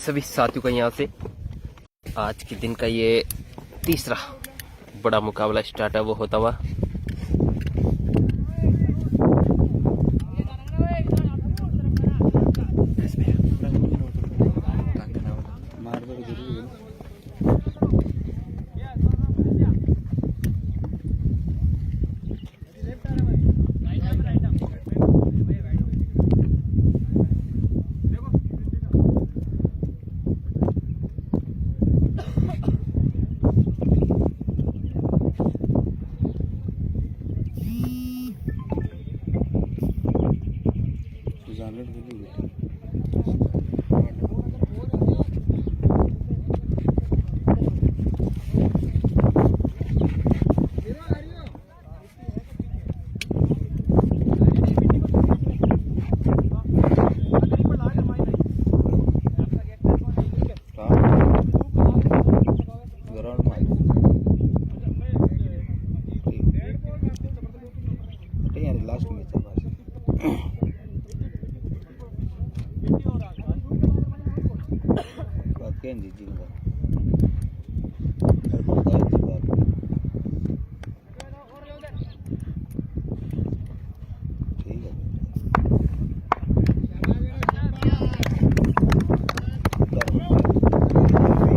सभी साथियों का यहाँ से आज के दिन का ये तीसरा बड़ा मुकाबला स्टार्ट है वो होता हुआ।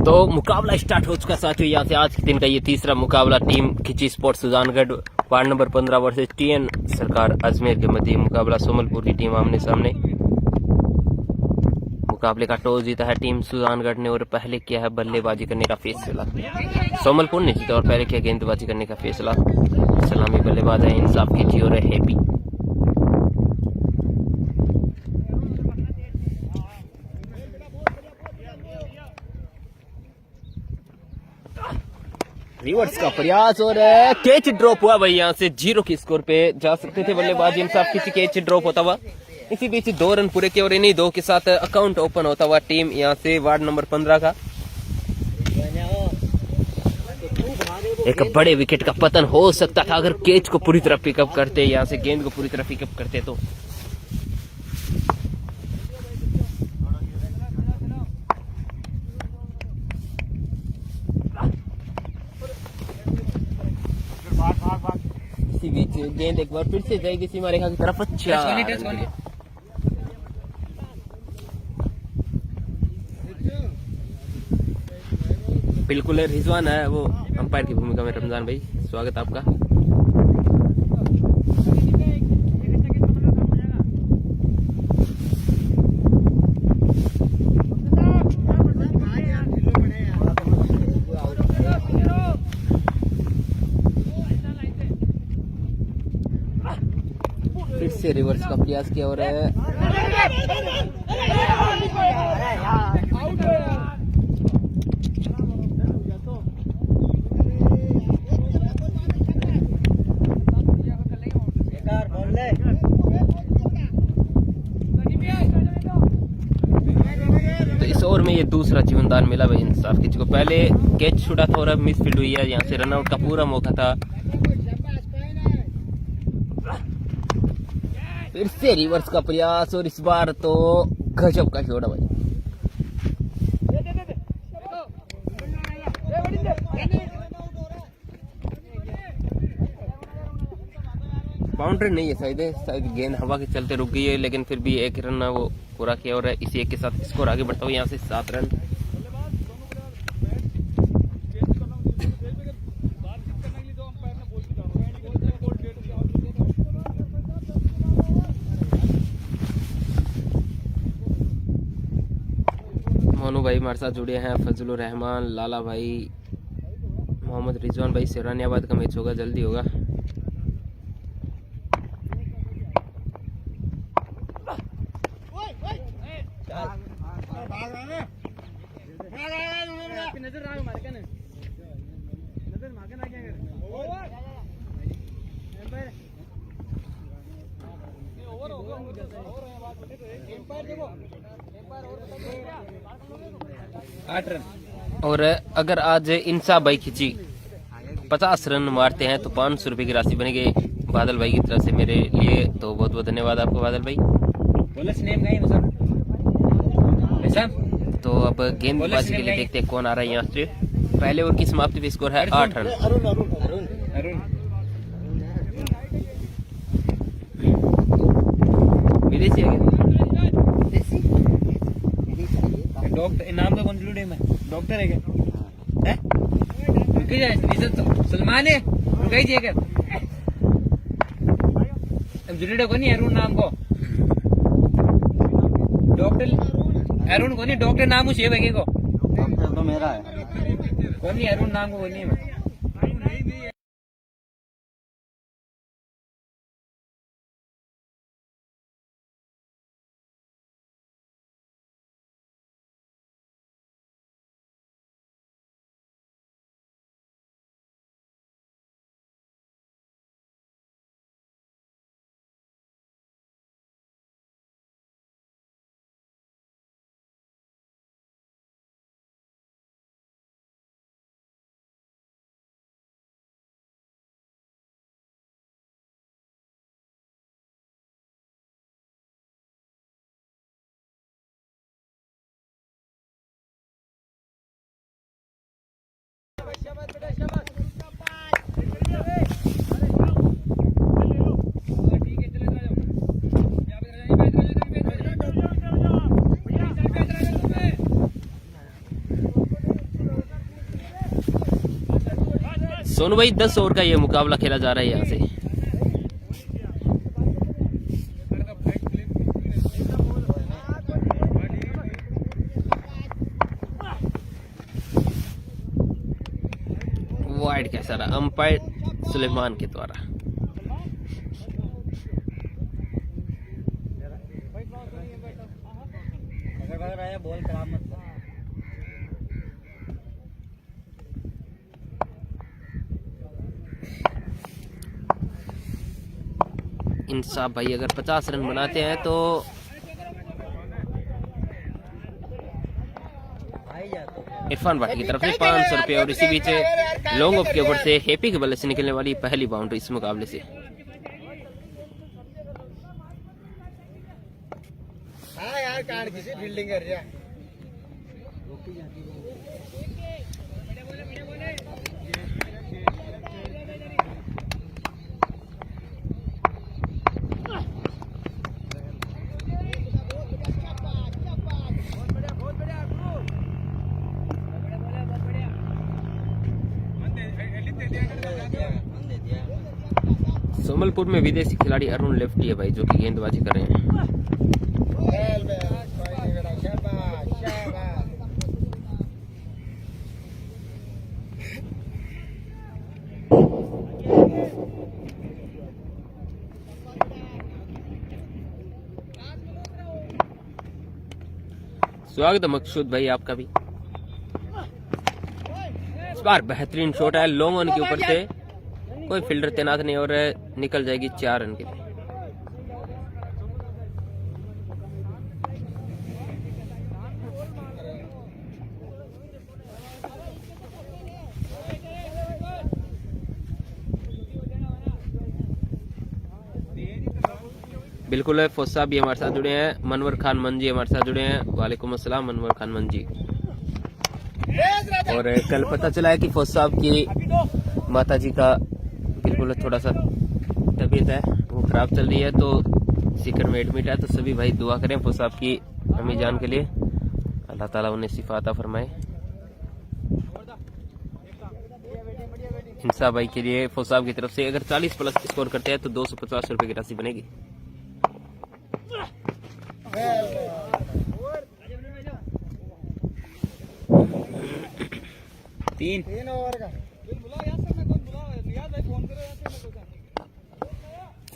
तो मुकाबला स्टार्ट हो चुका साथियों। यहाँ से आज के दिन का ये तीसरा मुकाबला team Khichi sports Sujangarh ward number 15 versus TN सरकार अजमेर के मध्य मुकाबला। सोमलपुर की टीम आमने सामने। मुकाबले का टॉस जीता है टीम सुजानगढ़ ने और पहले किया है बल्लेबाजी करने का फैसला। सोमलपुर ने जीता और पहले किया गेंदबाजी करने का फैसला। सलामी बल्लेबाज है इंसाफ खिची और हैप्पी। रिवर्स का प्रयास और कैच ड्रॉप हुआ भाई। यहाँ से 0 के स्कोर पे जा सकते थे बल्लेबाज इंसाफ खिची। कैच ड्रॉप होता हुआ इसी बीच 2 रन पूरे किए और इन्हीं 2 के साथ अकाउंट ओपन होता हुआ टीम यहाँ से वार्ड नंबर 15 का। एक बड़े विकेट का पतन हो सकता था अगर कैच को पूरी तरह पिकअप करते, यहाँ से गेंद को पूरी तरह पिकअप करते तो। इसी बीच गेंद एक बार फिर से जाएगी सीमा रेखा की तरफ। अच्छा बिल्कुल रिजवान है वो अंपायर की भूमिका में। रमजान भाई स्वागत आपका। फिर से रिवर्स का प्रयास किया और तो इस ओवर में ये दूसरा जीवनदान मिला भाई इंसाफ खिची को। पहले कैच छूटा था और अब मिसफील्ड हुई है। यहाँ से रनआउट का पूरा मौका था। फिर से रिवर्स का प्रयास और इस बार तो गजब का जोड़ा भाई। बाउंड्री नहीं है शायद गेंद हवा के चलते रुक गई है, लेकिन फिर भी एक रन वो पूरा किया और इसी एक के साथ स्कोर आगे बढ़ता हुआ यहाँ से 7 रन। मोनू भाई हमारे साथ जुड़े हैं, फजलुर रहमान, लाला भाई, मोहम्मद रिजवान भाई। सिरानियाबाद का मैच होगा, जल्दी होगा। और अगर आज इंसाफ भाई खिची 50 रन मारते हैं तो 500 रुपए की राशि बनेगी बादल भाई की तरफ से मेरे लिए। तो बहुत बहुत धन्यवाद आपको बादल भाई। तो अब गेंदबाजी के लिए देखते हैं कौन आ रहा है यहाँ से। पहले ओवर की समाप्ति पे स्कोर है 8 रन। विदेशी है डॉक्टर नाम तो कौन जुड़े में डॉक्टर है क्या है रुकी जाए इज्जत तो सलमान है रुकाई जाएगा अब जुड़े को नहीं अरुण नाम को डॉक्टर अरुण को नहीं डॉक्टर नाम उसे है को डॉक्टर तो मेरा है कौन नहीं अरुण नाम को कोई नहीं है सोनू भाई 10 ओवर का ये मुकाबला खेला जा रहा है यहाँ से। वाइड कैसा रहा अंपायर सुलेमान के द्वारा। बॉल खराब मत कर। इंसाफ भाई अगर 50 रन बनाते हैं तो इरफान भाटी की तरफ से 500 रुपये। और इसी बीच लॉन्ग ऑफ के ओवर से हैप्पी के बल्ले से निकलने वाली पहली बाउंड्री इस मुकाबले से। हाँ यार कार किसी फील्डिंग कर रहा सोमलपुर में विदेशी खिलाड़ी अरुण लेफ्टी है भाई जो कि गेंदबाजी कर रहे हैं। स्वागत है मकसूद भाई आपका भी। इस बार बेहतरीन शॉट है लॉन्ग ऑन के ऊपर से, कोई फील्डर तैनात नहीं और निकल जाएगी 4 रन के लिए। बिल्कुल फौज साहब भी हमारे साथ जुड़े हैं, मनवर खान मंजी हमारे साथ जुड़े हैं। वालेकुम अस्सलाम मनवर खान मंजी। और कल पता चला है कि फौज साहब की माता जी का बिल्कुल थोड़ा सा तबीयत है वो खराब चल रही है, तो सीकर में एडमिट है। तो सभी भाई दुआ करें फौज साहब की अम्मी जान के लिए, अल्लाह ताला उन्हें शिफा अता फरमाए। हिंसा भाई के लिए फौज साहब की तरफ से अगर 40 प्लस स्कोर करते हैं तो 250 रुपए की राशि बनेगी। तीन ओवर का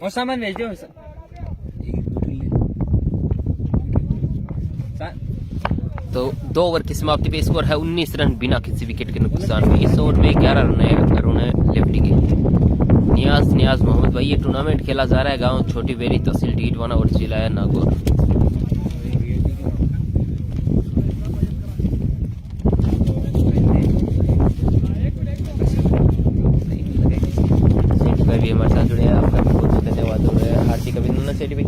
और सामान भेज दो तो 2 ओवर की समाप्ति पे स्कोर है 19 रन बिना किसी विकेट के नुकसान में। इस ओवर में 11 रन है अरुण लेफ्टी के। नियाज मोहम्मद भाई ये टूर्नामेंट खेला जा रहा है गांव छोटी बेरी तहसील डीडवाना और जिला है नागौर। भी हमारे साथ जुड़े हैं, आपका भी बहुत धन्यवाद हो रहा है। हार्दिक अभिनंदन सेठी भाई।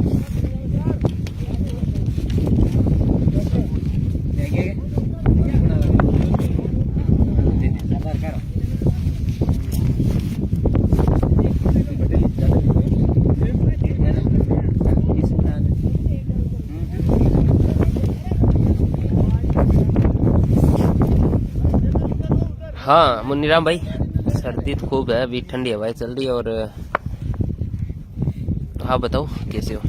हाँ मुन्नीराम भाई, सर्दी तो खूब है, अभी ठंडी हवाएं चल रही है। और हाँ बताओ कैसे हो?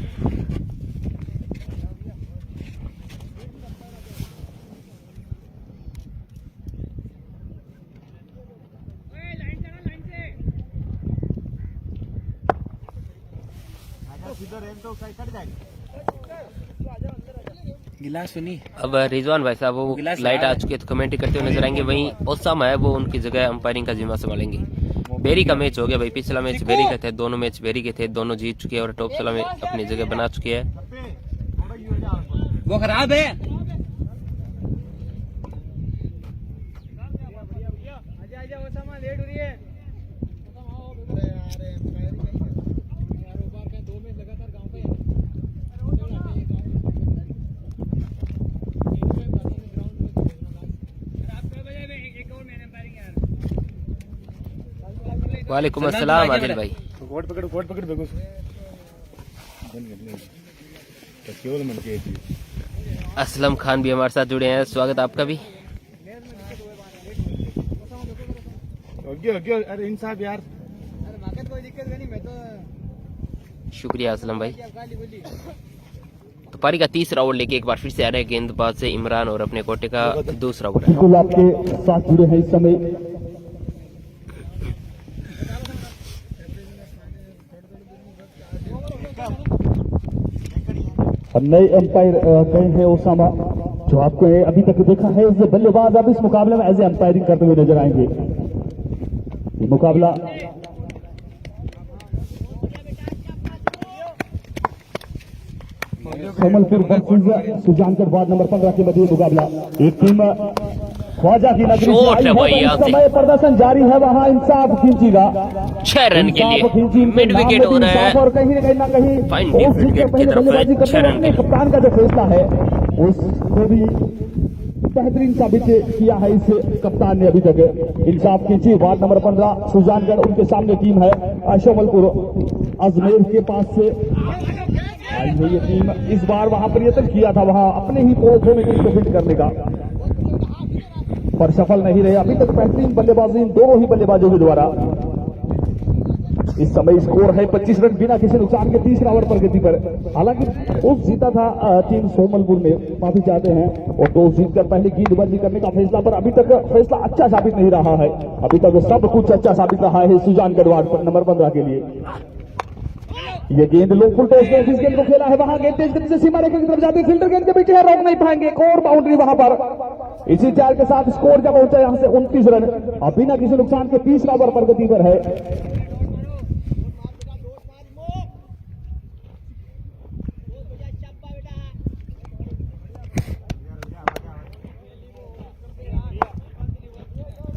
गिलास सुनी। अब रिजवान भाई साहब वो लाइट आ चुकी है तो कमेंट करते हुए नजर आएंगे। वहीं ओसामा है वो उनकी जगह अंपायरिंग का जिम्मा संभालेंगे। बेरी का मैच हो गया भाई, पिछला मैच बेरी का थे, दोनों मैच बेरी के थे, दोनों जीत चुके हैं और टॉप सला में अपनी जगह बना चुके हैं। वो खराब है। वालेकुम अस्सलाम आदिल भाई। कोट पकड़ देखो केवल मन के असलम खान भी हमारे साथ जुड़े हैं, स्वागत आपका भी। अरे इंसाफ यार, कोई दिक्कत नहीं, मैं तो शुक्रिया असलम भाई। तो पारी का तीसरा ओवर लेके एक बार फिर से आ रहे हैं गेंदबाज से इमरान और अपने कोटे का दूसरा ओवर। बिल्कुल आपके साथ जुड़े हैं इस समय। नए अंपायर गए हैं ओसामा, जो आपको अभी तक देखा है इस बल्लेबाज अब इस मुकाबले में एज ए अंपायरिंग करते हुए नजर आएंगे। ये मुकाबला Somalpur versus Sujangarh ward number 15 के मध्य मुकाबला। एक टीम ख्वाजा की नगरी से आई है, पर इस समय प्रदर्शन जारी है वहां इंसाफ खिंची का 6 रन के लिए मिड विकेट हो रहा है और कहीं ना कहीं फाइन विकेट की तरफ 6 रन के। कप्तान का जो फैसला है उसको भी बेहतरीन साबित किया है इस कप्तान ने अभी तक। इंसाफ खिंची वार्ड नंबर 15 सुजानगढ़, उनके सामने टीम है शोमलपुर अजमेर के पास से आई हुई ये टीम। इस बार वहां प्रयत्न किया था वहां अपने ही पोस्ट में टीम को फिट करने का, पर सफल नहीं रहे। अभी तक बेहतरीन बल्लेबाजी इन दोनों ही बल्लेबाजों के द्वारा। इस समय स्कोर है 25 रन बिना किसी नुकसान के तीसरा ओवर प्रगति पर। हालांकि टॉस जीता था टीम सोमलपुर में, माफी चाहते हैं, और टॉस जीतकर पहले गेंदबाजी करने का फैसला, पर अभी तक फैसला अच्छा साबित नहीं रहा है। अभी तक सब कुछ अच्छा साबित रहा है सुजानगढ़ वार्ड नंबर 15 के लिए। ये गेंद लो फुल टॉस में जिस गेंद को खेला है वहां गेंद तेज गति से सीमा रेखा की तरफ जाती है, फील्डर गेंद के पीछे है, रोक नहीं पाएंगे। एक और बाउंड्री वहां पर। इसी चाल के साथ स्कोर जब पहुंचा यहां से 29 रन अब बिना किसी नुकसान के तीसरा ओवर प्रगति पर है।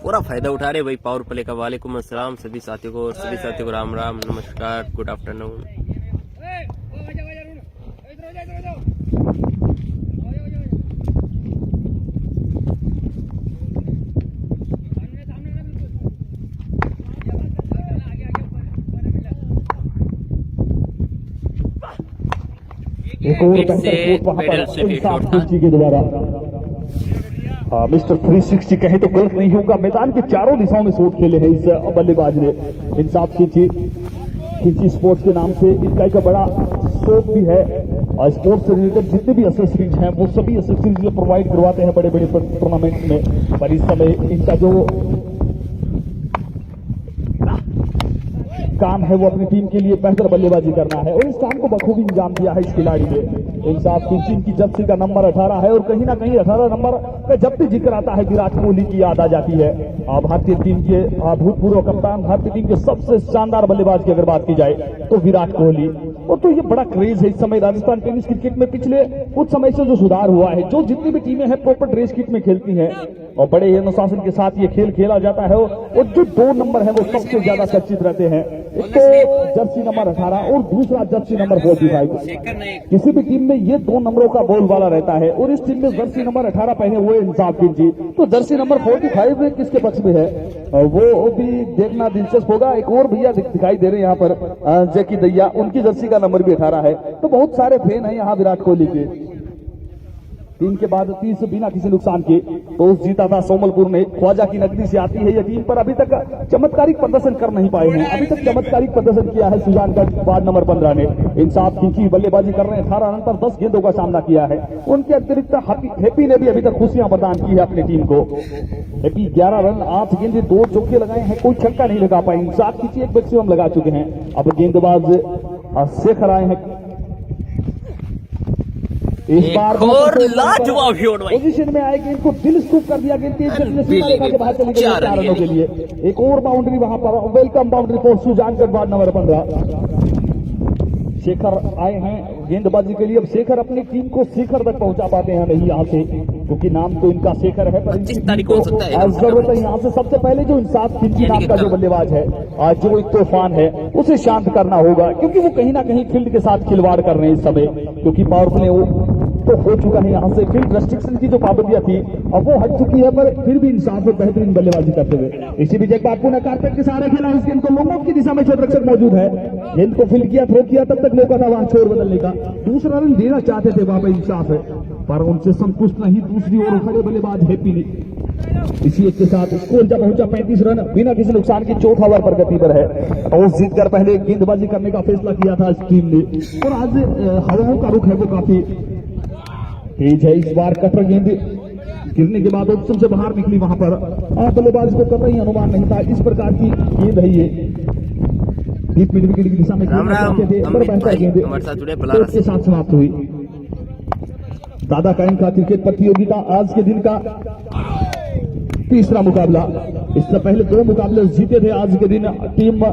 पूरा फायदा उठा रहे भाई पावर प्ले का। वालेकुम अस्सलाम सभी साथियों को, सभी साथियों को राम राम, नमस्कार, गुड आफ्टरनून। एक और बेहतर वहां पर इंसाफ खिंची के द्वारा। मिस्टर 360 कहे तो गलत नहीं होगा, मैदान के चारों दिशाओं में शॉट खेले हैं इस बल्लेबाज ने। इंसाफ खिंची स्पोर्ट्स के नाम से इनका एक बड़ा शॉप भी है, और स्पोर्ट्स से रिलेटेड जितने भी एसेसरीज हैं वो सभी एसेसरीज प्रोवाइड करवाते हैं बड़े बड़े टूर्नामेंट में। पर इस समय इनका जो काम है वो अपनी टीम के लिए बेहतर बल्लेबाजी करना है, और इस काम को बखूबी इंजाम दिया है इस खिलाड़ी ने। इंसाफ खिंची की जर्सी का नंबर 18 है, और कहीं ना कहीं 18 नंबर का जब भी जिक्र आता है विराट कोहली की याद आ जाती है। भारतीय टीम के भूतपूर्व कप्तान, भारतीय टीम के सबसे शानदार बल्लेबाज की अगर बात की जाए तो विराट कोहली। और तो ये बड़ा क्रेज है इस समय राजस्थान टेनिस क्रिकेट में। पिछले कुछ समय से जो सुधार हुआ है, जो जितनी भी टीमें हैं प्रॉपर ड्रेस किट में खेलती हैं और बड़े अनुशासन के साथ ये खेल खेला जाता है, और जो 2 नंबर है वो सबसे ज्यादा चर्चित रहते हैं। एक तो जर्सी नंबर 18 और दूसरा जर्सी नंबर 45। किसी भी टीम में ये 2 नंबरों का बॉल वाला रहता है, और इस टीम में जर्सी नंबर 18 पहने हुए इंसाफ खिंची, तो जर्सी नंबर 45 किसके पक्ष में है वो भी देखना दिलचस्प होगा। एक और भैया दिखाई दे रहे हैं यहाँ पर जैकी दैया, उनकी जर्सी का नंबर भी 18 है। तो बहुत सारे फैन हैं यहाँ विराट कोहली के। टीम के बाद 30 बिना किसी नुकसान के टॉस जीता था सोमलपुर ने। ख्वाजा की नगरी से आती है यह टीम, पर अभी तक चमत्कारिक प्रदर्शन कर नहीं पाए हैं। अभी तक चमत्कारिक प्रदर्शन किया है सुजानगढ़ वार्ड नंबर 15 ने। इंसाफ खिंची बल्लेबाजी कर रहे हैं, 18 रन पर 10 गेंदों का सामना किया है। उनके अतिरिक्त हैप्पी ने भी अभी तक खुशियां प्रदान की है अपनी टीम को। हैप्पी 11 रन 8 गेंदे 2 चौके लगाए हैं, कोई छक्का नहीं लगा पाए। इंसाफ खिंची एक मैक्सिमम लगा चुके हैं। अब गेंदबाज शेखर आए हैं। इस बार और लाजवाब शॉट भाई, पोजीशन में आए गेंद को दिल स्कूप कर दिया। गेंद के बाहर चली गई 4 रनों के लिए। एक और बाउंड्री वहां पर, welcome boundary for Sujangarh ward number 15। Shekhar आए हैं गेंदबाजी के लिए। अब शेखर अपनी टीम को शिखर तक पहुंचा पाते हैं नहीं यहाँ से, क्योंकि नाम तो इनका शेखर है, पर इनकी टीम को जरूरत है यहाँ से सबसे पहले जो इंसाफ खिंची नाम का जो बल्लेबाज है, आज जो एक तूफान है, उसे शांत करना होगा, क्योंकि वो कहीं ना कहीं फील्ड के साथ खिलवाड़ कर रहे हैं इस समय। क्योंकि पावर प्ले तो हो चुका है यहाँ से, फील्ड रेस्ट्रिक्शन की जो पाबंदियां थी अब वो हट चुकी है, पर फिर भी इंसाफ में बेहतरीन बल्लेबाजी करते हुए इसी बीच एक बार पुनः कारपेट के सहारे खेला इस गेंद को। लोगों की दिशा में क्षेत्र रक्षक मौजूद है, गेंद को फील्ड किया, थ्रो किया, तब तक मौका था वहां छोर बदलने का। दूसरा रन देना चाहते थे वहां पर इंसाफ है, पर उनसे संतुष्ट नहीं। दूसरी ओर खड़े बल्लेबाज हैप्पी ने इसी एक के साथ स्कोर जब पहुंचा 35 रन बिना किसी नुकसान के, चौथा ओवर प्रगति पर है। टॉस जीतकर पहले गेंदबाजी करने का फैसला किया था इस टीम ने, और आज हवाओं का रुख है वो काफी तेज है। इस बार कटर गेंद गिरने के बाद ऑप्शन से बाहर निकली, वहां पर बल्लेबाज को कतई अनुमान नहीं था इस प्रकार की गेंद है ये। डीप मिड विकेट की दिशा में राम राम हमारे साथ जुड़े तो इसके साथ समाप्त हुई दादा काइन का क्रिकेट प्रतियोगिता। आज के दिन का तीसरा मुकाबला, इससे पहले 2 मुकाबले जीते थे आज के दिन टीम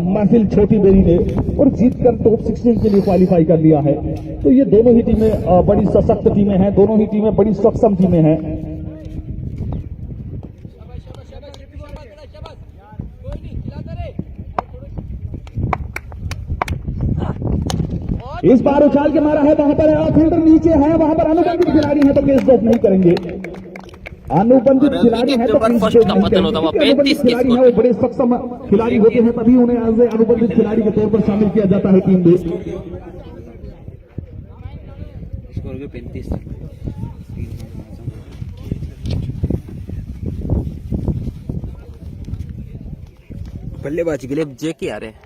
महफिल छोटी बेरी ने, और जीतकर टॉप 16 के लिए क्वालिफाई कर लिया है। तो ये दोनों ही टीमें बड़ी सशक्त टीमें हैं, दोनों ही टीमें बड़ी सक्षम टीमें हैं। इस बार उछाल के मारा है, वहां पर फील्डर नीचे है, वहां पर अनुबंधित खिलाड़ी है तो केस ड्रॉप नहीं करेंगे। अनुबंधित खिलाड़ी है तो अनुबंधित खिलाड़ी है वो बड़े सक्षम खिलाड़ी होते हैं, तभी उन्हें आज अनुबंधित खिलाड़ी के तौर पर शामिल किया जाता है टीम में। बल्लेबाजी के लिए जेके आ रहे हैं।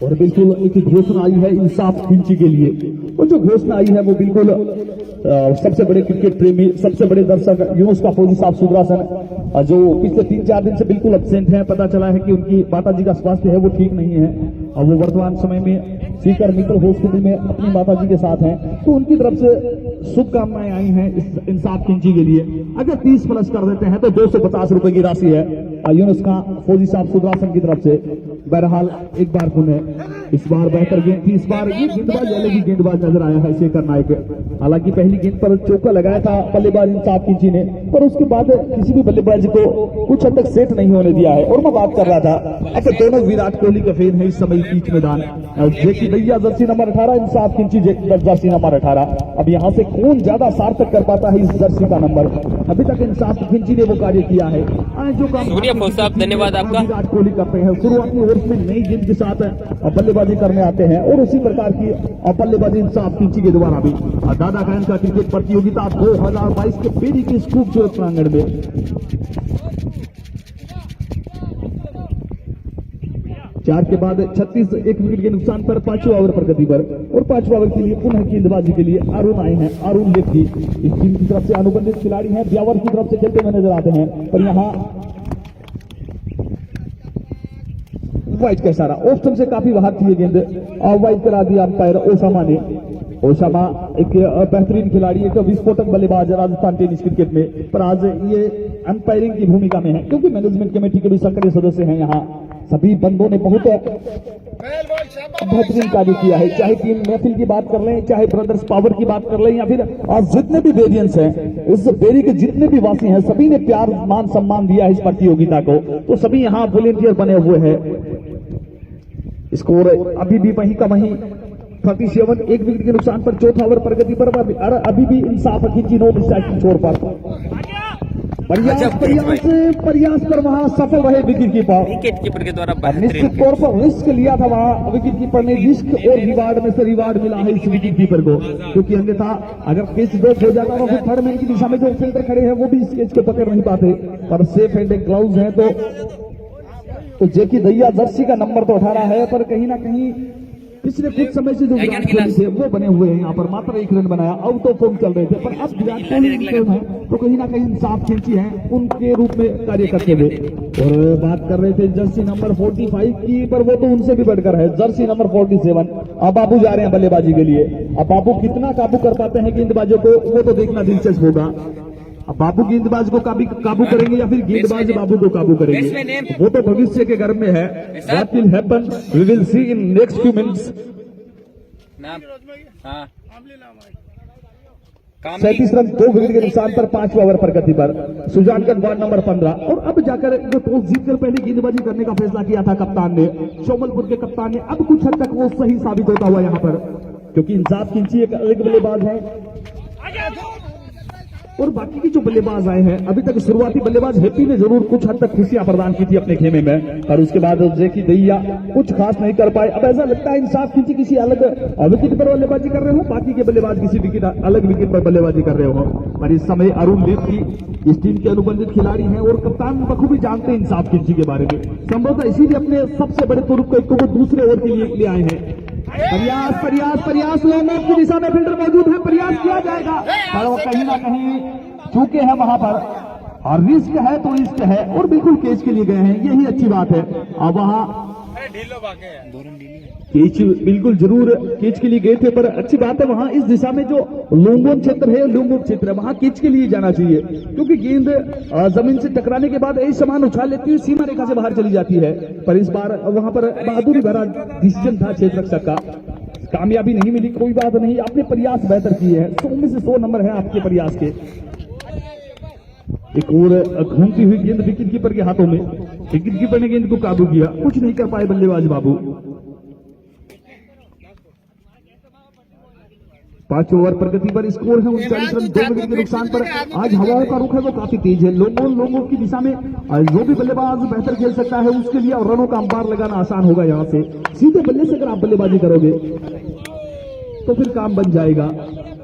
और बिल्कुल एक घोषणा आई है इंसाफ खिंची के लिए, और जो घोषणा आई है वो बिल्कुल सबसे बड़े क्रिकेट प्रेमी, सबसे बड़े दर्शक यूनुस का फौजी साहब सुदरासन, जो पिछले 3-4 दिन से बिल्कुल एब्सेंट है। पता चला है कि उनकी माताजी का स्वास्थ्य है वो ठीक नहीं है, और वो वर्तमान समय में सीकर मित्र हॉस्पिटल में अपनी माताजी के साथ हैं। तो उनकी तरफ से शुभकामनाएं आई हैं इस इंसाफ खिंची के लिए। अगर 30 प्लस कर देते हैं तो 250 रुपए की राशि है यूनुस का फौजी साहब सुदरासन की तरफ से। बहरहाल एक बार पुनः इस बार बेहतर गेंद थी, इस बार ये गेंदबाज अलग ही गेंदबाज नजर आया है शेखर नायक। हालांकि पहली गेंद पर चौका लगाया था बल्लेबाज इंसाफ खिंची ने, पर उसके बाद किसी भी बल्लेबाज को कुछ हद तक सेट नहीं होने दिया है। और मैं बात कर रहा था अगर दोनों विराट कोहली का फैन है इस समय बीच मैदान, जेकी भैया जर्सी नंबर 18, इंसाफ खिंची जर्सी नंबर 18। अब यहाँ से कौन ज्यादा सार्थक कर पाता है इस जर्सी का नंबर, अभी तक इंसाफ खिंची ने वो कार्य किया है। जो काम साहब धन्यवाद आपका। विराट कोहली करते हैं शुरुआती ओवर में नई गेंद के साथ बल्लेबाजी करने आते हैं, और उसी प्रकार की बल्लेबाजी इंसाफ खिंची के द्वारा भी दादा खान का क्रिकेट प्रतियोगिता 2022 के बेरी के इस खूबसूरत प्रांगण में 4 के बाद 36 एक विकेट के नुकसान पर 5वां ओवर प्रगति पर, और 5वां ओवर के लिए पुनः गेंदबाजी के लिए अरुण आए हैं। अरुण लेफ्टी इस टीम की तरफ से अनुबंधित खिलाड़ी हैं, ब्यावर की तरफ से खेलते हुए नजर आते हैं, पर यहाँ वाइट का इशारा, ऑप्शन से काफी बाहर थी ये गेंद, वाइट करा दिया अंपायर ओसामा ने। ओसामा एक बेहतरीन खिलाड़ी, एक विस्फोटक बल्लेबाज राजस्थान टेनिस क्रिकेट में, पर आज ये अंपायरिंग की भूमिका में है, क्योंकि मैनेजमेंट कमेटी के भी सक्रिय सदस्य हैं यहाँ। सभी बंदों ने बहुत बेहतरीन कार्य किया है, चाहे टीम महफिल की बात कर लें, चाहे ब्रदर्स पावर की बात कर लें, या फिर आज जितने भी वेरिएंट्स हैं इस बेरी के जितने भी वासी हैं, सभी ने प्यार मान सम्मान दिया है इस प्रतियोगिता को। तो सभी यहाँ वॉलेंटियर बने हुए हैं। स्कोर अभी भी वहीं का वहीं 37 एक विकेट के नुकसान पर चौथा ओवर प्रगति पर अभी भी इंसाफ खिंची नो मिस की छोर पर प्रयास पर वहां सफल रहे विकेट कीपर। विकेट कीपर के द्वारा निश्चित बेहतरीन तौर पर रिस्क लिया था वहां विकेट कीपर ने, रिस्क और रिवार्ड में से रिवार्ड मिला है इस विकेट कीपर को, क्योंकि अन्यथा अगर कैच ड्रॉप हो जाता तो फिर थर्ड मैन की दिशा में जो फील्डर खड़े हैं वो भी इस कैच को पकड़ नहीं पाते। पर सेफ हैंड ग्लव्स है तो जेकी दैया जर्सी का नंबर तो 18 है, पर कहीं ना कहीं पिछले कुछ समय से जो विराट कोहली थे वो बने हुए हैं, यहाँ पर मात्र 1 रन बनाया, आउट ऑफ फॉर्म चल रहे थे, पर अब विराट कोहली है तो कहीं ना कहीं इंसाफ खिंची है उनके रूप में कार्य करते हुए। और बात कर रहे थे जर्सी नंबर 45 की, पर वो तो उनसे भी बढ़कर है, जर्सी नंबर 47। अब बाबू जा रहे हैं बल्लेबाजी के लिए। अब बाबू कितना काबू कर पाते हैं गेंदबाजों को वो तो देखना दिलचस्प होगा। अब बाबू गेंदबाज को काबू करेंगे या फिर गेंदबाज बाबू को काबू करेंगे, वो तो भविष्य के घर में है। What will happen we will see in next few minutes। नाम हाँ 37 रन 2 विकेट के नुकसान पर 5वें ओवर प्रगति पर सुजानगंज वार्ड नंबर 15। और अब जाकर जो टॉस जीतकर पहले गेंदबाजी करने का फैसला किया था कप्तान ने, शोमलपुर के कप्तान ने, अब कुछ हद तक वो सही साबित होता हुआ यहाँ पर, क्योंकि इंसाफ खिंची एक अलग बल्लेबाज है और बाकी की जो बल्लेबाज आए हैं अभी तक शुरुआती बल्लेबाज हैप्पी ने जरूर कुछ हद तक खुशियां प्रदान की थी अपने खेमे में, पर उसके बाद जेकी दैया कुछ खास नहीं कर पाए। अब ऐसा लगता है इंसाफ खिंची किसी अलग विकेट पर बल्लेबाजी कर रहे हो, बाकी के बल्लेबाज किसी विकेट अलग विकेट पर बल्लेबाजी कर रहे हो। पर इस समय अरुण लेप्ती इस टीम के अनुबंधित खिलाड़ी हैं और कप्तान बखूबी जानते हैं इंसाफ खिंची के बारे में, संभवतः इसीलिए अपने सबसे बड़े तुरुप को दूसरे ओवर के लिए आए हैं। प्रयास लॉन्ग ऑफ की दिशा में फील्डर मौजूद है, प्रयास किया जाएगा, पर वो कहीं ना कहीं चूके हैं वहां पर, और रिस्क है तो रिस्क है और बिल्कुल कैच के लिए गए हैं, यही अच्छी बात है। अब वहां कैच बिल्कुल जरूर कैच के लिए गए थे, पर अच्छी बात है वहां इस दिशा में जो लोंगोन क्षेत्र है, लोंगोन क्षेत्र है, वहां कैच के लिए जाना चाहिए, क्योंकि गेंद जमीन से टकराने के बाद ऐसे समान उछाल लेती है, सीमा रेखा से बाहर चली जाती है। पर इस बार वहां पर बहादुरी भरा डिसीजन था क्षेत्र रक्षक का, कामयाबी नहीं मिली, कोई बात नहीं, आपने प्रयास बेहतर किए हैं, 100 में से 100 नंबर है आपके प्रयास के। एक और घूमती हुई गेंद विकेट कीपर के हाथों में, विकेट कीपर ने गेंद को काबू किया, कुछ नहीं कर पाए बल्लेबाज बाबू। 5 ओवर प्रगति पर स्कोर है 39 रन 2 विकेट के नुकसान पर। आज हवाओं का रुख है वो काफी तेज है, लोगों की दिशा में जो भी बल्लेबाज बेहतर खेल सकता है उसके लिए और रनों का अंपार लगाना आसान होगा। यहाँ से सीधे बल्ले से अगर आप बल्लेबाजी करोगे तो फिर काम बन जाएगा,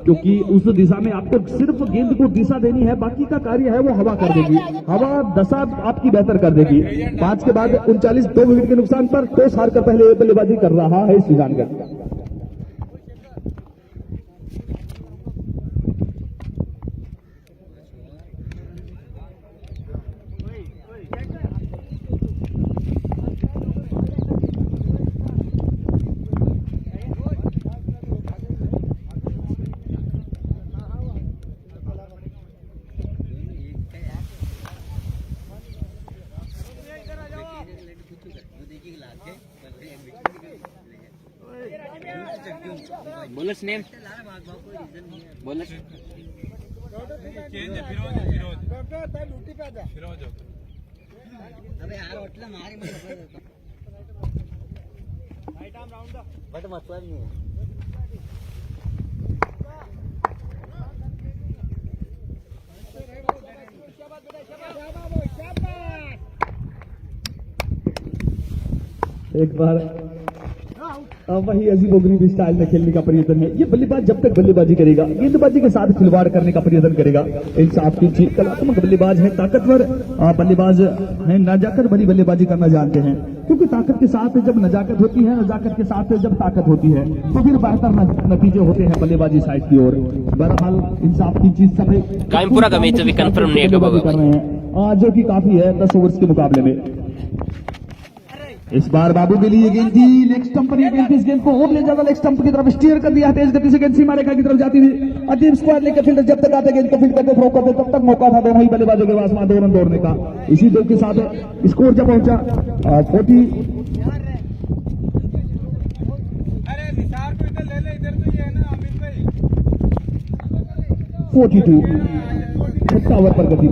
क्योंकि उस दिशा में आपको सिर्फ गेंद को दिशा देनी है, बाकी का कार्य है वो हवा कर देगी, हवा दशा आपकी बेहतर कर देगी। 5 के बाद 39 2 विकेट के नुकसान पर टॉस हारकर पहले बल्लेबाजी कर रहा है सुजानगढ़। बोलस नेम बोलस अबे यार होटल मारी बट मतलब नहीं है। एक बार वही अजीबोगरीब स्टाइल में खेलने का प्रयत्न है, ये बल्लेबाज जब तक बल्लेबाजी करेगा गेंदबाजी के साथ खिलवाड़ करने का प्रयत्न करेगा। इंसाफ की कलात्मक बल्लेबाज है, ताकतवर बल्लेबाज है, नजाकत भरी बल्लेबाजी करना जानते हैं, क्योंकि ताकत के साथ जब नजाकत होती है, नजाकत के साथ जब ताकत होती है तो फिर बेहतर नतीजे होते हैं बल्लेबाजी साइड की ओर। बहरहाल इंसाफ की चीज सब कायमपुरा का मैच अभी कंफर्म नहीं कर रहे हैं, जो कि काफी है 10 ओवर्स के मुकाबले में। इस बार बाबू के लिए गेंद थी, लेग स्टंप पर गेंद थी, इस गेंद को और ले ज्यादा लेग स्टंप की तरफ स्टीयर कर दिया, तेज गति से गेंद सीमा रेखा की तरफ जाती हुई अजीब स्क्वायर लेकर फील्डर जब तक आते गेंद को फील्ड करते थ्रो करते तब तक मौका था दोनों ही बल्लेबाजों के पास वहां 2 रन दौड़ने का। इसी 2 के साथ स्कोर जब पहुंचा 42 6 ओवर पर गति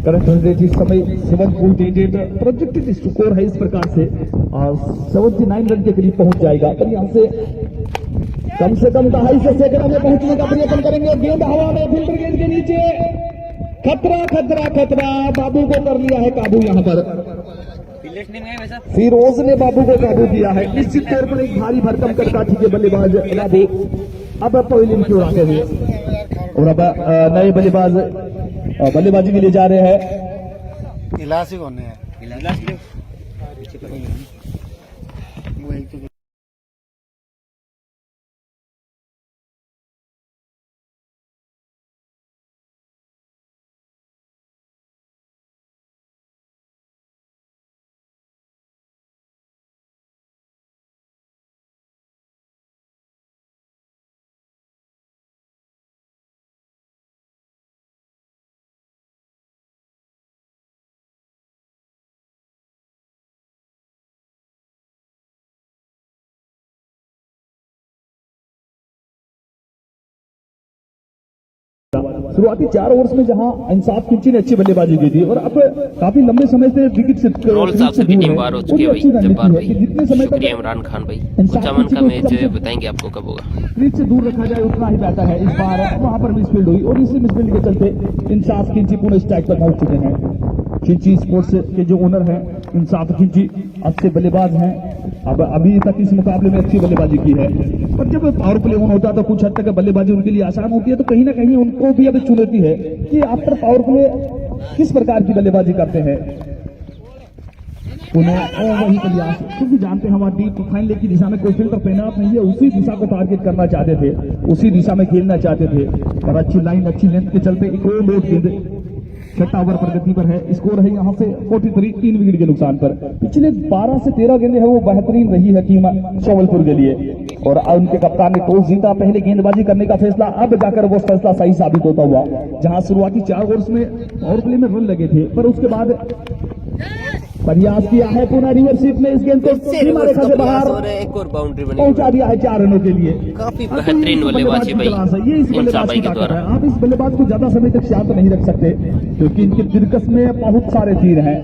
पर करंट रन रेट इस समय 7.88 प्रोजेक्टेड स्कोर है इस प्रकार से 79 रन के करीब पहुंच जाएगा। पर यहाँ से कम 250 सैकड़ों में पहुंचने का प्रयत्न करेंगे। गेंद हवा में, फिल्टर गेंद के नीचे, खतरा खतरा खतरा, बाबू को कर लिया है काबू। यहाँ पर पिलेट नहीं है वैसा। फिरोज ने बाबू को काबू किया है। निश्चित तौर पर एक भारी भरकम करता थी बल्लेबाज इलादी अब पवेलियन की ओर आते हुए, और अब नए बल्लेबाज बल्लेबाजी के लिए जा रहे हैं। इलाज ही कौन है इलाज के वो एक तो शुरुआती 4 ओवर्स में जहां इंसाफ किंची ने अच्छी बल्लेबाजी की थी और अब काफी लंबे समय से विकेट से रोल साहब से भी टीम बाहर हो चुकी है भाई। जब्बार भाई, जितने समय तक शुक्रिया इमरान खान भाई। कुचामन का मैच बताएंगे आपको कब होगा। क्रीज से दूर रखा जाए उतना ही बेहतर है। इस बार वहां पर मिसफील्ड हुई और इसी मिसफील्ड के चलते इंसाफ किंची पूर्ण स्ट्राइक पर पहुंच चुके हैं। किंची स्पोर्ट्स के जो ओनर हैं इंसाफ किंची अच्छे बल्लेबाज हैं। अब अभी तक इस मुकाबले में अच्छी बल्लेबाजी की है, पर जब पावर प्ले ऑन होता है तो कुछ हद तक बल्लेबाजी उनके लिए आसान होती है। तो कहीं ना कहीं उनको भी अब चुनौती है कि आफ्टर पावर प्ले किस प्रकार की बल्लेबाजी करते हैं। उन्हें वही प्रयास, क्योंकि जानते हैं हमारा डीप फाइनल की दिशा में कोई फिल्टर तैनात नहीं है, उसी दिशा को टारगेट करना चाहते थे, उसी दिशा में खेलना चाहते थे। पर अच्छी लाइन अच्छी लेंथ के चलते एक और लोड गेंद 6 ओवर प्रगति पर है। स्कोर है यहाँ से 43, 3 विकेट के नुकसान पर। पिछले 12 से 13 गेंदें है वो बेहतरीन रही है टीम शोवलपुर के लिए, और उनके कप्तान ने टॉस जीता, पहले गेंदबाजी करने का फैसला, अब जाकर वो फैसला सही साबित होता हुआ। जहां शुरुआती 4 ओवर्स में पावर प्ले में रन लगे थे, पर उसके बाद प्रयास किया है पुनः रिवर्सिप में इस गेंद को सीमा रेखा से बाहर एक और बाउंड्री बनी, पहुंचा दिया है 4 रनों के लिए। काफी बेहतरीन बल्लेबाजी भाई ये इस बल्लेबाज की ताकत है। आप इस बल्लेबाज को ज्यादा समय तक शांत नहीं रख सकते क्योंकि इनके दिलकश में बहुत सारे तीर हैं,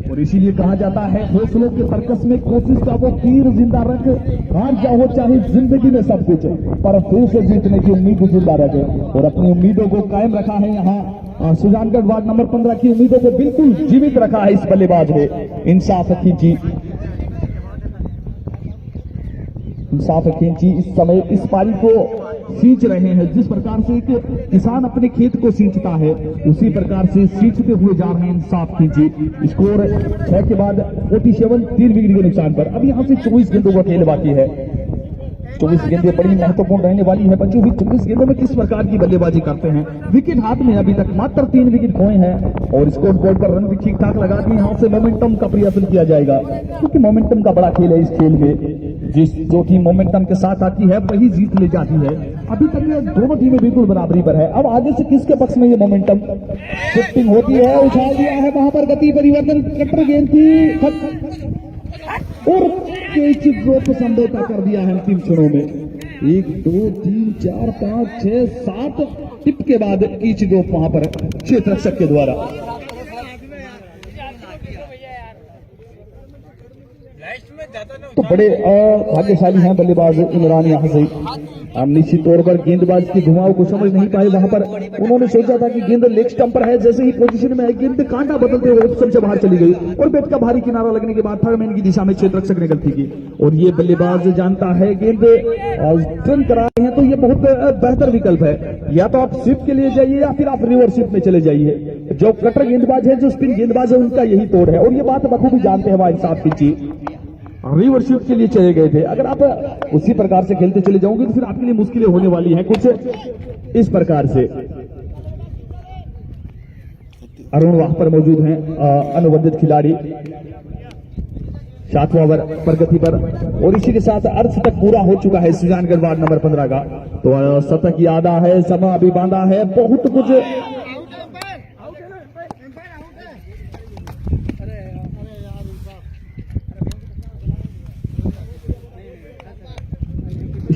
और इसीलिए कहा जाता है हौसलों के तरकस में कोशिश का वो तीर जिंदा रख, हार जाओ चाहे जिंदगी में सब कुछ, पर फिर से जीतने की उम्मीद जिंदा रखे। और अपनी उम्मीदों को कायम रखा है यहाँ सुजानगढ़ वार्ड नंबर 15 की उम्मीदों को बिल्कुल जीवित रखा है इस बल्लेबाज ने इंसाफ किंची। इंसाफ किंची इस समय इस पारी को सींच रहे हैं। जिस प्रकार से एक किसान अपने खेत को सींचता है उसी प्रकार से सींचते हुए जा रहे हैं इंसाफ किंची। स्कोर 6 के बाद 47, 3 विकेट के नुकसान पर। अब यहाँ से 24 गेंदों का खेल बाकी है। 24 गेंदें बड़ी महत्वपूर्ण रहने वाली है। बच्चों भी 24 गेंदों में किस प्रकार की बल्लेबाजी करते हैं। विकेट हाथ में अभी तक मात्र 3 विकेट खोए हैं और स्कोर बोर्ड पर रन भी ठीक ठाक लगा दिए। यहाँ से मोमेंटम का प्रयास किया जाएगा क्योंकि मोमेंटम का बड़ा खेल है इस खेल में। जो टीम मोमेंटम के साथ आती है वही जीत ले जाती है। अभी तक ये दोनों टीमें बिल्कुल बराबरी पर है। अब आगे से किसके पक्ष में ये मोमेंटम शिफ्टिंग होती है। उछाल दिया है वहां पर गति परिवर्तन, कट्टर गेंद की और कैच ड्रॉप समझौता कर दिया है अंतिम क्षणों में। 1 2 3 4 5 6 7 टिप के बाद कैच ड्रॉप वहां पर क्षेत्र रक्षक के द्वारा। तो बड़े भाग्यशाली हैं बल्लेबाज इमरान यहाँ से। निश्चित तौर पर गेंदबाज की घुमाव को समझ नहीं पाए। वहां पर उन्होंने सोचा था कि गेंद लेग स्टंप पर है, जैसे ही पोजीशन में है गेंद कांटा बदलते हुए ऑप्शन से बाहर चली गई और बैट का भारी किनारा लगने के बाद थर्ड मैन की दिशा में क्षेत्र रक्षक ने गलती की। और ये बल्लेबाज जानता है गेंद टर्न करा रहे हैं तो ये बहुत बेहतर विकल्प है। या तो आप स्विप के लिए जाइए या फिर आप रिवर्स स्विप में चले जाइए। जो कटर गेंदबाज है, जो स्पिन गेंदबाज है, उनका यही तोड़ है और ये बात बखूबी जानते हैं वहां इंसाफ किंची। रिवर्सिप के लिए चले गए थे। अगर आप उसी प्रकार से खेलते चले जाओगे तो फिर आपके लिए मुश्किलें होने वाली हैं कुछ इस प्रकार से। अरुण वहां पर मौजूद हैं, अनुबंधित खिलाड़ी 7वां ओवर प्रगति पर, और इसी के साथ अर्थ तक पूरा हो चुका है सुजानगढ़ वार्ड नंबर 15 का। तो शतक आधा है, समय अभी बांधा है, बहुत कुछ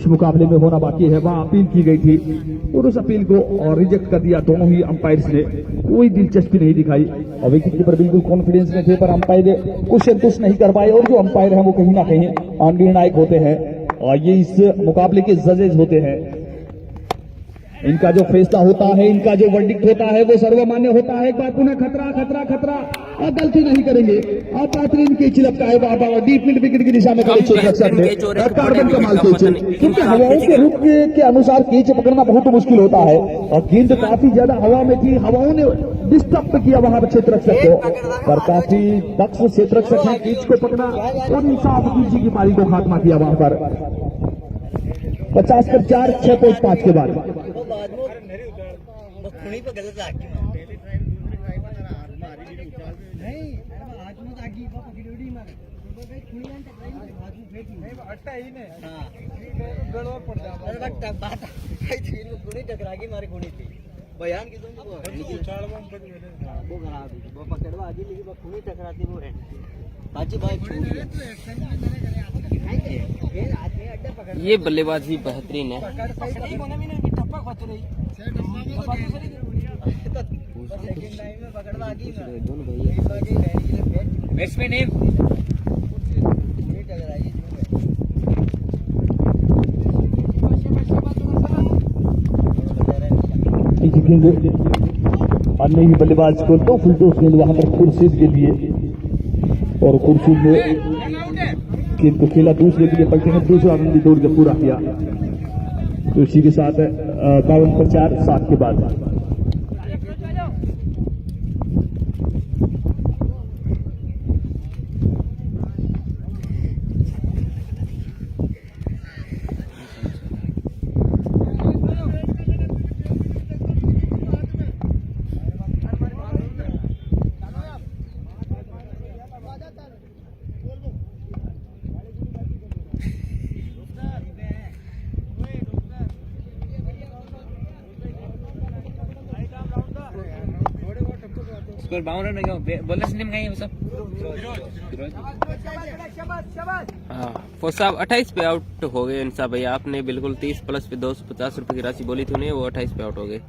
इस मुकाबले में होना बाकी है, वहां अपील की गई थी और उस अपील को रिजेक्ट कर दिया दोनों ही अंपायर्स ने। कोई दिलचस्पी नहीं दिखाई और विकेट कीपर बिल्कुल कॉन्फिडेंस में थे, पर अंपायर कुछ संतुष्ट नहीं कर पाए। और जो अंपायर है वो कहीं ना कहीं निर्णायक होते हैं और ये इस मुकाबले के जजेज होते हैं। इनका जो फैसला होता है, इनका जो वर्डिक्ट होता है वो सर्वमान्य होता है। एक बार पुनः खतरा खतरा खतरा और गलती नहीं करेंगे और बेहतरीन कैच लगता है वहां पर डीप मिड विकेट की दिशा में खड़े रक्षक ने कार्बन कमाल कैच, क्योंकि हवाओं के रुख के अनुसार कैच पकड़ना बहुत मुश्किल होता है और गेंद काफी ज्यादा हवा में थी, हवाओं ने डिस्टर्ब किया वहां पर क्षेत्र रक्षक को, पर काफी दक्ष क्षेत्र रक्षक है, कैच को पकड़ा और इंसाफ की पारी को खात्मा किया वहां पर 50 पर 4 6.5 के बाद। खुणी पे गलत आगी नहीं हाथ में आगी वो पकड़ी मारे तो भाई खुणी में टकराई हाथ में फेंकी नहीं अट्टा ही ने हां गड़बड़ पड़ जाता। अरे बट बात आई थी वो खुणी टकरा गई मारे खुणी थी बयान की तुम वो उछाल में पड़ गए वो खराब वो पकड़वा आगी लेकिन वो खुणी टकराती वो है बाजी भाई ये बल्लेबाजी बेहतरीन है। बैट्समैन है और नहीं बल्लेबाज को तो फुलटोस गेंद वहां पर खुर्शीद के लिए और खुर्शीद ने गेंद को खेला दूसरे के लिए पलटे में दूसरा रन भी दौड़ के पूरा किया। तो इसी के साथ 52 पर 4 7 के बाद स्कोर 52 रन हो गया। बॉलर से गए वो सब हाँ फौज साहब 28 पे आउट हो गए इंसाफ भैया। आपने बिल्कुल 30 प्लस पे 250 रुपए की राशि बोली थी उन्हें, वो 28 पे आउट हो गए।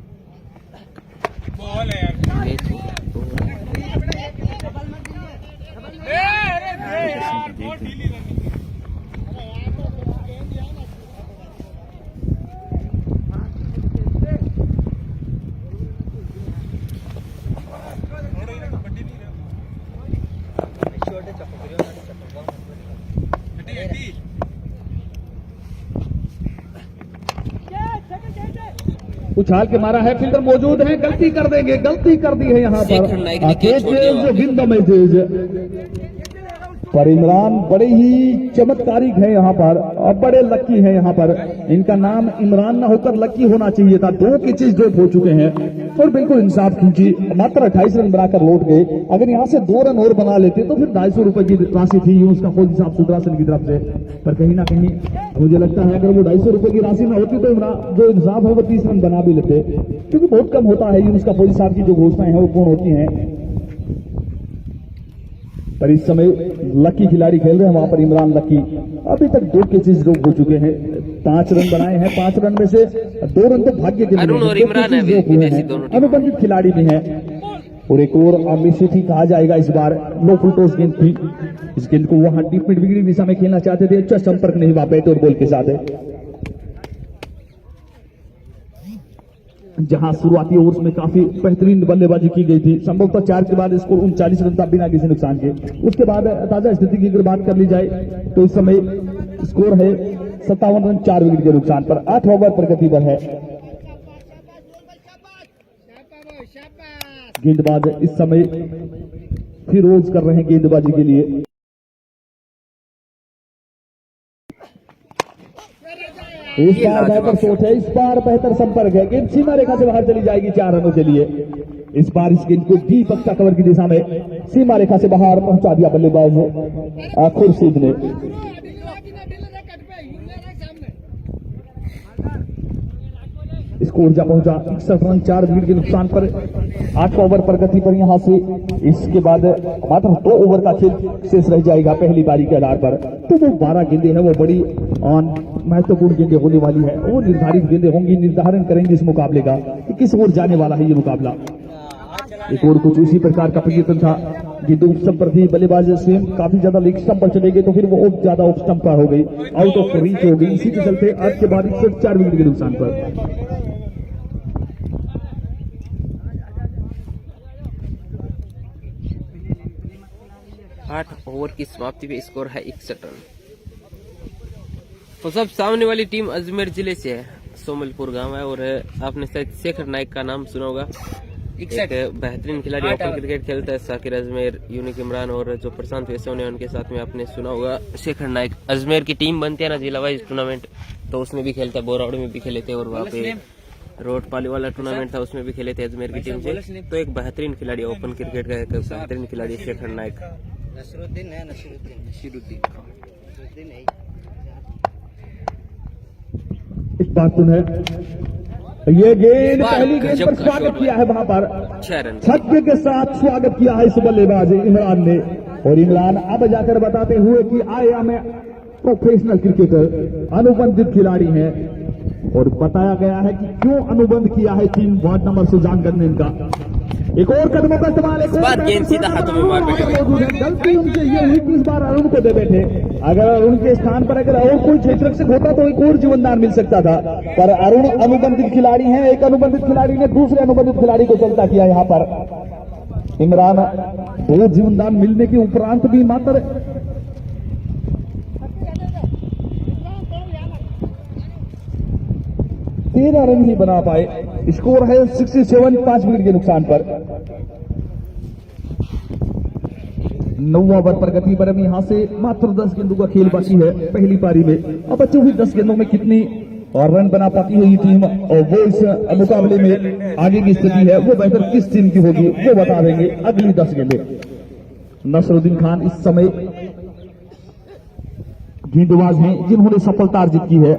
उछाल के मारा है, फील्डर मौजूद है, गलती कर देंगे, गलती कर दी है यहाँ पर इमरान बड़े ही चमत्कारिक है यहाँ पर और बड़े लकी है यहाँ पर। इनका नाम इमरान ना होकर लकी होना चाहिए था। 2 कैचेस ड्रॉप हो चुके हैं और बिल्कुल इंसाफ खींची, मात्र 28 रन बनाकर लौट गए। अगर यहाँ से 2 रन और बना लेते तो फिर 250 रुपए की राशि थी उसका फौजी साहब सुदरासन की तरफ से, पर कहीं ना कहीं मुझे लगता है अगर वो 250 रुपए की राशि ना होती तो इमरान जो इंसाफ है वो 30 रन बना भी लेते, क्योंकि बहुत कम होता है उसका फौजी साहब की जो घोषणाएं हैं वो पूर्ण होती हैं। पर इस समय लकी खिलाड़ी खेल रहे हैं वहां पर इमरान लकी। अभी तक 2 कैचेस ड्रॉप हो चुके हैं, 5 रन बनाए हैं, 5 रन में से 2 रन तो भाग्य के अरुण और इमरान अनुबंधित खिलाड़ी भी हैं और एक और मिस्टेक कहा जाएगा इस बार। नो फुल टॉस गेंद थी, इस गेंद को वहां डीप मिड विकेट दिशा में खेलना चाहते थे, अच्छा संपर्क नहीं हुआ बैट और बॉल के साथ है। जहां शुरुआती ओवर्स में काफी बेहतरीन बल्लेबाजी की गई थी, संभवतः 4 के बाद स्कोर 39 रन था बिना किसी नुकसान के। उसके बाद ताजा स्थिति की अगर बात कर ली जाए तो इस समय स्कोर है 57 रन 4 विकेट के नुकसान पर, 8 ओवर प्रगति पर है। गेंदबाज इस समय फिर रोज कर रहे हैं गेंदबाजी के लिए। इस बार बेहतर शॉट है, इस बार बेहतर संपर्क है, गेंद सीमा रेखा से बाहर चली जाएगी 4 रनों के लिए। इस बार इस गेंद को डीप पक्का कवर की दिशा में सीमा रेखा से बाहर पहुंचा दिया बल्लेबाज खुर्शीद ने। स्कोर जा पहुंचा 61 रन 4 विकेट के नुकसान पर 8 ओवर प्रगति पर यहां से। इसके बाद मात्र 2 ओवर का खेल शेष रह जाएगा पहली पारी के आधार पर। तो वो 12 गेंदें हैं, वो बड़ी महत्वपूर्ण गेंदें होने वाली है। वो निर्धारित गेंदें होंगी, निर्धारण करेंगे इस मुकाबले का कि किस ओर जाने वाला है ये मुकाबला। एक और कुछ उसी प्रकार का प्रयत्न था। गेंदों ऑफ स्टंप पर थी, बल्लेबाज स्वयं काफी ज्यादा लेग स्टंप पर चले गए तो फिर वो ज्यादा ऑफ स्टंप पर हो गई, आउट ऑफ रीच हो गई। इसी के चलते आज के बाद 4 विकेट के नुकसान पर 8 ओवर की समाप्ति पे स्कोर है 61 रन। तो सब सामने वाली टीम अजमेर जिले से है, सोमलपुर गांव है, और आपने शायद शेखर नाइक का नाम सुना होगा। एक बेहतरीन खिलाड़ी ओपन क्रिकेट खेलता है, साकिर अजमेर, यूनिक इमरान और जो प्रशांत वेसोन है उनके साथ में आपने सुना होगा शेखर नाइक। अजमेर की टीम बनती है ना जिला वाइज टूर्नामेंट, तो उसमें भी खेलता है, बोरावड़ में भी खेले थे, और वहाँ पे रोड पाली वाला टूर्नामेंट था उसमें भी खेले थे अजमेर की टीम से। तो एक बेहतरीन खिलाड़ी ओपन क्रिकेट का, एक बेहतरीन खिलाड़ी शेखर नाइक। नसीरुद्दीन है, नसीरुद्दीन है। एक बात सुन है, ये गेंद पहली गेंद पर स्वागत किया है, वहां पर 6 रन छक्के के साथ स्वागत किया है इस बल्लेबाज इमरान ने। और इमरान अब जाकर बताते हुए कि आया मैं प्रोफेशनल क्रिकेटर, अनुबंधित खिलाड़ी हैं, और बताया गया है कि क्यों अनुबंध किया है टीम वार्ड नंबर सुजान करने इनका। एक और कदमों का इस्तेमाल, एक और गेंद सीधा हाथों में मार बैठे। गलती उनसे ये हुई कि इस बार अरुण को दे बैठे। अगर अरुण के स्थान पर अगर और कोई क्षेत्ररक्षक होता तो एक और जीवनदान मिल सकता था, पर अरुण अनुबंधित खिलाड़ी हैं। एक अनुबंधित खिलाड़ी ने दूसरे अनुबंधित खिलाड़ी को चलता किया। यहाँ पर इमरान 2 जीवनदान मिलने के उपरांत भी मात्र 13 रन ही बना पाए। स्कोर है 67, 5 विकेट के नुकसान पर। 9 ओवर प्रगति पर यहां से मात्र 10 गेंदों का खेल बाकी है पहली पारी में। अब बच्चों हुई 10 गेंदों में कितनी और रन बना पाती है ये टीम, और वो इस मुकाबले में आगे की स्थिति है वो बेहतर किस टीम की होगी वो बता देंगे अगली 10 गेंदें। नसरुद्दीन खान इस समय गेंदबाज हैं जिन्होंने सफलता अर्जित की है।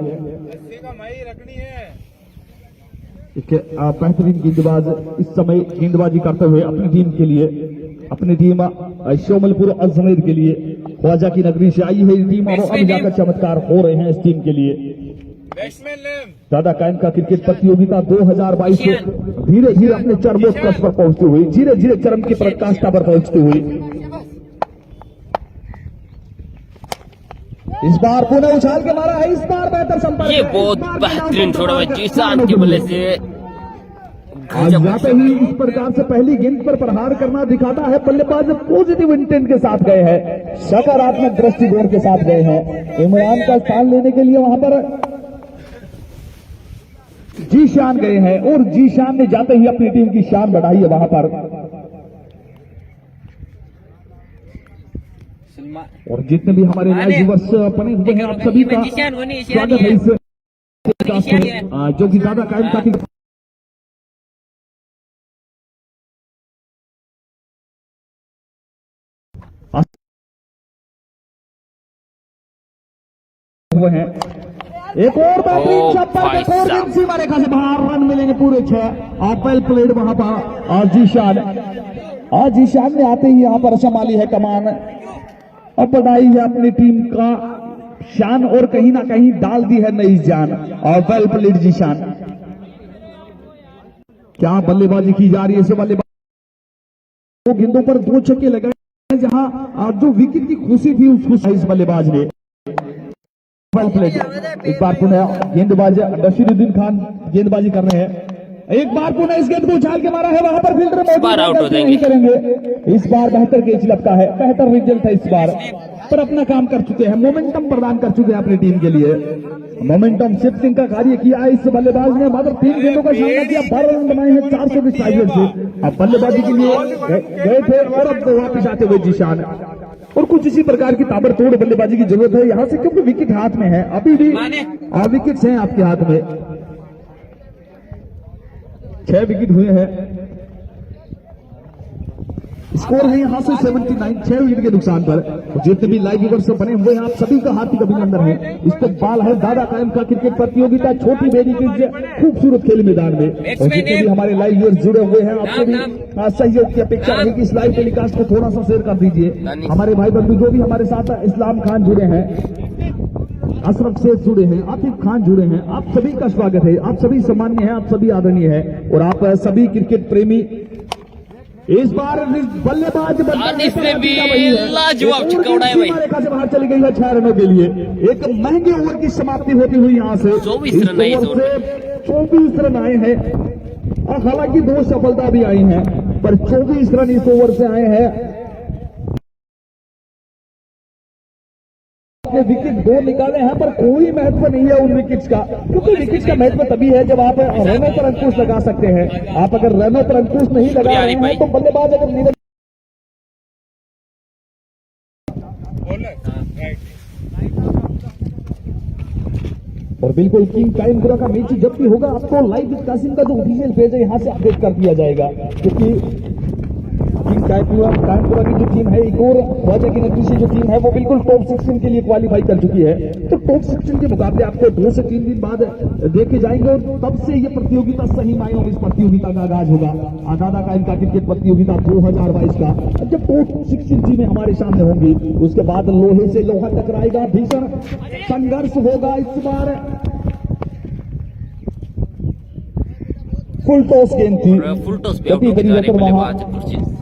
एक बेहतरीन गेंदबाज इस समय गेंदबाजी करते हुए अपनी टीम के लिए, अपनी टीम सोमलपुर अजमेर के लिए, ख्वाजा की नगरी से आई है ये टीम, और अब जाकर चमत्कार हो रहे हैं इस टीम के लिए। दादा कायम का क्रिकेट प्रतियोगिता 2022 से धीरे धीरे अपने चरमोत्कर्ष पर पहुंचती हुई, धीरे धीरे चरम की पराकाष्ठा पर पहुंचती हुई इस बार पुनः उछाल के मारा है, इस बार बेहतर संपर्क, ये बहुत बेहतरीन छोड़ा हुआ जीशान के बल्ले से। जाते ही इस प्रकार से पहली गेंद पर प्रहार करना दिखाता है बल्लेबाज पॉजिटिव इंटेंट के साथ गए हैं, सकारात्मक दृष्टिकोण के साथ गए हैं। इमरान का स्थान लेने के लिए वहां पर जीशान गए हैं, और जीशान ने जाते ही अपनी टीम की शान बढ़ाई है वहां पर। और जितने भी हमारे लाइव व्यूअर्स बने हुए हैं आप सभी का स्वागत है इस जो कि दादा कायम का हुए हैं। एक और बेहतरीन छप्पर, एक और गेंद सीमा रेखा से बाहर, रन मिलेंगे पूरे 6 और वेल प्लेड वहां पर। आज जीशान ने आते ही यहां पर संभाली है कमान, अब बढ़ाई है अपनी टीम का शान, और कहीं ना कहीं डाल दी है नई जान, और वेल प्लेड जीशान। क्या बल्लेबाजी की जा रही है, इसे बल्लेबाज 2 गेंदों पर 2 छक्के लगाए, जहां जो विकेट की खुशी थी उस खुशी इस बल्लेबाज ने। Well played. एक बार पुनः गेंदबाज नसीरुद्दीन खान गेंदबाजी कर रहे हैं, एक बार पुनः इस गेंद को उछाल के मारा है, वहां पर फील्डर मौजूद नहीं करेंगे। इस बार बेहतर कैच लगता है, बेहतर रिजल्ट है इस बार, पर अपना काम कर चुके हैं, मोमेंटम प्रदान कर चुके हैं अपनी टीम के लिए। मोमेंटम शिफ्टिंग का कार्य किया है इस बल्लेबाज ने, मात्र 3 गेंदों का सामना किया, 12 रन बनाए हैं 400 के स्ट्राइक से। अब बल्लेबाजी के लिए गए थे और अब वापिस आते हुए जीशान, और कुछ इसी प्रकार की ताबड़तोड़ बल्लेबाजी की जरूरत है यहां से, क्योंकि विकेट हाथ में है, अभी भी विकेट हैं आपके हाथ में। 6 विकेट हुए हैं, स्कोर है यहाँ से 79, 6 विकेट के नुकसान पर। जितने भी लाइव व्यूअर्स बने हुए हैं आप सभी का हार्दिक अभिनंदन है। इस्तेकबाल है दादा कायम का क्रिकेट प्रतियोगिता छोटी बेरी के खूबसूरत खेल मैदान में। और जितने भी हमारे लाइव व्यूअर्स जुड़े हुए हैं आपसे भी सहयोग की अपेक्षा रहेगी। इस लाइव टेलीकास्ट को थोड़ा सा शेयर कर दीजिए। हमारे भाई बंधु जो भी हमारे साथ इस्लाम खान जुड़े हैं, अशरफ शेख जुड़े हैं, आतिफ खान जुड़े हैं, आप सभी का स्वागत है। आप सभी सम्मान्य हैं, आप सभी आदरणीय हैं और आप सभी क्रिकेट प्रेमी। इस बार बल्लेबाज दानिश ने भी लाजवाब चौड़ा है भाई। रेखा से बाहर चली गई है 6 रनों के लिए। एक महंगे ओवर की समाप्ति होती हुई यहाँ से 24 रन आए, 24 रन आए हैं। और हालांकि 2 सफलता भी आई हैं, पर 24 रन इस ओवर से आए हैं। विकेट 2 निकाले हैं पर कोई महत्व नहीं है उन विकेट्स का, क्योंकि विकेट्स का महत्व तभी है जब आप रनों पर अंकुश लगा सकते हैं। आप अगर रनों पर अंकुश नहीं लगा रहे हैं तो बल्लेबाज अगर निवेदन और बिल्कुल किंग कायमपुरा का मैच जब भी होगा आपको लाइव विद कासिम का जो ऑफिशियल पेज है यहाँ से अपडेट कर दिया जाएगा, क्योंकि किंग कायमपुरा की जो टीम है एक और ख्वाजा की नगरी से जो टीम है वो बिल्कुल टॉप 16 के लिए क्वालिफाई कर चुकी है। तो टॉप 16 के मुकाबले आपको 2 से 3 दिन बाद देखे जाएंगे और तब से ये प्रतियोगिता सही मायनों में इस प्रतियोगिता का आगाज होगा। दादा कायम का क्रिकेट प्रतियोगिता 2022 का जब टॉप 16 टीमें हमारे सामने होंगी उसके बाद लोहे से लोहा टकराएगा, भीषण संघर्ष होगा। इस बार फुल टॉस गेंद थी, फुल टॉस पे कभी परिवर्तन वहां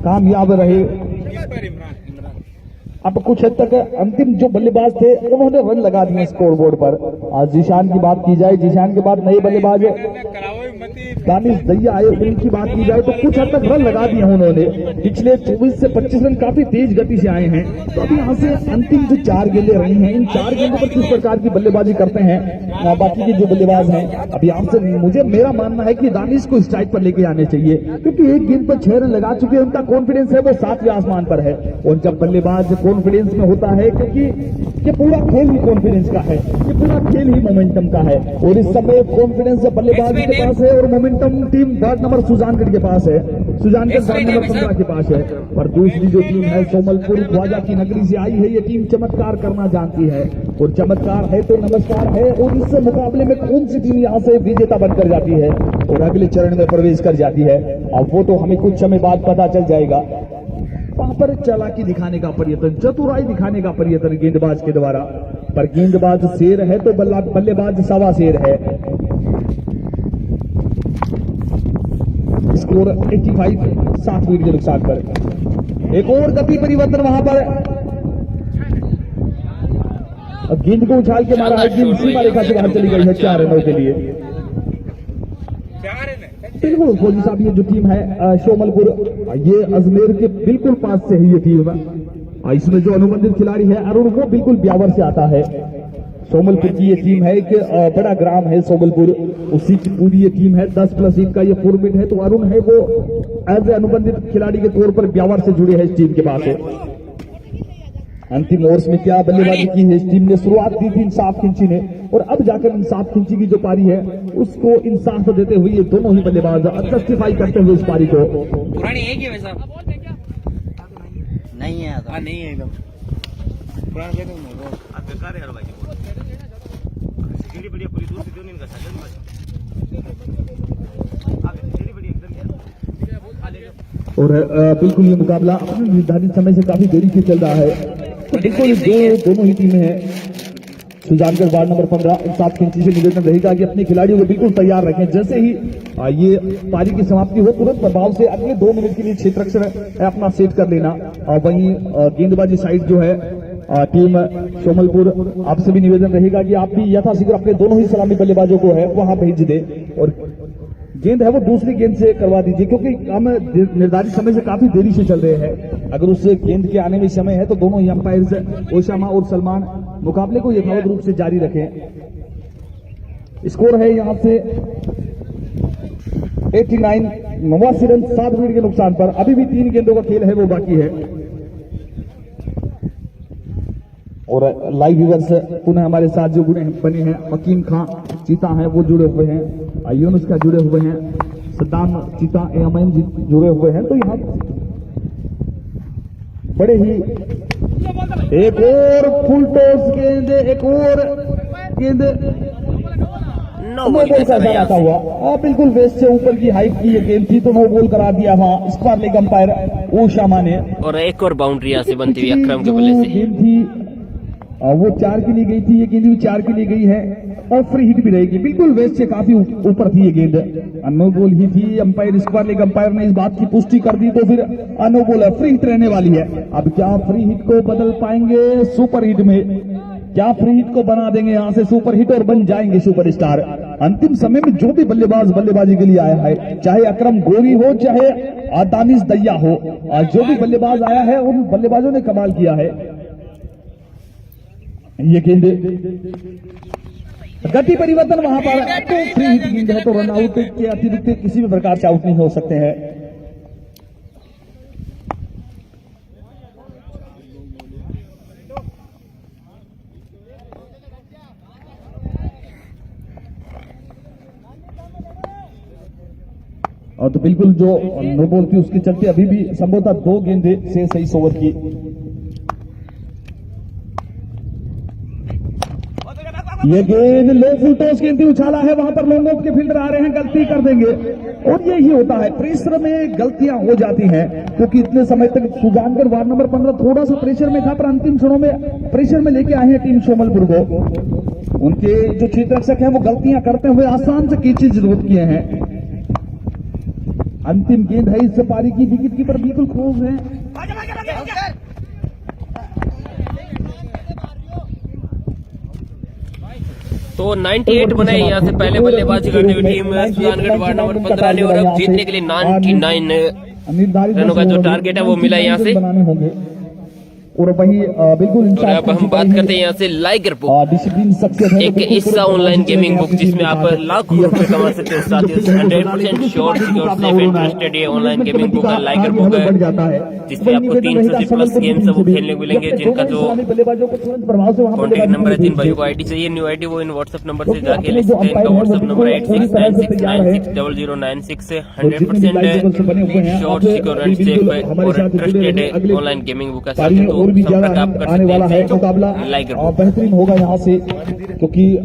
कामयाब रहे। अब कुछ हद तक अंतिम जो बल्लेबाज थे उन्होंने रन लगा दिए स्कोर बोर्ड पर। आज जीशान की बात की जाए, जीशान के बाद नए बल्लेबाज दानिश दैया आए, उनकी बात की जाए तो कुछ हद तक रन लगा दिए उन्होंने। पिछले 24 से 25 रन काफी तेज गति से आए हैं। तो अभी यहाँ से अंतिम जो 4 गेंदें रही हैं, इन 4 गेंदों पर किस प्रकार की बल्लेबाजी करते हैं बाकी के जो बल्लेबाज हैं। अभी यहाँ से मेरा मानना है कि दानिश को स्ट्राइक पर लेके आने चाहिए, क्योंकि एक गेंद पर 6 रन लगा चुके हैं। उनका कॉन्फिडेंस है वो 7वें आसमान पर है। और जब बल्लेबाज कॉन्फिडेंस में होता है, क्योंकि ये पूरा खेल ही कॉन्फिडेंस का है, ये पूरा खेल ही मोमेंटम का है। और इस समय कॉन्फिडेंस बल्लेबाज के पास है और momentum team ward number Sujangarh के पास है, सुजानगढ़ वार्ड नंबर 15 के पास है। पर दूसरी जो टीम है सोमलपुर ख्वाजा की नगरी से आई है, ये टीम चमत्कार करना जानती है और चमत्कार है तो नमस्कार है। और इस मुकाबले में कौन सी टीम यहाँ से विजेता बनकर जाती है और अगले चरण में प्रवेश कर जाती है, अब वो तो हमें कुछ समय बाद पता चल जाएगा। वहां पर चालाकी दिखाने का प्रयत्न, चतुराई दिखाने का प्रयत्न गेंदबाज के द्वारा, पर गेंदबाज शेर है तो बल्लेबाज सवा शेर है। स्कोर 85, 7 विकेट के नुकसान पर। एक और गति परिवर्तन वहां पर, गेंद को उछाल के मारा है, गेंद सीमा रेखा से बाहर चली गई है 4 रनों के लिए। बिल्कुल फौजी साहब, ये जो टीम है सोमलपुर, ये अजमेर के बिल्कुल पास से है ये टीम। इसमें जो अनुबंधित खिलाड़ी है अरुण, वो बिल्कुल ब्यावर से आता है। सोमलपुर की ये टीम है, एक बड़ा ग्राम है सोमलपुर, उसी की पूरी ये टीम है। 10+1 का ये फॉर्मेट है। तो अरुण है वो एज ए अनुबंधित खिलाड़ी के तौर पर ब्यावर से जुड़े हैं इस टीम के पास है। अंतिम ओवर्स में क्या बल्लेबाजी की है इस टीम ने, शुरुआत दी थी इंसाफ खिंची ने और अब जाकर इंसाफ खिंची की जो पारी है उसको इंसाफ देते हुए ये दोनों ही बल्लेबाज जस्टिफाई करते हुए इस पारी को। पुरानी है क्या वैसा? नहीं है, नहीं है एकदम पुराना कहते हैं आप बेकार है यार भाई। सीढ़ी बढ़िया पूरी दूर से दो नींद का साजन आप सीढ़ी बढ़िया एकदम। और बिल्कुल ये मुकाबला अपने निर्धारित समय से काफी देरी से चल रहा है। तो बिल्कुल दोनों ही टीमें हैं। सुजानगढ़ वार्ड नंबर 15 इंसाफ खिंची से निवेदन रहेगा कि अपने खिलाड़ियों को बिल्कुल तैयार रखें। जैसे ही ये पारी की समाप्ति हो तुरंत प्रभाव से अगले 2 मिनट के लिए क्षेत्ररक्षण अपना सेट कर लेना। वहीं गेंदबाजी साइड जो है टीम सोमलपुर, आपसे भी निवेदन रहेगा कि आप भी यथाशीघ्र अपने दोनों ही सलामी बल्लेबाजों को है वहां भेज दे और गेंद है वो दूसरी गेंद से करवा दीजिए, क्योंकि हम निर्धारित समय से काफी देरी से चल रहे हैं। अगर उस गेंद के आने में समय है तो दोनों ही अंपायर्स ओशामा और सलमान मुकाबले को यथावत रूप से जारी रखें। स्कोर है यहां से 89, 89 रन 7 विकेट के नुकसान पर। अभी भी 3 गेंदों का खेल है वो बाकी है। और लाइव व्यूअर्स पुनः हमारे साथ जो बने हैं, हकीम खां चीता हैं वो जुड़े हुए हैं, यूनुस का जुड़े हुए हैं, सद्दाम चीता एमएन जुड़े हुए हैं। तो यहाँ बड़े ही एक और फुल टॉस गेंद, एक और गेंद नो नो बॉल बॉल का का इशारा इशारा यहाँ आता से। हुआ बिल्कुल वेस्ट से ऊपर की हाइट की ये गेंद थी, तो नो बॉल करा दिया वहां स्क्वायर लेग अंपायर ओशामा ने। और एक और बाउंड्री यहाँ से बनती हुई पिछली अकरम के जो बल्ले से। गेंद थी वो 4 के लिए गई थी, ये गेंद भी 4 के लिए गई है और फ्री हिट भी रहेगी। बिल्कुल वेस्ट से काफी ऊपर थी ये गेंद, नो बॉल ही थी। अंपायर स्क्वायर लेग अंपायर ने इस बात की पुष्टि कर दी, तो फिर नो बॉल है, फ्री हिट रहने वाली है। अब क्या फ्री हिट को बदल पाएंगे सुपर हिट में? क्या फ्री हिट को बना देंगे यहां से सुपर हिट और बन जाएंगे सुपरस्टार? अंतिम समय में जो भी बल्लेबाज बल्लेबाजी के लिए आया है, चाहे अकरम गोरी हो चाहे दानिश दैया हो, जो भी बल्लेबाज आया है उन बल्लेबाजों ने कमाल किया है। ये गेंद गति परिवर्तन वहां पर, तो फ्री हिट गेंद है, तो रन आउट के अतिरिक्त किसी भी प्रकार से आउट नहीं हो सकते हैं। और तो बिल्कुल जो नो बॉल थी उसके चलते अभी भी संभवतः 2 गेंदे से 23 ओवर की। ये गेंद लो फुल टॉस गेंद थी, उछाला है वहां पर, लोगों के फील्डर आ रहे हैं, गलती कर देंगे। और यही होता है, प्रेशर में गलतियां हो जाती हैं, क्योंकि इतने समय तक सुजानगढ़ वार्ड नंबर 15 थोड़ा सा प्रेशर में था, पर अंतिम क्षणों में प्रेशर में लेके आए हैं टीम सोमलपुर को। उनके जो क्षेत्र रक्षक हैं वो गलतियां करते हुए आसान से कैचेज रोक किए हैं। अंतिम गेंद है इस पारी की, विकेट कीपर बिल्कुल क्लोज है। तो 98 बनाए यहाँ से पहले बल्लेबाजी करती हुई टीम सुजानगढ़ वार्ड नंबर 15 ने, और अब जीतने के लिए 99 निर्धारित रनों का जो टारगेट है वो मिला यहाँ से। बनाने होंगे। और वही बिल्कुल और अब हम बात करते हैं यहाँ से लाइगर बुक, डिसिप्लिन सक्सेस है, एक हिस्सा ऑनलाइन गेमिंग बुक जिसमें आप लाखों रुपए कमा सकते हो। साथियों 100% श्योर सिक्योर सेफ इंटरेस्टेड ये ऑनलाइन गेमिंग बुक है, लाइगर बुक है, जिसमें आपको 300 से प्लस गेम्स वो खेलने को मिलेंगे, जिनका जो कॉन्टेक्ट नंबर है, जिन भाइयों को आईडी चाहिए न्यू आईडी, वो इन व्हाट्सएप नंबर से जाके ले सकते हैं। इनका व्हाट्सएप नंबर है 8696960096 से 100% श्योर सिक्योर एंड सेफ और ट्रस्टेड ऑनलाइन गेमिंग बुक है। साथियों तो और भी ज्यादा संपर्क आप कर आने वाला है, सकते मुकाबला हैं लाइगर बुक। बेहतरीन होगा यहाँ से, क्योंकि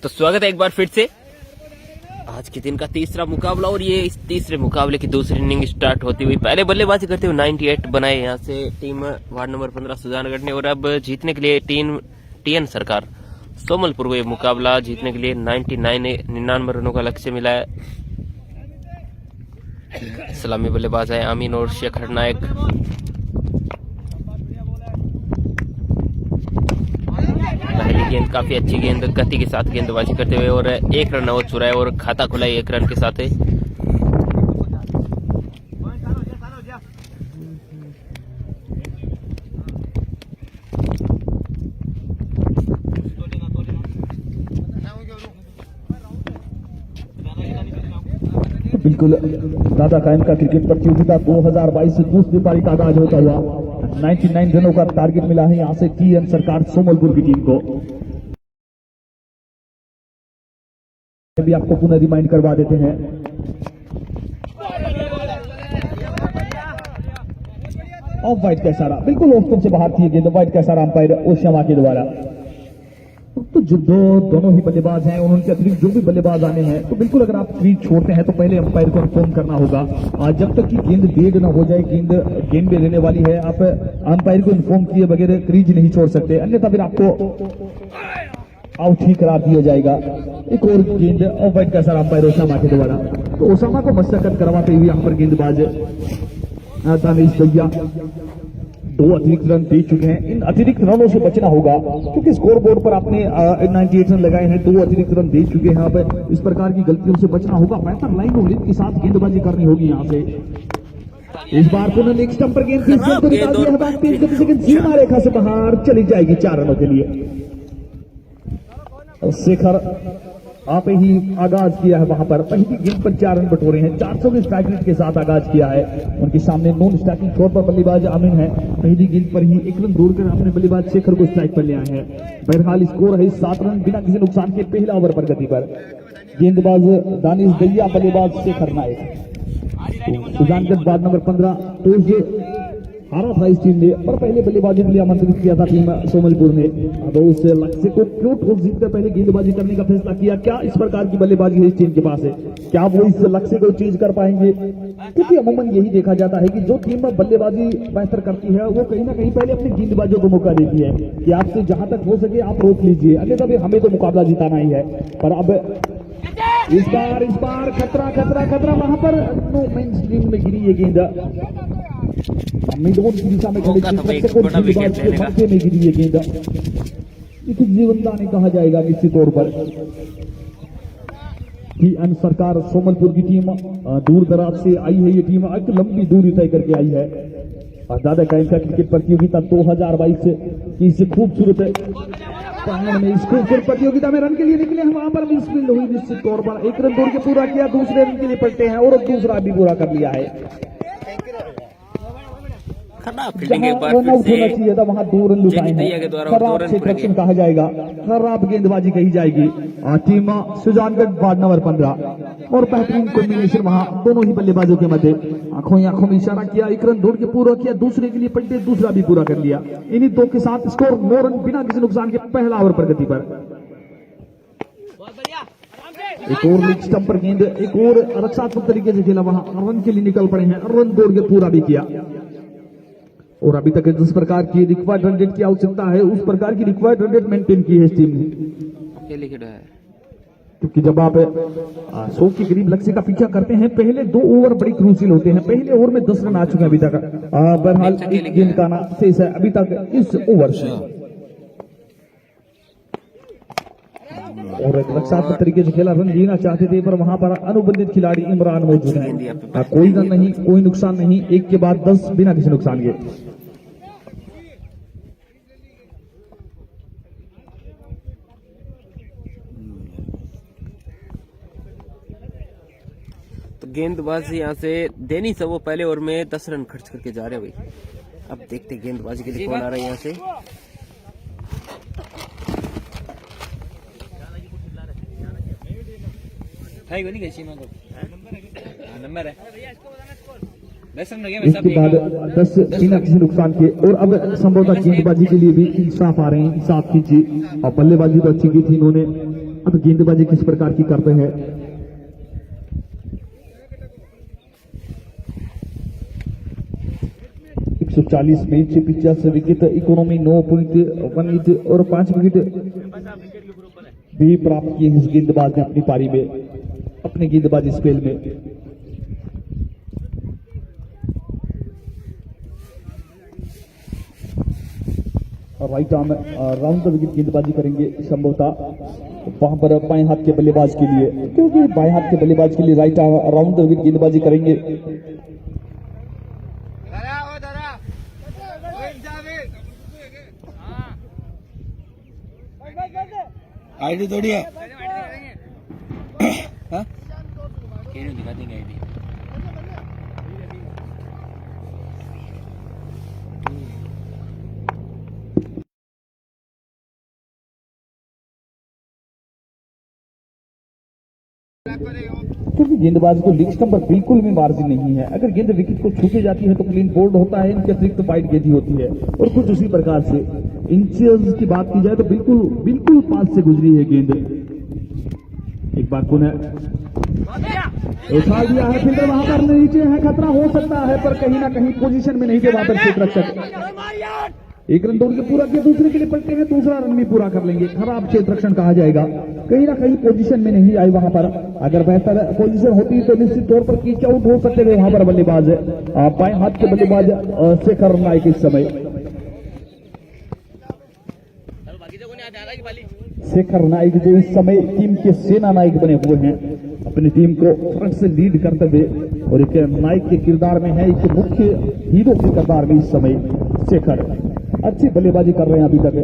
तो स्वागत है एक बार फिर से आज के दिन का तीसरा मुकाबला और ये इस तीसरे मुकाबले की दूसरी इनिंग स्टार्ट होती हुई पहले बल्लेबाजी करते हुए 98 बनाए यहाँ से टीम वार्ड नंबर 15 सुजानगढ़ ने और अब जीतने के लिए टीएन सरकार सोमलपुर को ये मुकाबला जीतने के लिए 99 रनों का लक्ष्य मिला है। सलामी बल्लेबाज है आमीन और शेखर नायक। पहली गेंद काफी अच्छी गेंद गति के साथ गेंदबाजी करते हुए और 1 रन आउट चुराया और खाता खुला 1 रन के साथ है। बिल्कुल दादा कायम का क्रिकेट प्रतियोगिता 2022 से दूसरी पारी का आगाज होता हुआ 99 रनों का टारगेट मिला है यहां से टीएन सरकार सोमलपुर की टीम को। भी आपको पुनः रिमाइंड करवा देते हैं। ऑफ वाइड का इशारा, बिल्कुल ऑफ स्टंप से बाहर थी गेंद, वाइड का इशारा अंपायर ओशामा के द्वारा। तो जो दोनों ही बल्लेबाज हैं उनके अतिरिक्त जो भी बल्लेबाज आने हैं तो बिल्कुल अगर आप क्रीज छोड़ते हैं तो पहले अंपायर को इन्फॉर्म करना होगा। जब तक कि गेंद डेड ना हो जाए, गेंद में रहने वाली है, आप अंपायर को इन्फॉर्म किए बगैर क्रीज नहीं छोड़ सकते, अन्यथा फिर आपको आउट ही करार दिया जाएगा। एक और गेंद ऑफ वाइड का इशारा अंपायर ओसामा के द्वारा। तो ओसामा को मशक्कत करवाते हुए यहाँ पर गेंदबाज दानिश भैया 2 अतिरिक्त रन दे चुके हैं। इन अतिरिक्त रनों से बचना होगा क्योंकि स्कोर बोर्ड पर आपने 98 रन लगाए हैं, 2 अतिरिक्त रन दे चुके हैं। यहाँ पर इस प्रकार की गलतियों से बचना होगा। बेहतर लाइन और लिंक के साथ गेंदबाजी करनी होगी यहाँ से। इस बार पुनः लेग स्टंप पर गेंद सीमा रेखा से बाहर चली जाएगी 4 रनों के लिए। शेखर आप ही आगाज किया है वहां पर, पहली गेंद पर 4 रन बटोरे हैं, 400 के स्ट्राइक रेट के साथ आगाज किया है। उनके सामने नॉन स्ट्राइकिंग तौर पर बल्लेबाज आमिन है, पहली गेंद पर ही 1 रन दूरकर अपने बल्लेबाज शेखर को स्ट्राइक पर ले आए हैं। बहरहाल स्कोर है 7 रन बिना किसी नुकसान के पहला ओवर पर गति पर। गेंदबाज दानिश दैया, बल्लेबाज शेखर नायक। सुजानगढ़ वार्ड नंबर 15 तो हारा था इस टीम ने, पर पहले बल्लेबाजी के लिए आमंत्रित किया था टीम सोमलपुर ने। तो उस लक्ष्य को क्यों ठोस जीतकर पहले गेंदबाजी करने का फैसला किया। क्या इस प्रकार की बल्लेबाजी है इस टीम के पास है, क्या वो इस लक्ष्य को चीज कर पाएंगे? क्योंकि अमूमन यही देखा जाता है कि जो टीम बल्लेबाजी बेहतर करती है वो कहीं ना कहीं पहले अपने गेंदबाजों को मौका देती है कि आपसे जहां तक हो सके आप रोक लीजिए, अन्यथा भी हमें तो मुकाबला जिताना ही है। पर अब इस बार खतरा वहां पर नो मेन स्ट्रीम में गिरी ये गेंद, मिडोन की दिशा में खड़े में गिरी ये गेंद। एक जीवनदानी कहा जाएगा निश्चित तौर पर। टीएन सरकार सोमलपुर की टीम दूर दराज से आई है, ये टीम एक लंबी दूरी तय करके आई है। दादा कायम का क्रिकेट प्रतियोगिता 2022 की इस खूबसूरत प्रांगण में, इस खूबसूरत प्रतियोगिता में रन के लिए निकले हैं। वहां पर भी स्पिन हुई निश्चित तौर पर, 1 रन दौड़ के पूरा किया, दूसरे रन के लिए पलटे हैं और दूसरा भी पूरा कर लिया है। खराब फील्डिंग एक बार रन आउट होना चाहिए था, वहां 2 रन लुटाए हैं, खराब सिलेक्शन कहा जाएगा, खराब गेंदबाजी कही जाएगी। टीम सुजानगढ़ वार्ड नंबर 15 और बेहतरीन कॉम्बिनेशन वहां दोनों ही बल्लेबाजों के मध्य। आंखों में इशारा किया, 1 रन दौड़ के पूरा किया, दूसरे के लिए पलटे, दूसरा भी पूरा कर लिया। इन्हीं 2 के साथ स्कोर 9 रन बिना किसी नुकसान के पहला ओवर पर गति पर। एक और लेग स्टंप पर गेंद, एक और रक्षात्मक तरीके से खेला, वहां रन के लिए निकल पड़े हैं, रन दौड़ के पूरा भी किया। और अभी तक जिस प्रकार की रिक्वायर्ड रन रेट की आवश्यकता है उस प्रकार की रिक्वायर्ड रन रेट मेंटेन की है इस टीम ने। क्योंकि जब आप 100 के करीब लक्ष्य का पीछा करते हैं, पहले 2 ओवर बड़ी क्रूसियल होते हैं। पहले ओवर में 10 रन आ चुके हैं अभी तक। बहरहाल एक गेंद का आना शेष है अभी तक इस ओवर से। और एक रक्षात्मक तरीके से खेला, रन लेना चाहते थे पर वहां पर अनुबंधित खिलाड़ी इमरान मौजूद है। कोई रन नहीं, कोई नुकसान नहीं, 1 के बाद 10 बिना किसी नुकसान के। तो गेंदबाजी यहाँ से देनी सब वो पहले ओवर में 10 रन खर्च करके जा रहे हैं भाई। अब देखते गेंदबाजी के लिए कौन आ रहा है यहाँ से। नंबर है 10 रन लगे, इसके बाद 10 बिना किसी नुकसान के। और अब संभवतः गेंदबाजी के लिए भी इंसाफ आ रहे हैं, इंसाफ कीजिए। और बल्लेबाजी तो अच्छी की थी इन्होंने, अब गेंदबाजी किस प्रकार की करते हैं। 140 मैच 50 विकेट, इकोनॉमी 9.18 और 5 विकेट भी प्राप्त किए इस गेंदबाज ने अपनी पारी में, अपने गेंदबाजी स्पेल में। Right arm round the wicket गेंदबाजी करेंगे संभवतः वहां पर बाएं हाथ के बल्लेबाज के लिए, क्योंकि बाएं हाथ के बल्लेबाज के लिए right arm round the wicket गेंदबाजी करेंगे। आईडी थोड़ी है, हाँ? दिखा देंगे आईडी। क्योंकि गेंदबाज को लीग स्टंप पर बिल्कुल भी मार्जिन नहीं है। अगर गेंद विकेट को छूके जाती है तो क्लीन बोल्ड होता है, इनके अतिरिक्त वाइड गेंद होती है। और कुछ उसी प्रकार से इंचेस की बात की जाए तो बिल्कुल बिल्कुल पास से गुजरी है गेंद। एक बार पुनः उछाल दिया है, फील्डर वहां पर नीचे है, खतरा हो सकता है पर कहीं ना कहीं पोजीशन में नहीं थे वहां पर क्षेत्ररक्षक। एक रन दौड़ के पूरा किया, दूसरे के लिए पलटे हैं, दूसरा रन भी पूरा कर लेंगे। खराब क्षेत्ररक्षण कहा जाएगा, कहीं ना कहीं पोजीशन में नहीं आई वहां पर। अगर बेहतर पोजीशन होती तो निश्चित तौर पर कीच आउट हो सकते थे वहां पर बल्लेबाज, बाएं हाथ के बल्लेबाज शेखर नाइक। इस समय शेखर नाइक जो इस समय टीम के सेना नायक बने हुए हैं, अपनी टीम को फ्रंट से लीड करते हुए, और एक नायक के किरदार में है, एक मुख्य हीरो के किरदार में इस समय शेखर अच्छी बल्लेबाजी कर रहे हैं अभी तक।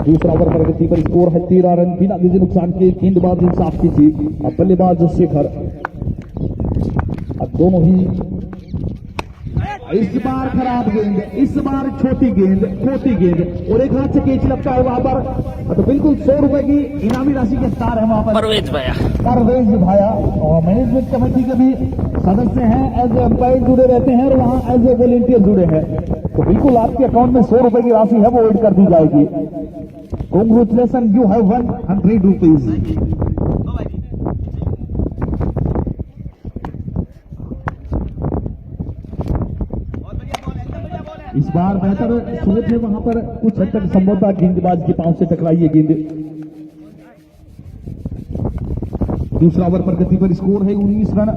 दूसरा ओवर प्रगति पर स्कोर है 13 रन बिना किसी नुकसान के। गेंदबाज इंसाफ की थी, अब बल्लेबाज शेखर। अब दोनों ही इस बार खराब गेंद, इस बार छोटी गेंद, खोटी गेंद, और एक हाथ से कैच लगता है वहां पर। तो बिल्कुल 100 रुपए की इनामी राशि के स्टार है वहां पर परवेज भाया, और मैनेजमेंट कमेटी के भी सदस्य हैं, एज ए एम्पायर जुड़े रहते हैं और वहां एज ए वॉलेंटियर जुड़े हैं। तो बिल्कुल आपके अकाउंट में 100 रुपए की राशि है वो ऐड कर दी जाएगी। Congratulation, you have one 100 rupees. इस बार बेहतर सोच है वहां पर, कुछ हद तक संभवतः गेंदबाज के पांव से टकराई है गेंद। दूसरा ओवर प्रगति पर स्कोर है 19 रन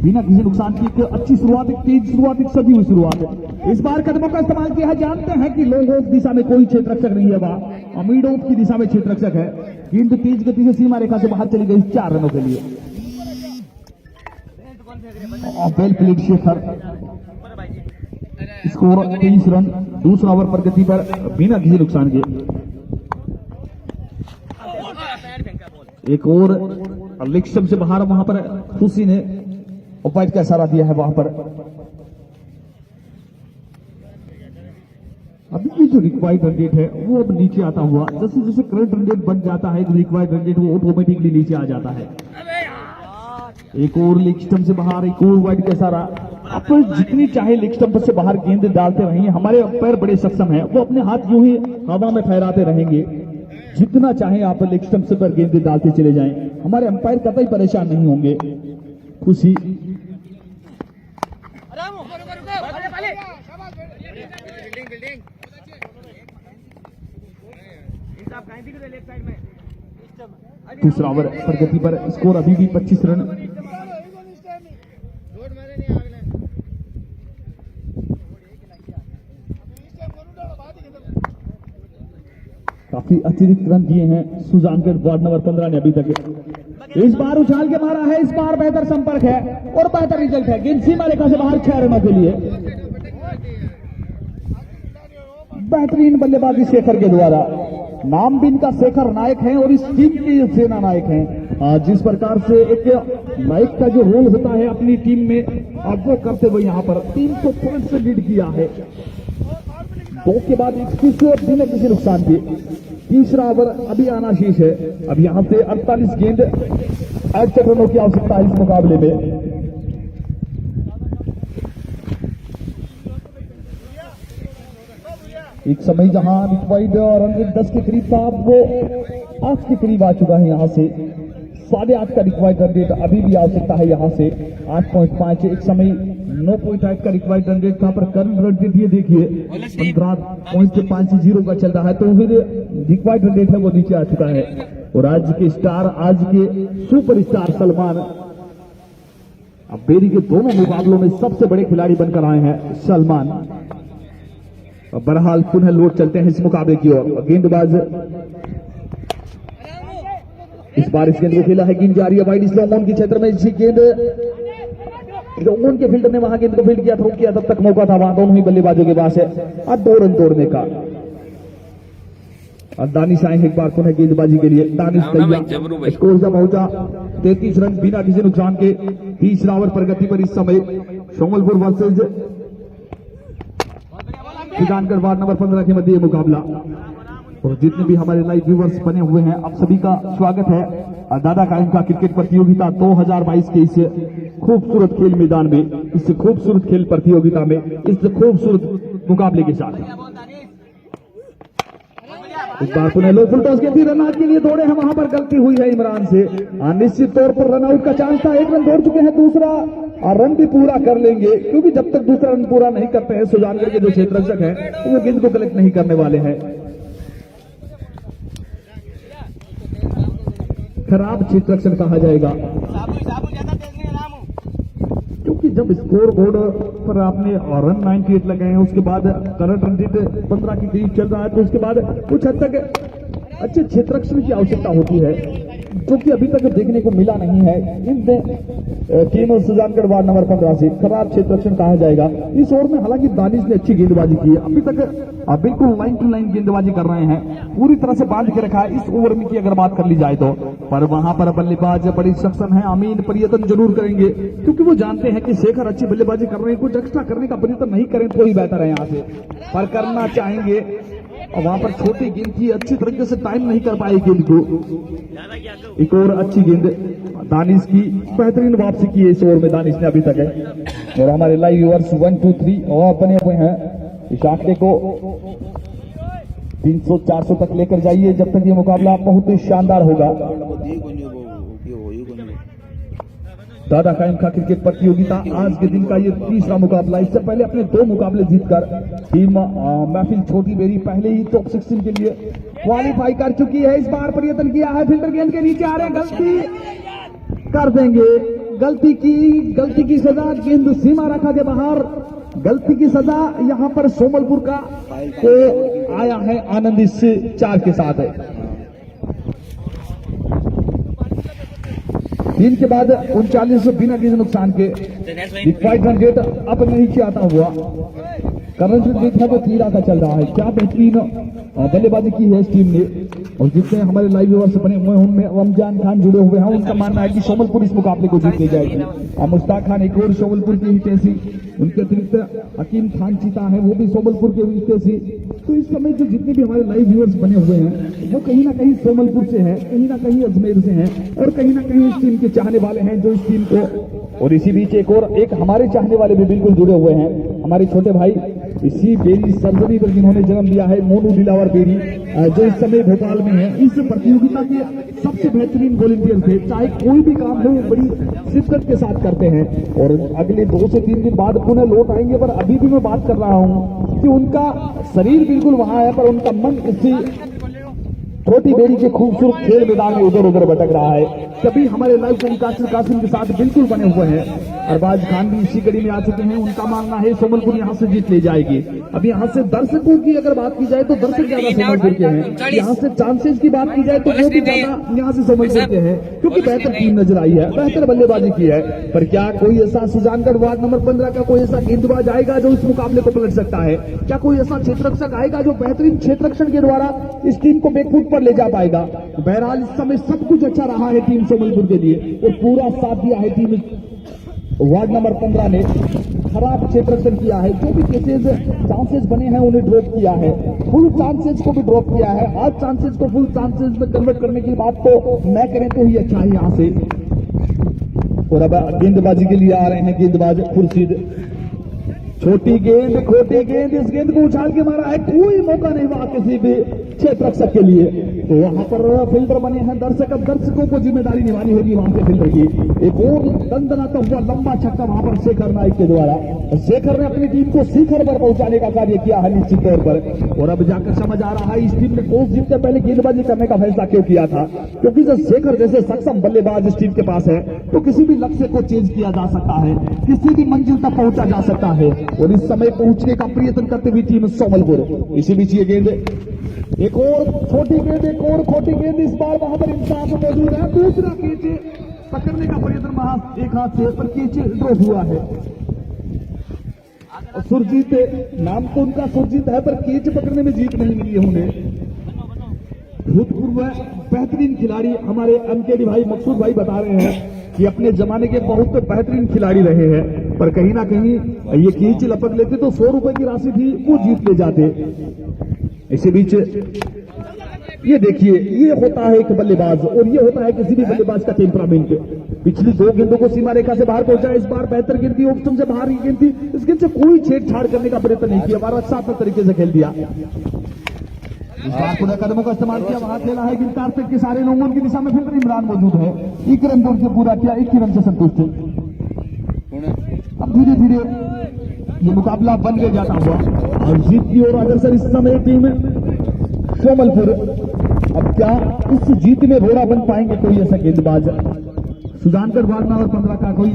बिना किसी नुकसान की। एक अच्छी शुरुआत, एक तेज शुरुआत, एक सजी हुई शुरुआत। इस बार कदमों का इस्तेमाल किया है, जानते हैं कि लॉन्ग ऑफ दिशा में कोई क्षेत्ररक्षक नहीं है, वहां मिड ऑफ की दिशा में क्षेत्ररक्षक है। गेंद तेज गति से सीमा रेखा से बाहर चली गई 4 रनों के लिए। Well played Shekhar, score 23 run. दूसरा ओवर प्रगति पर बिना किसी नुकसान के। एक और लेग स्टंप से बाहर वहां पर खुशी ने उपाय का इशारा दिया है वहां पर। अभी की जो रिक्वायर्ड रन रेट है वो अब नीचे आता हुआ, जैसे जैसे करंट रन रेट बढ़ जाता है, रिक्वायर्ड रन रेट वो ऑटोमेटिकली नीचे आ जाता है। एक और लेग स्टंप से बाहर, एक और वाइड का इशारा। आप जितनी चाहे लेग स्टंप से बाहर गेंद डालते रहेंगे, हमारे अंपायर बड़े सक्षम हैं, वो अपने हाथ यूं ही हवा में फहराते रहेंगे। जितना चाहे आप लेग स्टंप से पर गेंद डालते चले जाएं, हमारे अंपायर कतई परेशान नहीं होंगे। खुशी दूसरा ओवर प्रगति पर स्कोर अभी भी 25 रन। काफी अतिरिक्त रन दिए हैं सुजानगढ़ वार्ड नंबर 15 ने अभी तक। इस बार उछाल के मारा है, इस बार बेहतर संपर्क है और बेहतर रिजल्ट है। गेंद सीमा रेखा से बाहर 6 रनों के लिए। बेहतरीन बल्लेबाजी शेखर के द्वारा। नाम भी इनका शेखर नायक है और इस टीम के सेना नायक हैं। जिस प्रकार से एक नायक का जो रोल होता है अपनी टीम में, अब वो करते हुए यहाँ पर टीम को फ्रंट से लीड किया है। 2 के बाद 21 बिना किसी नुकसान के। तीसरा ओवर अभी आना शेष है। अब यहां से 48 गेंद 68 रनों की आवश्यकता है इस मुकाबले में। एक समय जहां रिक्वायर्ड रन रेट 10 के करीब था, अब वो 8 के करीब आ चुका है यहाँ से। 8.5 का रिक्वायर्ड रन रेट अभी भी आवश्यकता है यहाँ से। 8.5 एक समय 9.8 का रिक्वायर्ड रन रेट था, पर करंट रन रेट ये देखिए 15.50 का चल रहा है, तो फिर रिक्वायर्ड रन रेट है वो नीचे आ चुका है। और आज के स्टार, आज के सुपरस्टार सलमान अब बेरी के दोनों मुकाबलों में सबसे बड़े खिलाड़ी बनकर आए हैं सलमान। बहरहाल पुनः लौट चलते हैं इस मुकाबले की ओर। गेंदबाज इस बार इस गेंद को खेला है, गेंद जा रही है वाइड स्लोमोन के क्षेत्र में। इसी गेंद लोमोन के फील्डर ने वहां गेंद को फील्ड किया, थ्रो किया, तब तक मौका था वहां दोनों ही बल्लेबाजों के पास है अब 2 रन तोड़ने का। और दानिश आए एक बार पुनः गेंदबाजी के लिए। दानिश तैयार, स्कोर जब पहुंचा 33 रन बिना किसी नुकसान के। 30 ओवर प्रगति पर इस समय Somalpur versus Sujangarh ward number 15 के मध्य मुकाबला। और जितने भी हमारे लाइव व्यूवर्स बने हुए हैं, आप सभी का स्वागत है दादा काइम का क्रिकेट प्रतियोगिता 2022 के इस खूबसूरत खेल मैदान में, इस खूबसूरत खेल प्रतियोगिता में, इस खूबसूरत मुकाबले के साथ। इस बार पुनः लो फुल टॉस के रन आउट के लिए दौड़े हैं, वहां पर गलती हुई है इमरान से। निश्चित तौर पर रन आउट का चांस था, 1 रन दौड़ चुके हैं, दूसरा रन भी पूरा कर लेंगे, क्योंकि जब तक दूसरा रन पूरा नहीं करते हैं सुजानगढ़ के जो क्षेत्ररक्षक हैं तो वो गेंद को कलेक्ट नहीं करने वाले हैं। खराब क्षेत्ररक्षण कहा जाएगा, क्योंकि जब स्कोर बोर्ड पर आपने रन 98 लगाए हैं, उसके बाद करंट रन रेट 15 के करीब चल रहा है, तो उसके बाद कुछ हद तक अच्छे क्षेत्ररक्षण की आवश्यकता होती है, जो कि अभी तक देखने को मिला नहीं है इन टीम सुजानगढ़ वार्ड नंबर 15 से। खराब क्षेत्ररक्षण कहा जाएगा। इस ओवर में हालांकि दानिश ने अच्छी गेंदबाजी की है, अभी तक बिल्कुल लाइन टू लाइन गेंदबाजी कर रहे हैं, पूरी तरह से बांध के रखा है इस ओवर में की अगर बात कर ली जाए तो। पर वहां पर बल्लेबाज बड़ी सक्षम है, अमीन प्रयत्न जरूर करेंगे, क्योंकि वो जानते हैं कि शेखर अच्छी बल्लेबाजी कर रहे हैं, कुछ एक्स्ट्रा करने का प्रयत्न नहीं करें तो ही बेहतर है यहाँ से, पर करना चाहेंगे। और वहां पर छोटी गेंद की, अच्छी तरीके से टाइम नहीं कर पाए गेंद को। एक और अच्छी गेंद दानिश की, बेहतरीन वापसी की है इस ओवर में दानिश ने अभी तक है। और हमारे लाइव व्यूअर्स 1, 2, 3 और बने हुए हैं, इस आंकड़े को 300-400 तक लेकर जाइए, जब तक ये मुकाबला बहुत ही शानदार होगा। दादा काइम का क्रिकेट प्रतियोगिता आज के दिन का ये तीसरा मुकाबला। इससे पहले अपने 2 मुकाबले जीतकर टीम महफिल छोटी बेरी पहले ही टॉप 16 के लिए क्वालिफाई कर चुकी है। इस बार प्रयत्न किया है, फिल्डर गेंद के नीचे आ रहे हैं, गलती कर देंगे, गलती की सजा, गेंद सीमा रखा के बाहर, गलती की सजा यहां पर सोमलपुर का को आया है आनंद इस 4 के साथ है। 3 के बाद 39 बिना किसी नुकसान के रिक्वायर्ड रन रेट अब नीचे आता हुआ। करंट रेट है वो 13 का चल रहा है। क्या बेहतरीन बल्लेबाजी की है इस टीम ने। और जितने हमारे लाइव व्यूअर्स बने हुए हैं उनमें रमजान खान जुड़े हुए हैं, उनका मानना है कि सोमलपुर इस मुकाबले को जीत ले जाएगी। और मुश्ताक खान एक और सोमलपुर की हितैषी, उनके अतिरिक्त हकीम खान चीता है, वो भी सोमलपुर के हितैषी। तो इस समय जो जितने भी हमारे लाइव व्यूअर्स बने हुए हैं वो कहीं ना कहीं सोमलपुर से हैं, कहीं ना कहीं अजमेर से हैं, और कहीं ना कहीं इस टीम के चाहने वाले हैं जो इस टीम को। और इसी बीच एक हमारे चाहने वाले भी बिल्कुल जुड़े हुए हैं, हमारे छोटे भाई इसी बेरी सरजमी पर जिन्होंने जन्म लिया है, मोनू दिलावर बेरी, जो इस समय भोपाल में है। इस प्रतियोगिता के सबसे बेहतरीन वॉलंटियर थे, चाहे कोई भी काम हो बड़ी शिद्दत के साथ करते हैं। और अगले 2 से 3 दिन बाद पुनः लौट आएंगे, पर अभी भी मैं बात कर रहा हूं कि उनका शरीर बिल्कुल वहां है, पर उनका मन इसी छोटी बेरी के खूबसूरत खेल मैदान में उधर उधर भटक रहा है। कभी हमारे लाइव कासिम के साथ बिल्कुल बने हुए हैं। अरबाज खान भी इसी कड़ी में आ चुके हैं, उनका मानना है सोमलपुर यहां से जीत ले जाएगी। अब यहां से दर्शकों की अगर बात की जाए तो दर्शक ज्यादा सोमलपुर के हैं, यहां से चांसेस की बात की जाए तो वो भी ज्यादा यहां से सोमलपुर के हैं, क्योंकि बेहतर टीम नजर आई है, बेहतर बल्लेबाजी की है। पर क्या कोई ऐसा सुजानगढ़ वार्ड नंबर 15 का कोई ऐसा गेंदबाज आएगा जो इस मुकाबले को पलट सकता है? क्या कोई ऐसा क्षेत्ररक्षक आएगा जो बेहतरीन क्षेत्ररक्षण के द्वारा इस टीम को बैकफुट पर ले जा पाएगा? बहरहाल इस समय सब कुछ अच्छा रहा है टीम सोमलपुर के लिए, और पूरा साथ दिया है टीम वार्ड नंबर 15 ने। खराब क्षेत्ररक्षण किया है, जो भी केसेस चांसेस बने हैं उन्हें ड्रॉप किया है, फुल चांसेस को भी ड्रॉप किया है। आज चांसेस को फुल चांसेस में कन्वर्ट करने की बात तो न करें तो ही अच्छा है यहां से। और अब गेंदबाजी के लिए आ रहे हैं गेंदबाज खुर्शीद। छोटी गेंद, खोटी गेंद, इस गेंद को उछाल के मारा है, कोई मौका नहीं हुआ किसी भी 6 रक्षक के लिए। तो वहां पर फील्डर बने हैं दर्शक, अब दर्शकों को जिम्मेदारी निभानी होगी वहां पे फील्डर की। एक और दंदनाता हुआ लंबा छक्का वहां पर शेखर नाइक के द्वारा। शेखर ने अपनी टीम को शिखर पर पहुंचाने का कार्य किया है निश्चित तौर पर। और अब जाकर समझ आ रहा है इस टीम ने टॉस जीतने पहले गेंदबाजी करने का फैसला क्यों किया था, क्योंकि जब शेखर जैसे सक्षम बल्लेबाज इस टीम के पास है तो किसी भी लक्ष्य को चेंज किया जा सकता है, किसी भी मंजिल तक पहुंचा जा सकता है। और इस समय पहुंचने का प्रयत्न करते हुई टीम सोमलपुर। इसी बीच ये गेंद, एक और छोटी गेंद, एक और खोटी गेंद, इस बार वहां पर इंसाफ मौजूद है। दूसरा कैच पकड़ने का प्रयत्न वहां एक हाथ से, पर कैच ड्रॉप हुआ है। और सुरजीत, नाम तो उनका सुरजीत है पर कैच पकड़ने में जीत नहीं मिली है उन्हें। भूतपूर्व बेहतरीन खिलाड़ी हमारे एमकेडी भाई मकसूद भाई बता रहे हैं कि अपने जमाने के बहुत बेहतरीन खिलाड़ी रहे हैं, पर कहीं ना कहीं ये कैच लपक लेते तो 100 रुपए की राशि भी वो जीत ले जाते। इसी बीच ये देखिए, ये होता है एक बल्लेबाज और ये होता है किसी भी बल्लेबाज का टेम्परामेंट। पिछली 2 गेंदों को सीमा रेखा से बाहर पहुंचा, इस बार बेहतर गेंद थी, ऑप्शन से बाहर की गेंद थी, इस गेंद से कोई छेड़छाड़ करने का प्रयत्न नहीं किया, बार साफ तरीके से खेल दिया। इस बार पूरे कदमों का इस्तेमाल किया, वहां खेला है गिरफ्तार तक के सारे लोगों की दिशा में फिर इमरान मौजूद है। 1 रन दूर से पूरा किया, 1 रन से संतुष्ट। अब धीरे धीरे ये मुकाबला बन गया जाता हुआ और जीत की ओर अग्रसर इस समय टीम सोमलपुर। अब क्या इस जीत में रोड़ा बन पाएंगे कोई ऐसा गेंदबाज? सुजानगढ़ वार्ड नंबर 15 का कोई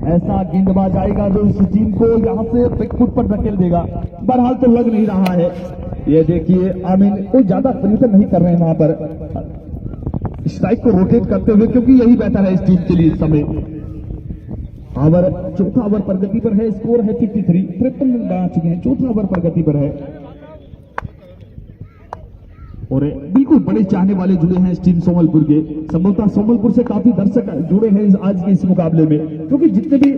ऐसा गेंदबाज आएगा जो इस टीम को यहां से पिकफुट पर धकेल देगा? बहरहाल तो लग नहीं रहा है। ये देखिए आमीन कोई ज्यादा प्रयत्न नहीं कर रहे हैं वहां पर स्ट्राइक को रोटेट करते हुए, क्योंकि यही बेहतर है इस टीम के लिए इस समय। ओवर, चौथा ओवर प्रगति पर है, स्कोर है 53, 53 रन बना चुके हैं, चौथा ओवर प्रगति पर है। और बिल्कुल बड़े चाहने वाले जुड़े हैं इस टीम सोमलपुर के। संभवतः सोमलपुर से काफी दर्शक जुड़े हैं आज के इस मुकाबले में, क्योंकि जितने भी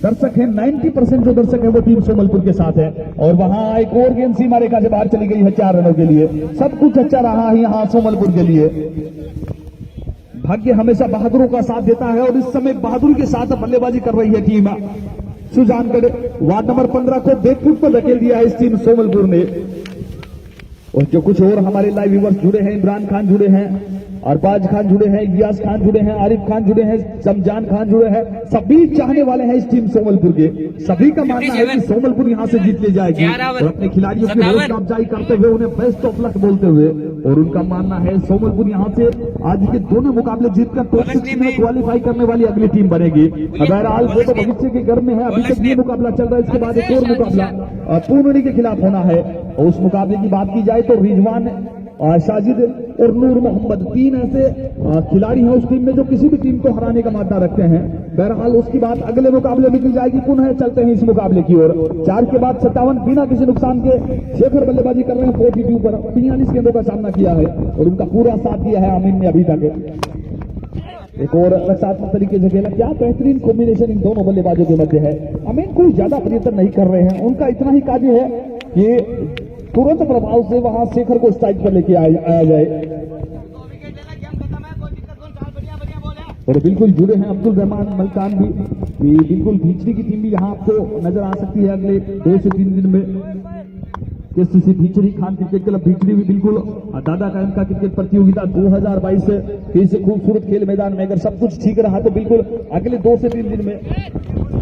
दर्शक हैं 90% जो दर्शक है वो टीम सोमलपुर के साथ है। और वहां एक और गेंद सीमा रेखा से बाहर चली गई है 4 रनों के लिए। सब कुछ अच्छा रहा है यहाँ सोमलपुर के लिए। भाग्य हमेशा बहादुरों का साथ देता है और इस समय बहादुरी के साथ बल्लेबाजी कर रही है टीम सुजानगढ़। वार्ड नंबर 15 को बैकफुट पर धकेल दिया है इस टीम सोमलपुर ने। और जो कुछ और हमारे लाइव व्यूअर्स जुड़े हैं, इमरान खान जुड़े हैं, अरबाज खान जुड़े हैं, इलियास खान जुड़े हैं, आरिफ खान जुड़े हैं, शमजान खान जुड़े हैं, सभी चाहने वाले हैं इस टीम सोमलपुर के। सभी का मानना है कि सोमलपुर यहां से जीत ले जाएगी और अपने खिलाड़ियों की हौसला अफजाई करते हुए उन्हें बेस्ट ऑफ लक बोलते हुए। और उनका मानना है सोमलपुर यहां से आज के दोनों मुकाबले जीतकर टॉप 6 में क्वालिफाई करने वाली अगली टीम बनेगी। बहरहाल वो तो भविष्य के घर में है, अभी तक ये मुकाबला चल रहा है, इसके बाद एक और मुकाबला पूर्णिया के खिलाफ होना है। और उस मुकाबले की बात की जाए तो रिजवान, साजिद और नूर मोहम्मद 3 ऐसे खिलाड़ी हैं उस टीम में जो किसी भी टीम को हराने का मादा रखते हैं। बहरहाल उसकी बात अगले मुकाबले में की जाएगी। पुनः चलते हैं इस मुकाबले की ओर। 4 के बाद 57 बिना किसी नुकसान के शेखर बल्लेबाजी कर रहे हैं 42 पर 43 गेंदों का सामना किया है और उनका पूरा साथ दिया है आमीन ने अभी तक। एक और रक्षात्मक तरीके से खेला, क्या बेहतरीन कॉम्बिनेशन इन दोनों बल्लेबाजों के मध्य है। अमीन कोई ज्यादा प्रयत्न नहीं कर रहे हैं, उनका इतना ही कार्य है कि तुरंत प्रभाव से वहां शेखर को स्ट्राइक पर लेके आया जाए। और बिल्कुल जुड़े हैं अब्दुल रहमान मलकान भी, बिल्कुल भीचरी की टीम भी यहाँ आपको नजर आ सकती है अगले 2 से 3 दिन में। KCC Bhichari, Khan cricket club Bhichari भी बिल्कुल दादा कायम का क्रिकेट प्रतियोगिता 2022 के इस खूबसूरत खेल मैदान में अगर सब कुछ ठीक रहा तो बिल्कुल अगले 2 से 3 दिन में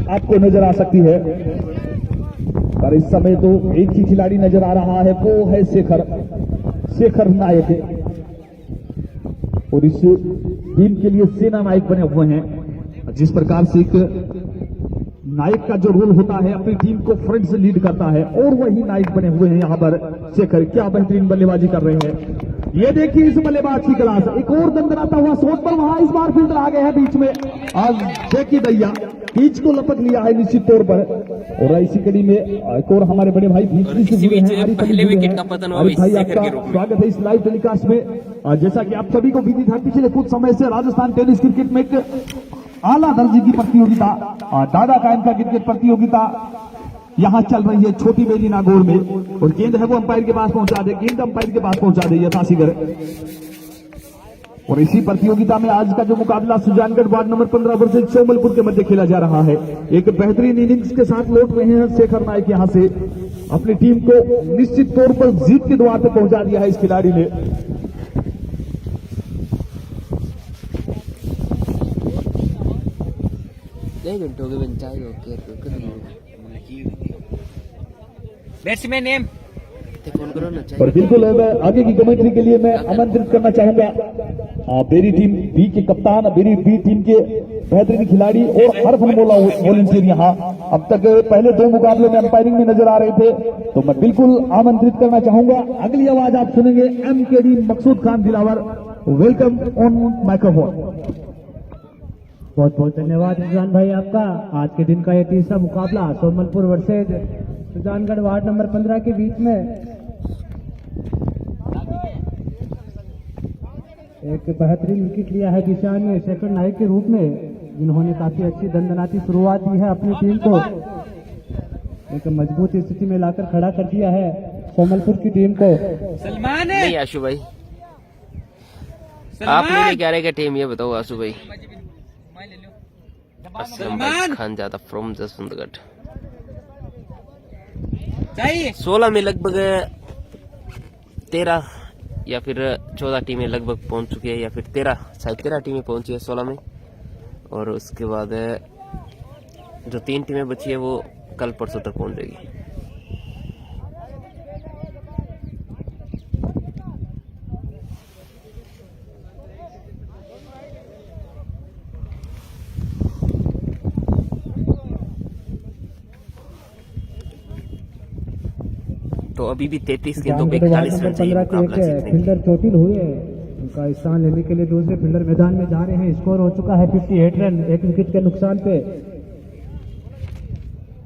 आपको नजर आ सकती है। पर इस समय तो एक ही खिलाड़ी नजर आ रहा है, वो है शेखर नायक। और इस टीम के लिए सेना नायक बने हुए हैं। जिस प्रकार से एक नायक का जो रोल होता है, अपनी टीम को फ्रंट से लीड करता है, और वही नायक बने हुए हैं यहाँ पर शेखर। क्या बेहतरीन बल्लेबाजी कर रहे हैं। ये देखिए इस बल्लेबाज की क्लास। एक और दंदनाता हुआ शॉट पर वहां इस बार फील्डर आ गए हैं बीच में। आज जैकी दैया पिच को लपक लिया है निश्चित तौर पर। और इसी कड़ी में एक और हमारे बड़े भाई भीचरी से जुड़े हैं, आरिफ भाई आपका स्वागत है इस लाइव टेलीकास्ट में। जैसा कि आप सभी को विदित है, पिछले कुछ समय से राजस्थान टेनिस क्रिकेट में एक आला दर्जे की प्रतियोगिता, दादा कायम का क्रिकेट प्रतियोगिता यहां चल रही है छोटी बेली नागौर में। और गेंद है वो अंपायर के पास पहुंचा दे, गेंद अंपायर के पास पहुंचा दे यथाशीघ्र। और इसी प्रतियोगिता में आज का जो मुकाबला Sujangarh ward number 15 versus Somalpur के मध्य खेला जा रहा है। एक बेहतरीन इनिंग्स के साथ लौट रहे हैं शेखर नायक यहां से। अपनी टीम को निश्चित तौर पर जीत के द्वार पे पहुंचा दिया है इस खिलाड़ी ने। बैट्समैन नेम और बिल्कुल मैं आगे की कमेंट्री के लिए मैं आमंत्रित करना चाहूंगा मेरी टीम बी के कप्तान, मेरी बी टीम के बेहतरीन खिलाड़ी और हर फनमोला वॉलंटियर यहाँ अब तक पहले 2 मुकाबले में अंपायरिंग में नजर आ रहे थे, तो मैं बिल्कुल आमंत्रित करना चाहूंगा। अगली आवाज आप सुनेंगे MKD Maqsood Khan Dilawar. Welcome on microphone. बहुत बहुत धन्यवाद सुजान भाई आपका। आज के दिन का ये तीसरा मुकाबला Somalpur versus Sujangarh ward number 15 के बीच में एक बेहतरीन विकेट लिया है दिशान ने सेकंड नायक के रूप में, जिन्होंने काफी अच्छी दंदनाती शुरुआत दी है अपनी टीम को एक मजबूत स्थिति में लाकर खड़ा कर दिया है सोमलपुर की टीम को। सलमान है नहीं आशु भाई, आप नहीं कह रहे कि टीम, ये बताओ आशु भाई। असलम भाई खान ज्यादा फ्रॉम जसवंतगढ़। चाहिए 16 में लगभग 13 या फिर 14 टीमें लगभग पहुंच चुकी है, या फिर 13 टीमें पहुंची है 16 में, और उसके बाद जो 3 टीमें बची है वो कल परसों तक पहुंच जाएगी। तो अभी भी 33 गेंदों पे 41 रन चाहिए मुकाबला जीतने के लिए। फील्डर चोटिल हुए उनका स्थान लेने के लिए दूसरे फील्डर मैदान में जा रहे हैं। स्कोर हो चुका है 58 रन, 1 विकेट के नुकसान पे।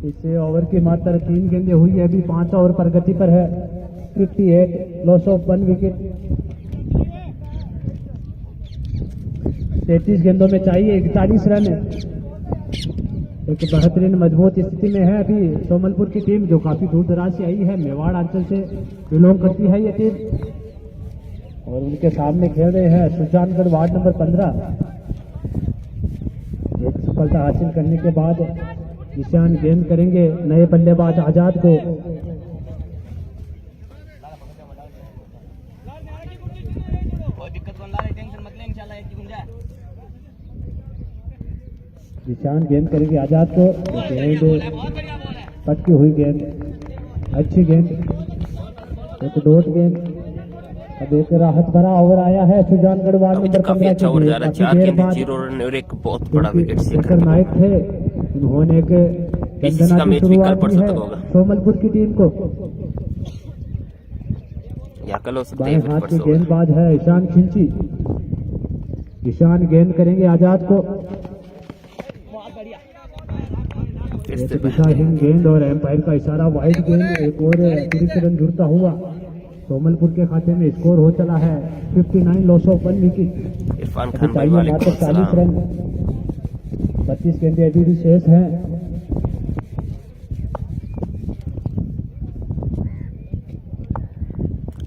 इससे ओवर की मात्र 3 गेंदें हुई है, अभी 5 ओवर प्रगति पर है। 58 लॉस ऑफ 1 विकेट। 33 गेंदों में चाहिए 41 रन। एक बेहतरीन मजबूत स्थिति में है अभी सोमलपुर की टीम, जो काफी दूर दराज से आई है, मेवाड़ अंचल से बिलोंग करती है ये टीम, और उनके सामने खेल रहे हैं सुजानगढ़ वार्ड नंबर 15। एक सफलता हासिल करने के बाद निशान गेंद करेंगे नए बल्लेबाज आजाद को। निशान गेंद करेंगे आजाद को। गेंद पटकी हुई गेंद, अच्छी गेंद, एक डॉट गेंद। अब एक राहत भरा ओवर आया है सुजानगढ़ वार्ड नंबर 15 अच्छा ओवर जा रहा है, 4 गेंद बाद 0 रन और एक बहुत बड़ा विकेट शेखर नायक थे, उन्होंने एक इसका मैच भी कल परसों है तक होगा। सोमलपुर की टीम को। या कल हो सकते बाएं हैं, हाथ परसों के होगा। गेंदबाज है ईशान खिंची। ईशान गेंद करेंगे आजाद को। फिर एक से दिशाहीन गेंद और एम्पायर का इशारा, वाइड गेंद। एक और अतिरिक्त रन जुड़ता हुआ सोमलपुर के खाते में। स्कोर हो चला है 59 लॉस ऑफ 1 विकेट। इरफान अभी खान भाई चाहिए वालेकुम मात्र 40 अस्सलाम। रन। 25 गेंदें अभी भी शेष हैं।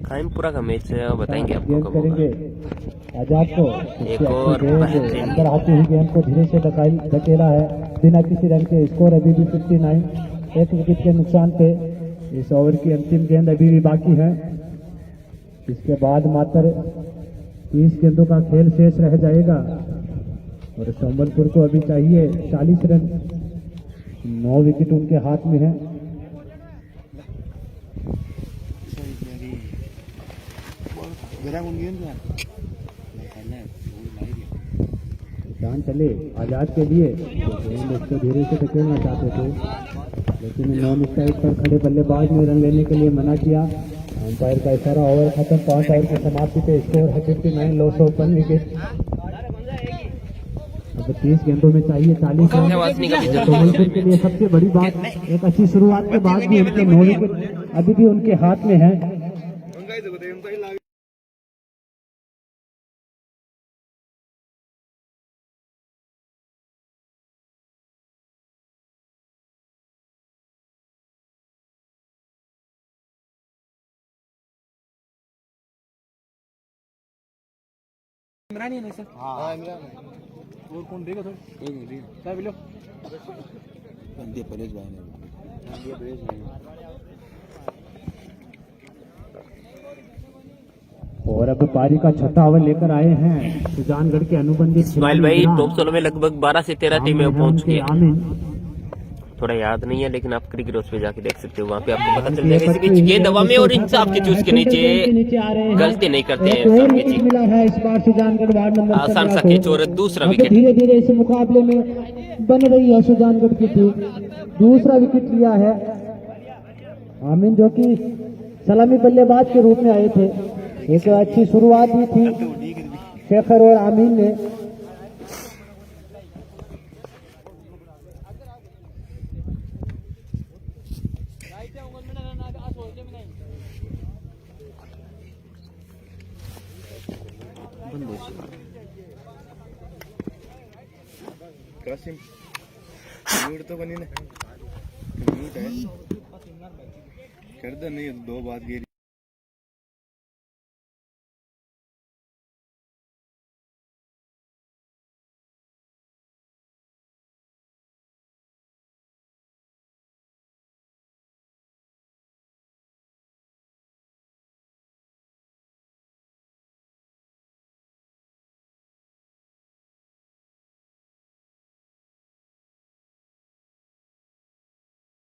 खाइमपुरा का मैच बताएंगे आपको गेंद कब होगा। करेंगे आजाद को। एक और बेहतरीन अंदर आती हुई गेंद को धीरे से धकेला है बिना किसी रन के। स्कोर अभी भी 59, 1 विकेट के नुकसान पे। इस ओवर की अंतिम गेंद अभी भी बाकी है। इसके बाद मात्र 30 गेंदों का खेल शेष रह जाएगा, और संबलपुर को अभी चाहिए 40 रन। 9 विकेट उनके हाथ में है। जान चले आजाद के लिए, गेंद उसको धीरे से धकेलना चाहते थे, लेकिन नॉन स्ट्राइक पर खड़े बल्लेबाज ने रन लेने के लिए मना किया। अंपायर का इशारा, ओवर खत्म। 5 ओवर की समाप्ति पे स्कोर है 59 लॉस ऑफ 1 विकेट। अब 30 गेंदों में चाहिए 40 रन। सोमलपुर के लिए सबसे बड़ी बात, एक अच्छी शुरुआत के बाद भी उनके 9 विकेट अभी भी उनके हाथ में है। इमरान ही नहीं सर। हाँ इमरान और कौन देगा थोड़ा एक मिनट क्या बोलो दे परेश भाई ने दे परेश भाई और अब पारी का छठा ओवर लेकर आए हैं सुजानगढ़ के अनुबंधित इस्माइल भाई टॉप 16 में लगभग 12 से 13 टीमें पहुंच गई हैं। आमिन थोड़ा याद नहीं है लेकिन आप क्रिक रोज पे जाके देख सकते हो, वहाँ पे आपको पता चल जाएगा। इसी बीच गेंद हवा में और इंसाफ के चूज के नीचे गलती नहीं करते हैं इंसाफ के जी। मिला है इस बार सुजानगढ़ वार्ड नंबर आसान सा 15 को। कैच और दूसरा अब विकेट। धीरे धीरे इस मुकाबले में बन रही है सुजानगढ़ की टीम। दूसरा विकेट लिया है आमिन जो कि सलामी बल्लेबाज के रूप में आए थे। एक अच्छी शुरुआत दी थी शेखर और आमिन ने। कासिम म्यूट तो बनी ना, म्यूट है कर दो, नहीं तो 2 बात गिरी।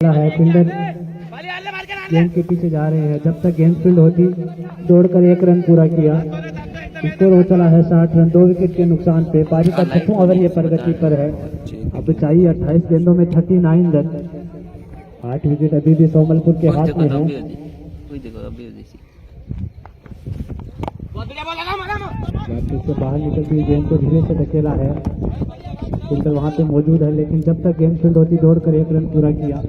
है फील्डर गेंद के पीछे जा रहे हैं। जब तक गेंद फील्ड होती दौड़कर 1 रन पूरा किया। स्कोर हो चला है 60 रन 2 विकेट के नुकसान पे। पारी का छठवां ओवर ये प्रगति पर है। अब चाहिए 28 गेंदों में 39 रन। 8 विकेट अभी भी सोमलपुर के हाथ में है। से बाहर निकलती हुई गेंद को धीरे से धकेला है। फील्डर वहां पे मौजूद है लेकिन जब तक गेंद फील्ड होती दौड़कर 1 रन पूरा किया।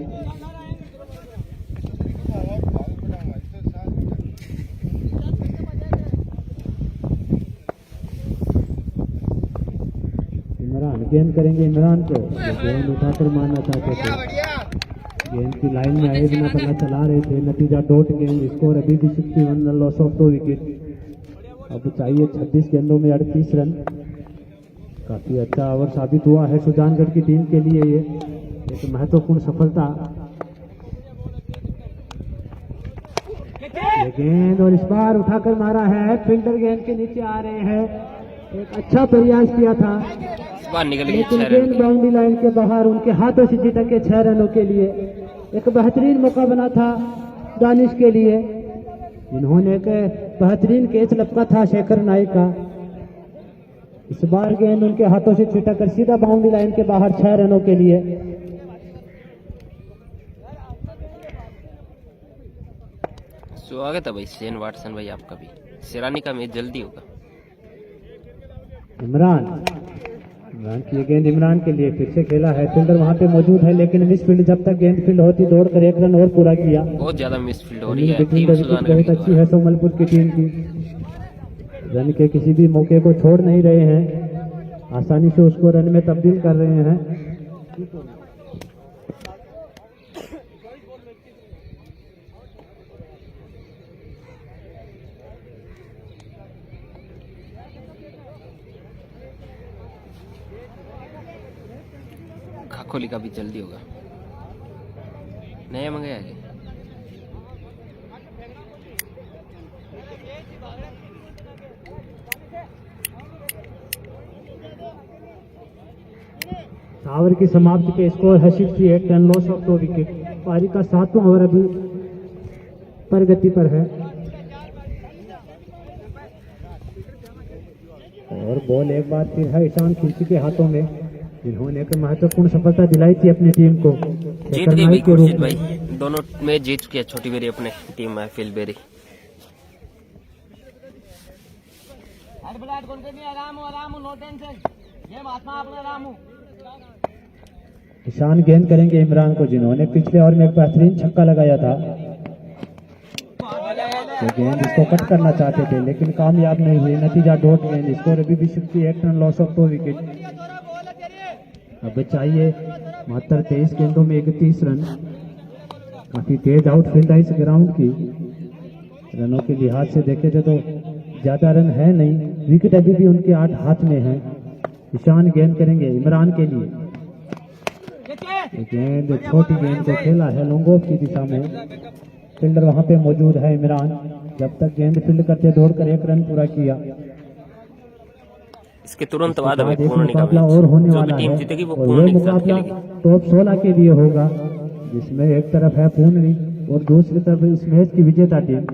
इमरान गेंद करेंगे इमरान को, गेंद उठाकर मारना चाहते थे। गेंद की लाइन में आए बिना पल्ला चला रहे थे। नतीजा डॉट गेंद। स्कोर अभी भी 61 रन लॉस ऑफ 2 विकेट। अब चाहिए 26 गेंदों में 38 रन। काफी अच्छा ओवर साबित हुआ है सुजानगढ़ की टीम के लिए। ये एक महत्वपूर्ण सफलता। ये गेंद और इस बार उठाकर मारा है। फील्डर गेंद के नीचे आ रहे हैं। एक अच्छा प्रयास किया था निकल गई लेकिन 6 गेंद रन। बाउंड्री लाइन के बाहर उनके हाथों से झिटके 6 रनों के लिए। एक बेहतरीन मौका बना था दानिश के लिए। इन्होंने एक बेहतरीन कैच लपका था शेखर नाइक का। इस बार गेंद उनके हाथों से छिटक सीधा बाउंड्री लाइन के बाहर 6 रनों के लिए। स्वागत है भाई शेन वाटसन भाई आपका भी। सिरानी का मैच जल्दी होगा। इमरान की ये गेंद इमरान के लिए फिर से खेला है। फील्डर वहां पे मौजूद है लेकिन मिस फील्ड। जब तक गेंद फील्ड होती दौड़कर 1 रन और पूरा किया। बहुत ज्यादा मिसफील्ड हो रही है टीम विकेट सुजानगढ़ बहुत अच्छी है सोमलपुर की टीम की। रन के किसी भी मौके को छोड़ नहीं रहे हैं। आसानी से उसको रन में तब्दील कर रहे हैं। खाखोली का भी जल्दी होगा। नया मंगाया है ओवर की समाप्ति के स्कोर है 68 रन लॉस ऑफ 2 विकेट। पारी का 7वां ओवर अभी प्रगति पर है। और बॉल एक बार फिर है ईशान खिलची के हाथों में। इन्होंने एक महत्वपूर्ण सफलता दिलाई थी अपनी टीम को। जीत गई भाई खुर्शीद भाई। दोनों मैच जीत चुके हैं छोटी बेरी अपने टीम में फिलबेरी। ईशान गेंद करेंगे इमरान को, जिन्होंने पिछले ओवर में एक बेहतरीन छक्का लगाया था। तो गेंद इसको कट करना चाहते थे लेकिन कामयाब नहीं हुई। नतीजा डॉट गेंद। स्कोर अभी भी 68 रन लॉस ऑफ 2 विकेट। अब चाहिए मात्र 23 गेंदों में 31 रन। काफी तेज आउटफील्ड है इस ग्राउंड की। रनों के लिहाज से देखे तो ज्यादा रन है नहीं। विकेट अभी भी उनके 8 हाथ में है। ईशान गेंद करेंगे इमरान के लिए। गेंद छोटी गेंद को खेला है लॉन्ग ऑफ की दिशा में। फील्डर वहां पे मौजूद है इमरान। जब तक गेंद फील्ड करते दौड़कर 1 रन पूरा किया। इसके तुरंत बाद अभी एक पूर्ण का मुकाबला और होने जो भी वाला टीम है जीतेगी वो और पूर्ण ये के साथ मुकाबला खेलेगी। टॉप 16 के लिए होगा, जिसमें एक तरफ है पूर्णी और दूसरी तरफ इस मैच की विजेता टीम।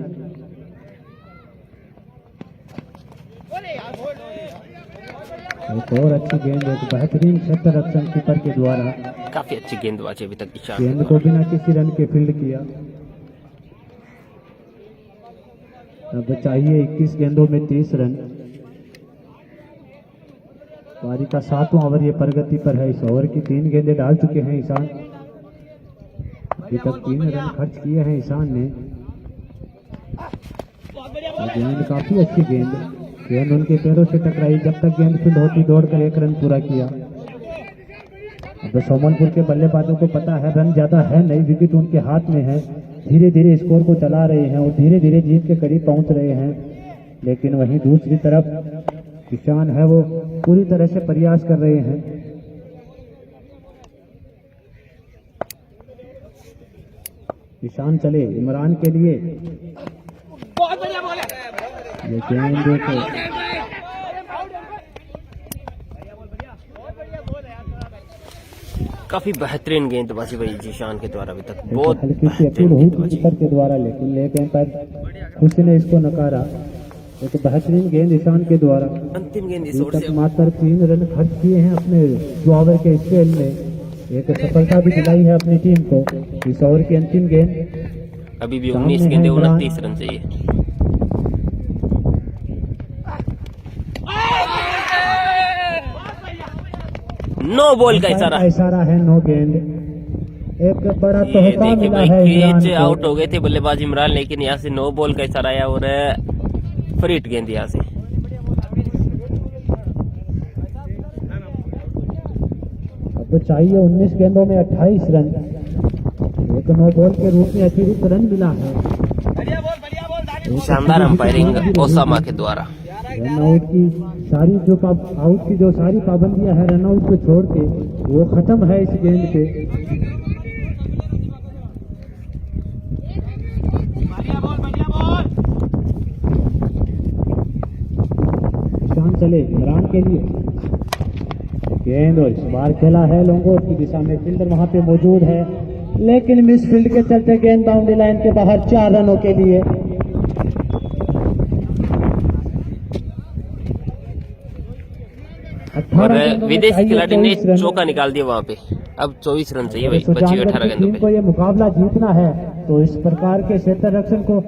एक और अच्छी गेंद, एक बेहतरीन क्षेत्र रक्षण कीपर के द्वारा काफी अच्छी गेंदबाजी अभी तक ईशान गेंद के को द्वारा। बिना किसी रन के फील्ड किया। अब चाहिए 21 गेंदों में 30 रन। पारी का 7वां ओवर ये प्रगति पर है। इस ओवर की 3 गेंदें डाल चुके हैं ईशान। अभी तक 3 रन खर्च किए हैं ईशान ने। गेंद काफी अच्छी गेंद उनके पैरों से टकराई। जब तक गेंद फील्ड होती दौड़कर 1 रन पूरा किया। अब सोमनपुर के बल्लेबाजों को पता है रन ज्यादा है नहीं, विकेट उनके हाथ में है। धीरे धीरे स्कोर को चला रहे हैं और धीरे धीरे जीत के करीब पहुंच रहे हैं। लेकिन वहीं दूसरी तरफ ईशान है वो पूरी तरह से प्रयास कर रहे हैं। ईशान चले इमरान के लिए। ये गेंद देखो, काफी बेहतरीन गेंदबाजी भाई ईशान के द्वारा अभी तक बहुत हल्की सी अपील बेहतरीन हुई थी गेंदबाजी। कीपर के द्वारा, लेकिन लेग एम्पायर खुशी ने इसको नकारा। एक बेहतरीन गेंद ईशान के द्वारा। अंतिम गेंद इस अभी ओर तक से मात्र 3 रन खर्च किए हैं अपने 2 ओवर के स्पेल में। एक सफलता भी दिलाई है अपनी टीम को। इस ओवर की अंतिम गेंद अभी भी सामने 19 है गेंदे इमरान। 29 रन चाहिए। नो बॉल का इशारा। है, नो गेंद। एक बड़ा ये तोहफा देखिए मिला भाई है इमरान कैच को। आउट हो गए थे बल्लेबाज इमरान, लेकिन यहाँ से नो बॉल का इशारा आया और फ्रीट गेंद यहाँ से। अब चाहिए 19 गेंदों में 28 रन। एक नो बॉल के रूप में अतिरिक्त रन मिला है। शानदार अंपायरिंग ओसामा के द्वारा। रनआउट की सारी आउट की जो सारी पाबंदियां है रनआउट को छोड़ के वो खत्म है इस गेंद पे। ईशान चले इमरान के लिए। गेंद और इस बार खेला है लॉन्गोर की दिशा में। फील्डर वहां पे मौजूद है, लेकिन मिस फील्ड के चलते गेंद बाउंड्री लाइन के बाहर 4 रनों के लिए। और विदेशी खिलाड़ी ने चौका निकाल दिया वहां पे। अब 24 रन चाहिए भाई बची 18 गेंदों टीम पे। को ये मुकाबला जीतना है तो इस प्रकार के क्षेत्र रक्षण को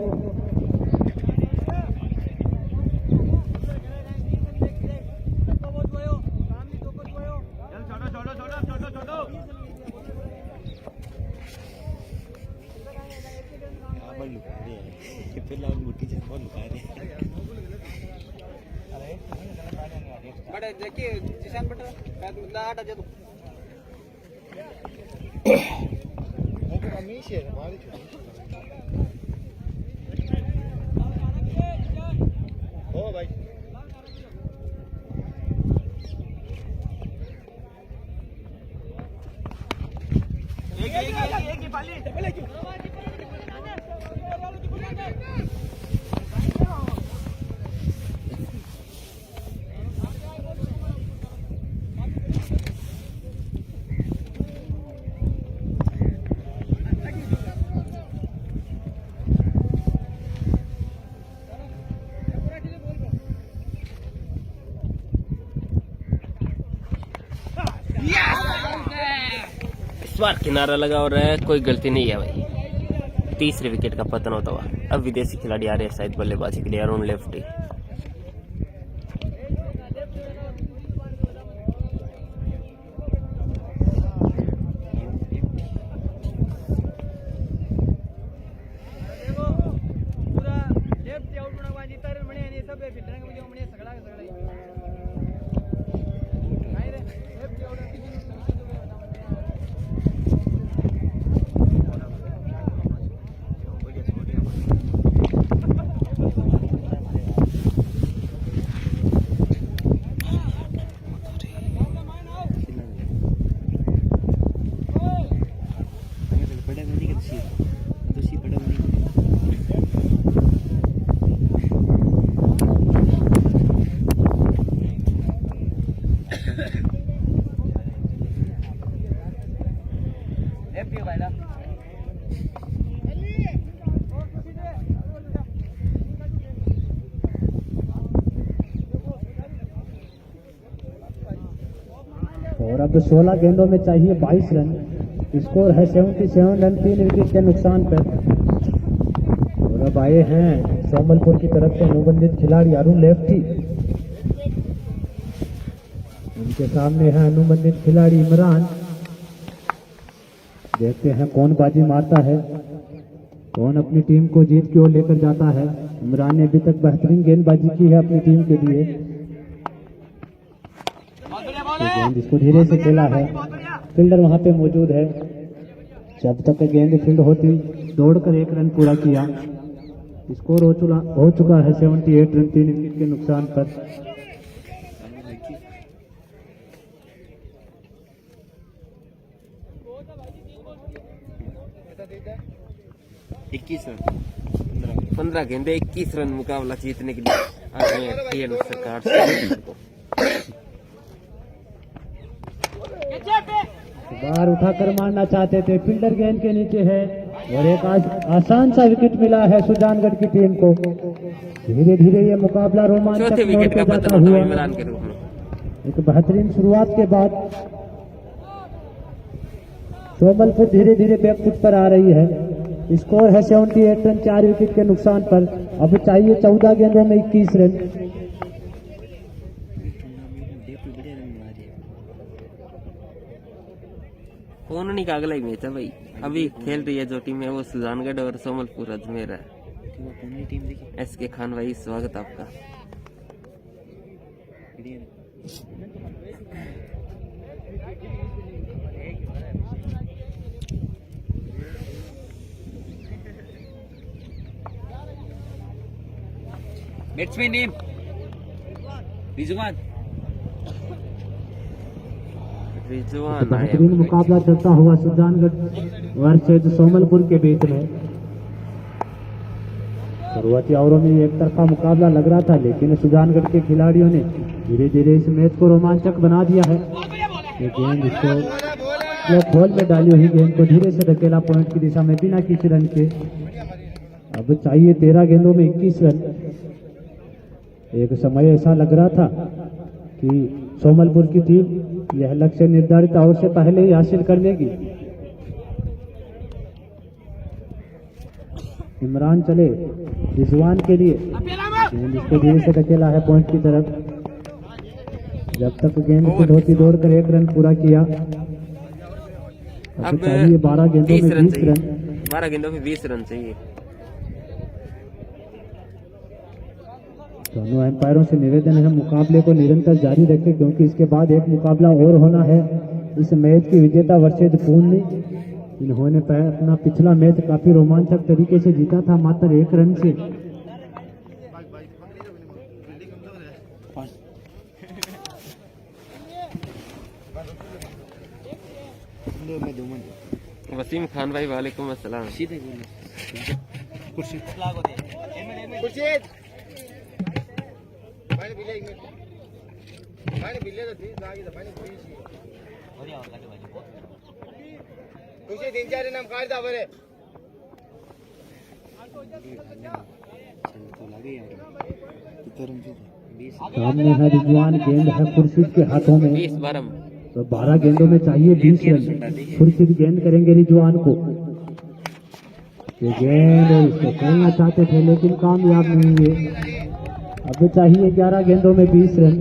इस बार किनारा लगा और कोई गलती नहीं है भाई। तीसरे विकेट का पतन होता हुआ अब विदेशी खिलाड़ी आ रहे हैं शायद बल्लेबाजी के लिए। अरुण लेफ्टी हैप्पी हो भाई ना और अब 16 गेंदों में चाहिए 22 रन। स्कोर है 77 रन, 3 विकेट के नुकसान पर। और अब आए हैं सोमलपुर की तरफ से अनुबंधित खिलाड़ी अरुण लेफ्टी। उनके सामने है अनुबंधित खिलाड़ी इमरान। देखते हैं कौन बाजी मारता है, कौन अपनी टीम को जीत की ओर लेकर जाता है। इमरान ने अभी तक बेहतरीन गेंदबाजी की है अपनी टीम के लिए। गेंद इसको धीरे से खेला है, फील्डर वहां पे मौजूद है। जब तक गेंद फील्ड होती दौड़कर 1 रन पूरा किया। स्कोर हो चुका है 78 रन, 3 विकेट के नुकसान पर। इक्कीस रन 15 गेंदे 21 रन मुकाबला जीतने के लिए आज मैं टीएल सरकार से बाहर उठाकर मारना चाहते थे, फील्डर गेंद के नीचे है और एक आसान सा विकेट मिला है सुजानगढ़ की टीम को। धीरे धीरे ये मुकाबला रोमांचक चौथे मोड़ विकेट पे का जाता पतन होता हुआ। है इमरान के रूप में। एक बेहतरीन शुरुआत के बाद सोमलपुर धीरे धीरे बैकफुट पर आ रही है। स्कोर है 78 रन, 4 विकेट के नुकसान पर। अब चाहिए 14 गेंदों में 21 रन। कोननी का अगला ही मैच है भाई। अभी खेल रही है जो टीम है वो सुजानगढ़ और सोमलपुर अजमेर है। एसके खान भाई स्वागत आपका। बैट्समैन नेम रिजवान रिजवान बेहतरीन मुकाबला चलता हुआ सुजानगढ़ वर्सेज सोमलपुर के बीच में। शुरुआती ओवरों में एक तरफा मुकाबला लग रहा था, लेकिन सुजानगढ़ के खिलाड़ियों ने धीरे धीरे इस मैच को रोमांचक बना दिया है। ये गेंद इसको ब्लॉक बॉल में डाली हुई गेंद को धीरे से धकेला पॉइंट की दिशा में बिना किसी रन के। अब चाहिए 13 गेंदों में 21 रन। एक समय ऐसा लग रहा था कि सोमलपुर की टीम यह लक्ष्य निर्धारित ओवर से पहले ही हासिल कर लेगी। इमरान चले रिजवान के लिए, गेंद इसको धीरे से धकेला है पॉइंट की तरफ। जब तक गेंद से धोती दौड़कर 1 रन पूरा किया। अब चाहिए 12 गेंदों में 20 रन। 12 गेंदों में 20 रन चाहिए। दोनों एम्पायरों से निवेदन है मुकाबले को निरंतर जारी रखें, क्योंकि इसके बाद एक मुकाबला और होना है। इस मैच की विजेता वर्सेज पूर्णी। इन्होंने अपना पिछला मैच काफी रोमांचक तरीके से जीता था, मात्र 1 रन से। वसीम खान भाई वालेकुम अस्सलाम। सामने है रिजवान, गेंद है खुर्शीद के हाथों में। 20-12 तो 12 गेंदों में चाहिए 20 रन। खुर्शीद गेंद करेंगे रिजवान को। ये गेंद इसको खेलना चाहते थे लेकिन कामयाब नहीं हुए। अब चाहिए 11 गेंदों में 20 रन।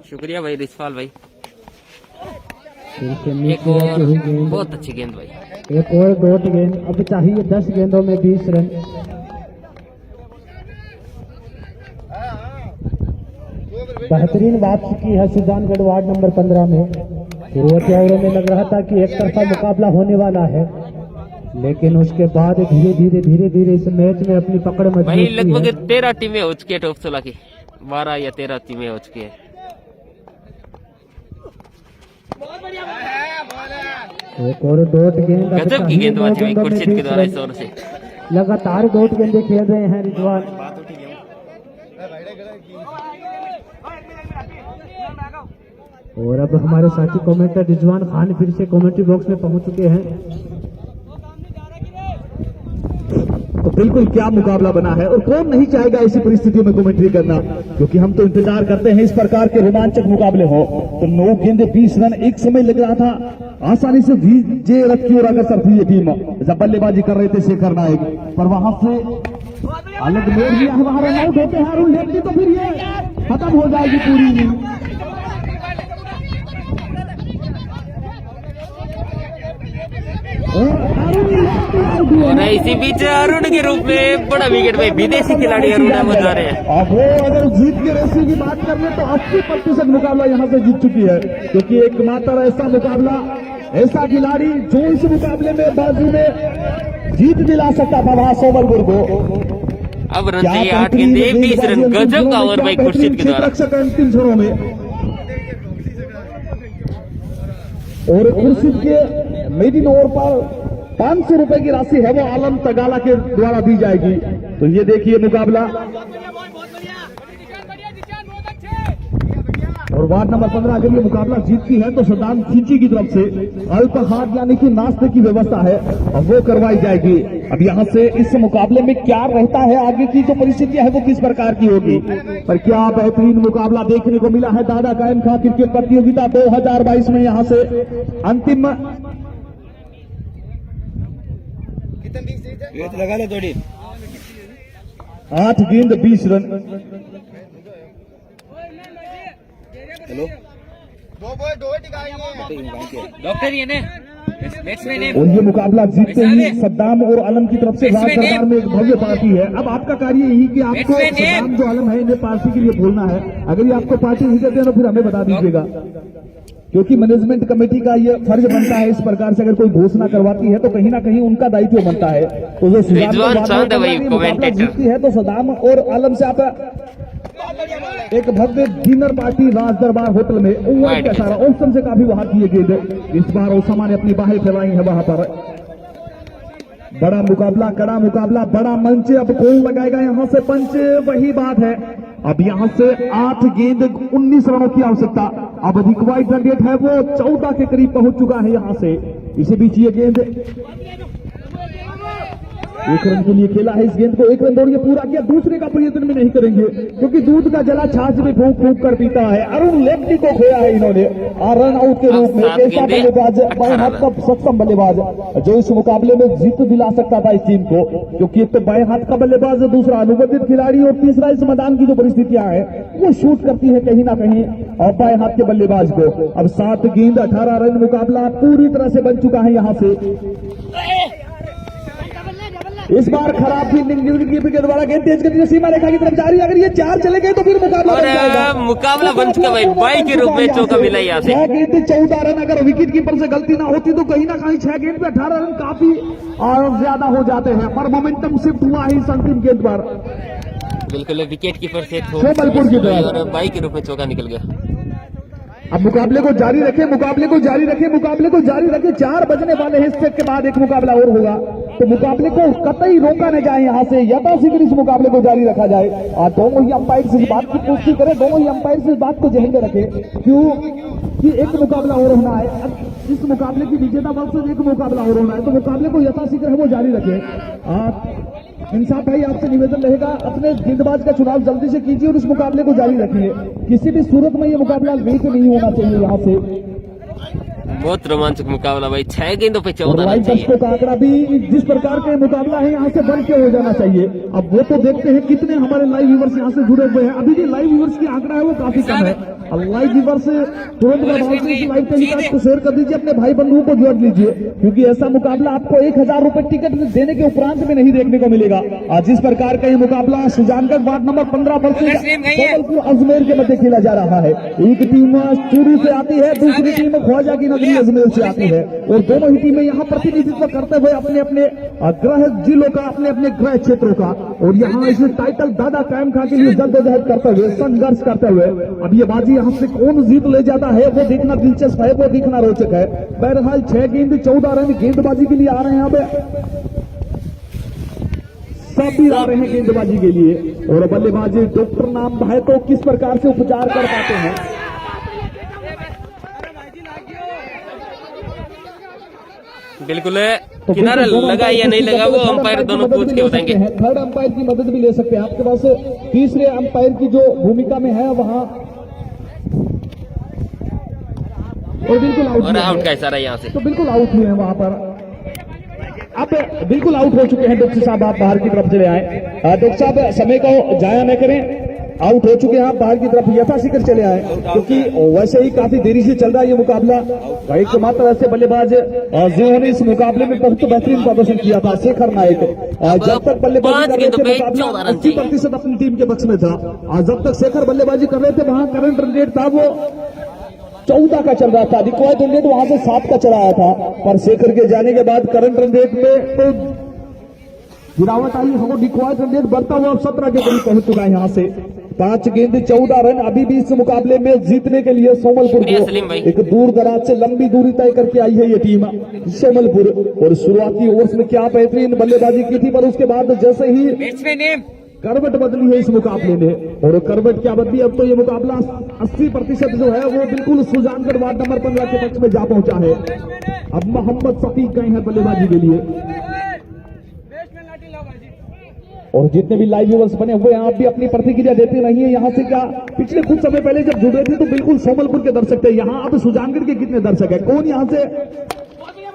शुक्रिया भाई रिसफाल भाई। फिर से एक नीचे और रहती हुई गेंद, बहुत अच्छी गेंद भाई। एक और डॉट गेंद। अब चाहिए 10 गेंदों में 20 रन। बेहतरीन वापसी की है सुजानगढ़ वार्ड नंबर 15 में। शुरुआती ओवरों में लग रहा था कि एक तरफा मुकाबला होने वाला है, लेकिन उसके बाद धीरे धीरे इस मैच में अपनी पकड़ मजबूत भाई की लगभग है। 13 टीमें हो चुकी है टॉप 16 की। 12 या 13 टीमें हो चुकी है। एक और डॉट गेंद। अब गजब की चाहिए गेंदबाजी 9 भाई गेंदों में खुर्शीद के 20 द्वारा रन। इस ओवर से। लगातार डॉट गेंदे खेल रहे हैं रिजवान। और अब हमारे साथी कमेंटर रिजवान खान फिर से कमेंट्री बॉक्स में पहुंच चुके हैं। तो बिल्कुल क्या मुकाबला बना है, और कौन नहीं चाहेगा ऐसी परिस्थितियों में कमेंट्री करना, क्योंकि हम तो इंतजार करते हैं इस प्रकार के रोमांचक मुकाबले हो। तो 9 गेंदे 20 रन, एक समय लग रहा था आसानी से विजय रथ की ओर अग्रसर थी ये टीम जब बल्लेबाजी कर रहे थे शेखर नायक, पर वहां से अलग मोड़ दिया है, वहां रन आउट होते हैं अरुण लेफ्टी, तो फिर ये खत्म हो जाएगी पूरी इनिंग। और इसी बीच अरुण के रूप में बड़ा विकेट पे विदेशी खिलाड़ी अरुण अहमद जा रहे हैं। अब वो अगर जीत के रेसी की बात कर ले तो 80% मुकाबला यहाँ से जीत चुकी है, क्योंकि एकमात्र ऐसा मुकाबला, ऐसा खिलाड़ी जो इस मुकाबले में बाजी में जीत दिला सकता था वहां सोमलपुर को। अब रन चाहिए 8 गेंदे 20 रन, गजब का ओवर भाई खुर्शीद के द्वारा। अंतिम क्षणों में और खुर्शीद के मेडिन ओवर पर 500 रुपए की राशि है वो आलम तगाला के द्वारा दी जाएगी। तो ये देखिए मुकाबला, और वार्ड नंबर 15 अगर ये मुकाबला जीतती है तो सदाम खिंची की तरफ से अल्पहार यानी कि नाश्ते की व्यवस्था है और वो करवाई जाएगी। अब यहाँ से इस मुकाबले में क्या रहता है, आगे की जो परिस्थितियां है वो किस प्रकार की होगी, पर क्या बेहतरीन मुकाबला देखने को मिला है दादा कायम खां क्रिकेट प्रतियोगिता 2022 में। यहाँ से अंतिम लगा लो थोड़ी। 8 गेंद 20 रन। हेलो डॉक्टर ये ने बैट्समैन है। और ये मुकाबला जीतते ही सद्दाम और आलम की तरफ से राज दरबार में एक भव्य पार्टी है। अब आपका कार्य यही कि आपको सद्दाम जो आलम है इन्हें पार्टी के लिए बोलना है। अगर ये आपको पार्टी नहीं देते हैं तो फिर हमें बता दीजिएगा, क्योंकि मैनेजमेंट कमेटी का ये फर्ज बनता है इस प्रकार से अगर कोई घोषणा करवाती है तो कहीं ना कहीं उनका दायित्व बनता है। तो जो जीतती है तो सद्दाम और आलम से आप एक भव्य डिनर पार्टी राज दरबार होटल में ओवर का सारा ऑप्शन से काफी बाहर किए गए। इस बार ओसामा ने अपनी बाहें फैलाई है वहां पर। बड़ा मुकाबला, कड़ा मुकाबला, बड़ा मंच। अब कौन लगाएगा यहाँ से पंच, वही बात है। अब यहाँ से 8 गेंद 19 रनों की आवश्यकता। अब रिक्वायर्ड रन रेट है वो 14 के करीब पहुंच चुका है यहाँ से। इसी बीच ये गेंद 1 रन के लिए खेला है। इस गेंद को 1 रन दौड़िए पूरा किया, दूसरे का प्रयत्न भी नहीं करेंगे क्योंकि दूध का जला छाछ में फूंक फूंक कर पीता है। अरुण लेफ्टी को खोया है इन्होंने रन आउट के रूप में। ऐसा बल्लेबाज, बाएं हाथ का सक्षम बल्लेबाज जो इस मुकाबले में जीत दिला सकता था इस टीम को, क्योंकि एक तो बाएं हाथ का बल्लेबाज, दूसरा अनुबंधित खिलाड़ी और तीसरा इस मैदान की जो परिस्थितियां हैं वो शूट करती है कहीं ना कहीं और बाएं हाथ के बल्लेबाज को। अब 7 गेंद 18 रन मुकाबला पूरी तरह से बन चुका है यहाँ से। इस बार खराब फील्डिंग के द्वारा गेंद तेज गति से सीमा रेखा की तरफ जा रही है। अगर ये 4 चले गए तो फिर मुकाबला बन जाएगा। मुकाबला बन चुका भाई, बाई के रूप में चौका मिला यहाँ से। 6 गेंद 14 रन। अगर विकेट कीपर से गलती ना होती तो कहीं ना कहीं 6 गेंद पे 18 रन काफी ज्यादा हो जाते हैं, पर मोमेंटम शिफ्ट हुआ है इस अंतिम गेंद पर। बिल्कुल विकेट कीपर से सोमलपुर की तरफ और बाई के रूप में चौका निकल गया। अब मुकाबले को जारी रखें, मुकाबले को जारी रखें, मुकाबले को जारी रखें। 4 बजने वाले हिस्से के बाद एक मुकाबला और होगा, तो मुकाबले को कतई रोका न जाए यहाँ से, यथाशीघ्र इस मुकाबले को जारी रखा जाए। और दोनों ही अंपायर से इस बात की पुष्टि करें, दोनों ही अंपायर से इस बात को जहन में रखें क्यों कि एक मुकाबला और होना है। अब इस मुकाबले की विजेता वर्ष एक मुकाबला और होना है, तो मुकाबले को यथाशीघ्र है वो जारी रखें। इंसाफ भाई आपसे निवेदन रहेगा, अपने गेंदबाज का चुनाव जल्दी से कीजिए और इस मुकाबले को जारी रखिए। किसी भी सूरत में ये मुकाबला वेट नहीं होना चाहिए यहाँ से। बहुत रोमांचक मुकाबला भाई, 6 गेंदों पे 14 लाइव दर्शकों का आंकड़ा भी जिस प्रकार का मुकाबला है यहाँ से बन के हो जाना चाहिए। अब वो तो देखते हैं कितने हमारे लाइव व्यूवर्स यहाँ से जुड़े हुए हैं। अभी जो लाइव व्यूवर्स की आंकड़ा है वो काफी कम है। अब लाइव व्यूवर्स तुरंत लाइव टेलीकास्ट को शेयर कर दीजिए, अपने भाई बंधुओं को जोड़ लीजिए, क्योंकि ऐसा मुकाबला आपको 1000 रुपए टिकट देने के उपरांत में नहीं देखने को मिलेगा। आज जिस प्रकार का ये मुकाबला सुजानगढ़ वार्ड नंबर 15 पर अजमेर के मध्य खेला जा रहा है। एक टीम चूरू से आती है, दूसरी टीम ख्वाजा की नगरी अजमेर से आती है, और दोनों ही टीमें यहाँ प्रतिनिधित्व करते हुए अपने अपने गृह जिलों का, अपने अपने गृह क्षेत्रों का, और यहाँ इस टाइटल दादा कायम खां के लिए जद्दोजहद करते हुए, संघर्ष करते हुए अब ये बाजी यहाँ से कौन जीत ले जाता है वो देखना दिलचस्प है, वो देखना रोचक है। बहरहाल 6 गेंद 14 रन गेंदबाजी के लिए आ रहे हैं। अब साबिर आ रहे हैं गेंदबाजी के लिए और बल्लेबाजी डॉक्टर नाम है तो किस प्रकार से उपचार कर पाते हैं। बिल्कुल किनारा लगा या नहीं लगा वो अंपायर दोनों पूछ के बताएंगे। थर्ड अंपायर की मदद भी ले सकते हैं आपके पास, तीसरे अंपायर की जो भूमिका में है वहां। और बिल्कुल आउट का इशारा यहाँ से, तो बिल्कुल आउट हुए हैं वहां पर। अब बिल्कुल आउट हो चुके हैं डॉक्टर साहब, आप बाहर की तरफ चले आए। डॉक्टर साहब समय को जाया न करें, आउट हो चुके हैं आप बाहर की तरफ यथाशीघ्र चले आए, क्योंकि वैसे ही काफी देरी से चल रहा है ये मुकाबला। एकमात्र ऐसे बल्लेबाज जिन्होंने इस मुकाबले में बहुत बेहतरीन प्रदर्शन किया था, शेखर नायक। जब तक बल्लेबाजी कर रहे थे मुकाबला 80% अपनी टीम के पक्ष में था, और जब तक शेखर बल्लेबाजी कर रहे थे वहां करंट रन रेट था वो 14 का चल रहा था, रिक्वायर्ड रन रेट वहां से 7 का चला आया था। पर शेखर के जाने के बाद करंट रन रेट में तो गिरावट आई, हमको रिक्वायर्ड रन रेट बढ़ता हुआ 17 के करीब पहुंच चुका है। यहाँ से 5 गेंद 14 रन अभी भी इस मुकाबले में जीतने के लिए सोमलपुर को एक दूर दराज से लंबी दूरी तय करके आई है ये टीम सोमलपुर। और शुरुआती ओवर्स में क्या बेहतरीन बल्लेबाजी की थी, पर उसके बाद जैसे ही करवट बदली है इस मुकाबले ने, और करवट क्या बदली, अब तो ये मुकाबला 80% जो है वो बिल्कुल सुजानगढ़ वार्ड नंबर 15 के पक्ष में जा पहुंचा है। अब मोहम्मद सफीक गए हैं बल्लेबाजी के लिए। और जितने भी लाइव व्यूअर्स बने हुए हैं आप भी अपनी प्रतिक्रिया देते रहिए। यहाँ से क्या पिछले कुछ समय पहले जब जुड़े थे तो बिल्कुल सोमलपुर के दर्शक थे, यहाँ अब सुजानगढ़ के कितने दर्शक है, कौन यहाँ से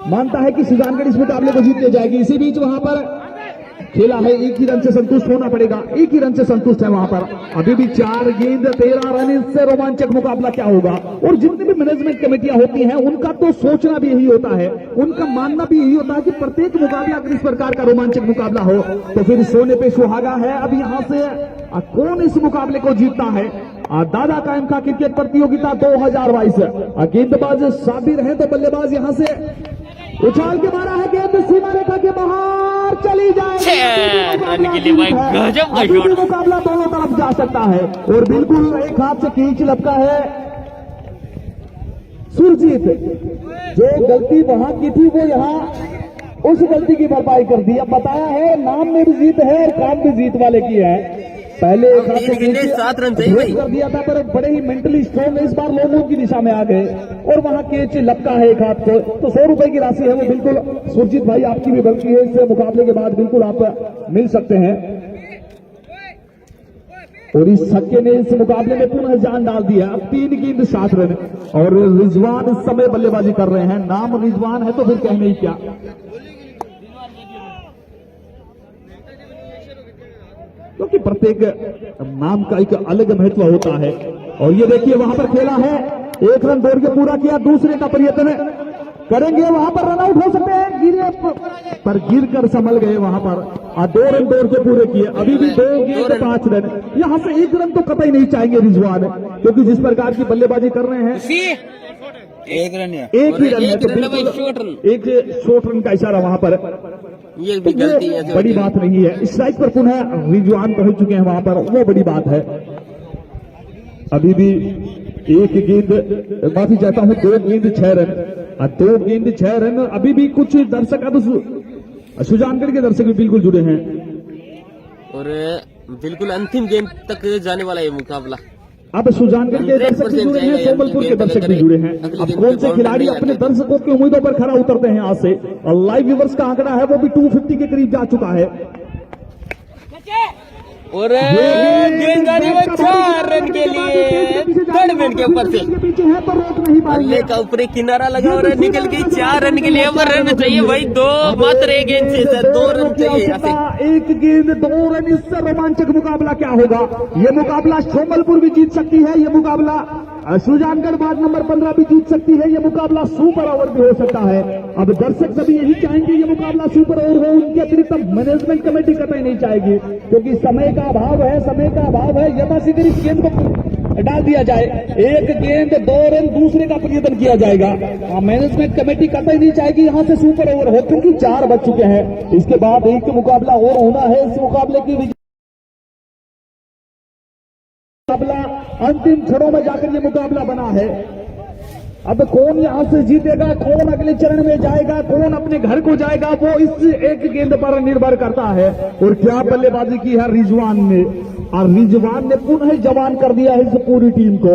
मानता है कि सुजानगढ़ इस मुकाबले को जीत ले जाएगी। इसी बीच वहां पर खेला है, एक ही रन से संतुष्ट होना पड़ेगा, एक ही रन से संतुष्ट है वहां पर। अभी भी 4 गेंद 13 रन, इससे रोमांचक मुकाबला क्या होगा। और जितनी भी मैनेजमेंट कमेटियां होती हैं उनका तो सोचना भी यही होता है, उनका मानना भी यही होता है कि प्रत्येक मुकाबला अगर इस प्रकार का रोमांचक मुकाबला हो तो फिर सोने पे सुहागा है। अब यहाँ से कौन इस मुकाबले को जीतता है। दादा कायम का क्रिकेट प्रतियोगिता 2022 गेंदबाज साबिर है तो बल्लेबाज यहाँ से उछाल के मारा है, गेंद सीमा रेखा के बाहर चली जाए। रन के लिए भाई गजब का शॉट। मुकाबला दोनों तरफ जा सकता है और बिल्कुल एक हाथ से खींच लपका है सुरजीत। जो गलती वहां की थी वो यहाँ उस गलती की भरपाई कर दी। अब बताया है नाम में भी जीत है और काम भी जीत वाले की है। पहले एक हाथ से 7 रन चाहिए भाई कर दिया था, पर बड़े ही मेंटली स्ट्रॉन्ग इस बार लोगों की दिशा में आ गए और वहां कैच लपका है एक हाथ को। तो 100 रुपए की राशि है वो बिल्कुल सुरजीत भाई आपकी भी बनती है, इससे मुकाबले के बाद बिल्कुल आप मिल सकते हैं। और इस छक्के ने इस मुकाबले में पुनः जान डाल दिया। अब 3 गेंद 7 रन और रिजवान इस समय बल्लेबाजी कर रहे हैं। नाम रिजवान है तो फिर कहने ही क्या। क्योंकि प्रत्येक नाम का एक अलग महत्व होता है। और ये देखिए वहां पर खेला है, 1 रन दौड़ के पूरा किया, दूसरे का प्रयत्न करेंगे, वहां पर रन आउट हो सकते हैं, गिरे पर गिर कर संभल गए वहां पर। 2 रन दौड़ के पूरे किए, अभी भी 2 गेंद 5 रन। यहां से 1 रन तो कतई नहीं चाहेंगे रिजवान, क्योंकि जिस प्रकार की बल्लेबाजी कर रहे हैं 1 रन है, एक ही रन है, तो बिल्कुल एक शॉर्ट रन का इशारा वहां पर। ये भी गलती है, बड़ी बात नहीं है। स्ट्राइक पर पुनः रिजवान पहुंच चुके हैं वहां पर, वो बड़ी बात है। अभी भी 1 गेंद माफी चाहता हूं 2 गेंद 6 रन, 2 गेंद 6 रन। अभी भी कुछ दर्शक अब सुजानगढ़ के दर्शक भी बिल्कुल जुड़े हैं और बिल्कुल अंतिम गेंद तक जाने वाला ये मुकाबला। अब सुजानगढ़ के दर्शक भी जुड़े हैं, सोमलपुर के दर्शक भी जुड़े हैं। अब कौन से खिलाड़ी अपने दर्शकों की उम्मीदों पर खरा उतरते हैं आज से। और लाइव व्यूअर्स का आंकड़ा है वो भी 250 के करीब जा चुका है। और गेंदबाजी में 4 रन के लिए थर्ड मैन के ऊपर से पीछे है पर रोक नहीं पाएंगे। बल्ले का ऊपरी किनारा लगा और निकल गई। 4 रन के लिए अब रन चाहिए भाई, 2 मात्र 1 गेंद से 2 रन चाहिए यहाँ से। 1 गेंद 2 रन, इससे रोमांचक मुकाबला क्या होगा। ये मुकाबला सोमलपुर भी जीत सकती है, ये मुकाबला सुजानगढ़ वार्ड नंबर 15 भी जीत सकती है, ये मुकाबला सुपर ओवर भी हो सकता है। अब दर्शक सभी यही चाहेंगे ये मुकाबला सुपर ओवर हो, उनके अतिरिक्त मैनेजमेंट कमेटी कतई नहीं चाहेगी, क्योंकि समय का अभाव है, समय का अभाव है। यथाशीघ्र इस गेंद को डाल दिया जाए, 1 गेंद 2 रन, दूसरे का प्रयत्न किया जाएगा। मैनेजमेंट कमेटी कतई नहीं चाहेगी यहाँ से सुपर ओवर हो, क्योंकि 4 बज चुके हैं। इसके बाद एक मुकाबला और होना है। इस मुकाबले की मुकाबला अंतिम क्षणों में जाकर ये मुकाबला बना है। अब कौन यहां से जीतेगा, कौन अगले चरण में जाएगा, कौन अपने घर को जाएगा, वो इस एक गेंद पर निर्भर करता है। और क्या बल्लेबाजी की है रिजवान ने, और रिजवान ने पुनः जवान कर दिया है इस पूरी टीम को।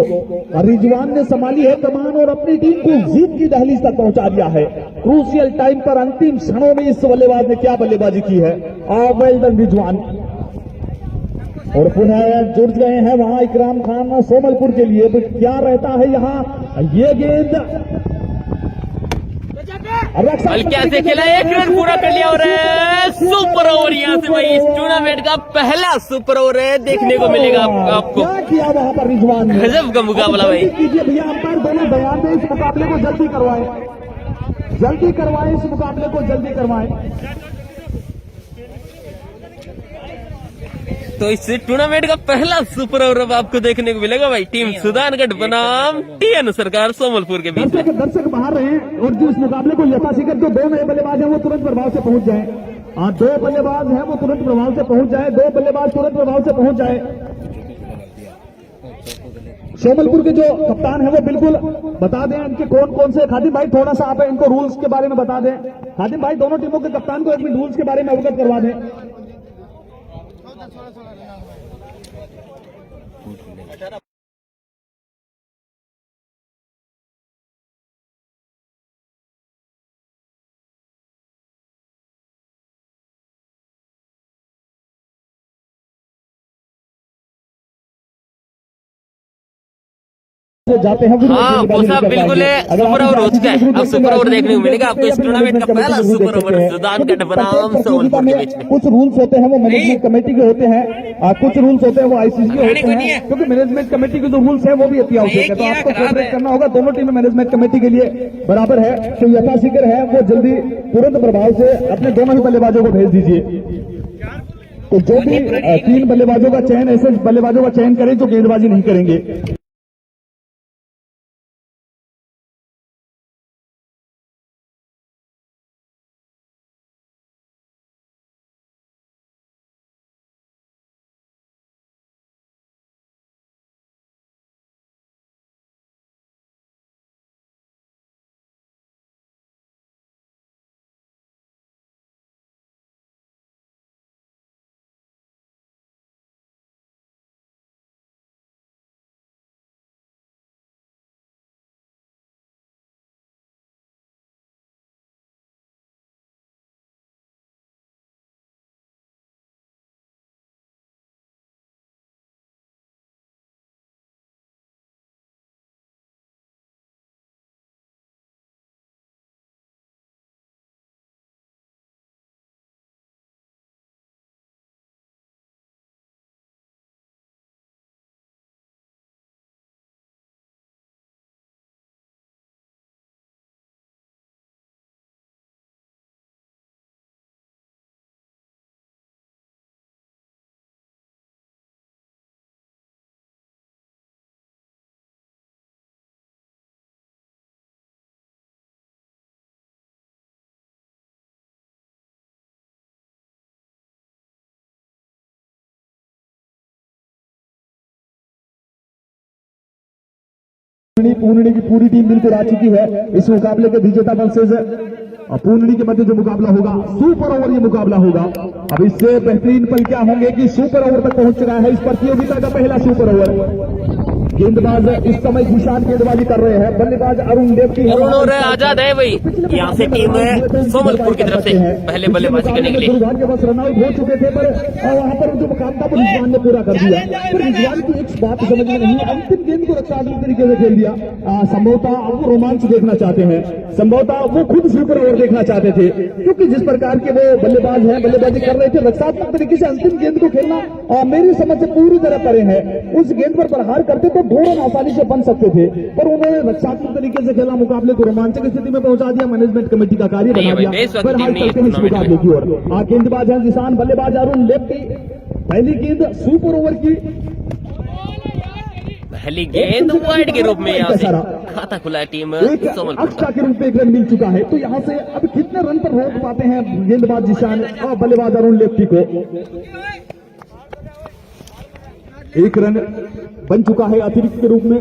और रिजवान ने संभाली है कमान और अपनी टीम को जीत की दहलीज तक पहुंचा दिया है। क्रूशियल टाइम पर अंतिम क्षणों में इस बल्लेबाज ने क्या बल्लेबाजी की है। Well done Rizwan. और पुनः जुड़ गए हैं वहां इकराम खान सोमलपुर के लिए। क्या रहता है यहाँ ये गेंद, और कैसे खेला, 1 रन पूरा कर लिया। और सुपर ओवर यहाँ से भाई इस टूर्नामेंट का पहला सुपर ओवर है देखने को मिलेगा आपको। क्या किया वहां पर रिजवान ने, गजब का मुकाबला भाई। कीजिए भैया, अंपायर दोनों बयान दें, इस मुकाबले को जल्दी करवाएं, जल्दी करवाएं, इस मुकाबले को जल्दी करवाएं। तो इस टूर्नामेंट का पहला सुपर ओवर अब आपको देखने को मिलेगा भाई। टीम सुदानगढ़ बनाम TN सरकार सोमलपुर के बीच में। दर्शक बाहर रहे और जो इस मुकाबले को यथाशीघ्र जो 2 नए बल्लेबाज हैं वो तुरंत प्रभाव से पहुंच जाएं। 2 बल्लेबाज हैं वो तुरंत प्रभाव से पहुंच जाए, 2 बल्लेबाज तुरंत प्रभाव से पहुंच जाए। सोमलपुर के जो कप्तान है वो बिल्कुल बता दें इनके कौन कौन से। खादिम भाई थोड़ा सा आप इनको रूल्स के बारे में बता दें। खादिम भाई दोनों टीमों के कप्तान को एक मिनट रूल्स के बारे में अवगत करवा दें। जाते हैं हाँ वो सब बिल्कुल सुपर ओवर हो चुका है। अब सुपर ओवर देखने को मिलेगा आपको इस टूर्नामेंट का पहला सुपर ओवर सुदानगढ़ बनाम सोमलपुर के बीच में। कुछ रूल्स होते हैं वो मैनेजमेंट कमेटी के होते हैं, कुछ रूल्स होते हैं वो ICC के होते हैं, क्योंकि मैनेजमेंट कमेटी के जो रूल्स है वो भी अति आवश्यक है। तो आपको कोऑपरेट करना होगा, दोनों टीमें मैनेजमेंट कमेटी के लिए बराबर है। तो यथाशीघ्र है वो जल्दी तुरंत प्रभाव से अपने दोनों ही बल्लेबाजों को भेज दीजिए। तो जो भी 3 बल्लेबाजों का चयन, ऐसे बल्लेबाजों का चयन करें जो गेंदबाजी नहीं करेंगे। पूर्णी की पूरी टीम बिल्कुल आ चुकी है इस मुकाबले के विजेता वर्सेस पूर्णी के मध्य जो मुकाबला होगा सुपर ओवर ये मुकाबला होगा। अब इससे बेहतरीन पल क्या होंगे कि सुपर ओवर तक पहुंच चुका है इस प्रतियोगिता का पहला सुपर ओवर। गेंदबाज इस समय निशान गेंदबाजी कर रहे हैं, बल्लेबाज अरुण देवती और आजाद है भाई। यहाँ से टीम सोमलपुर की तरफ से पहले बल्लेबाजी करने के लिए दुर्भाग्य बस रनआउट हो चुके थे, पर वहां पर जो मुकाम था वो रिजवान ने पूरा कर दिया। पर रिजवान की एक बात समझ में नहीं, अंतिम गेंद को रक्षात्मक तरीके से खेल दिया। संभवतः वो रोमांच देखना चाहते हैं, संभवतः वो खुद सुपर ओवर देखना चाहते थे, क्योंकि जिस प्रकार के वो बल्लेबाज हैं बल्लेबाजी कर रहे थे रक्षात्मक तरीके से अंतिम गेंद को खेलना मेरी समझ से पूरी तरह परे है। उस गेंद पर प्रहार करते तो 2 रन आसानी से बन सकते थे, पर उन्होंने रक्षात्मक तरीके से खेला, मुकाबले को रोमांचक स्थिति में पहुंचा दिया, मैनेजमेंट कमेटी का कार्य बना दिया। फिलहाल चलते हैं इस मुकाबले की ओर। गेंदबाज हैं जिसान, बल्लेबाज अरुण लेफ्टी। पहली गेंद सुपर ओवर की, पहली गेंद वाइड के रूप में यहाँ से खाता खुला टीम सोमलपुर अक्सा के रूप में 1 रन मिल चुका है। तो यहाँ से अब कितने रन पर रोक पाते हैं गेंदबाज जिसान और बल्लेबाज अरुण लेफ्टी को। 1 रन बन चुका है अतिरिक्त के रूप में।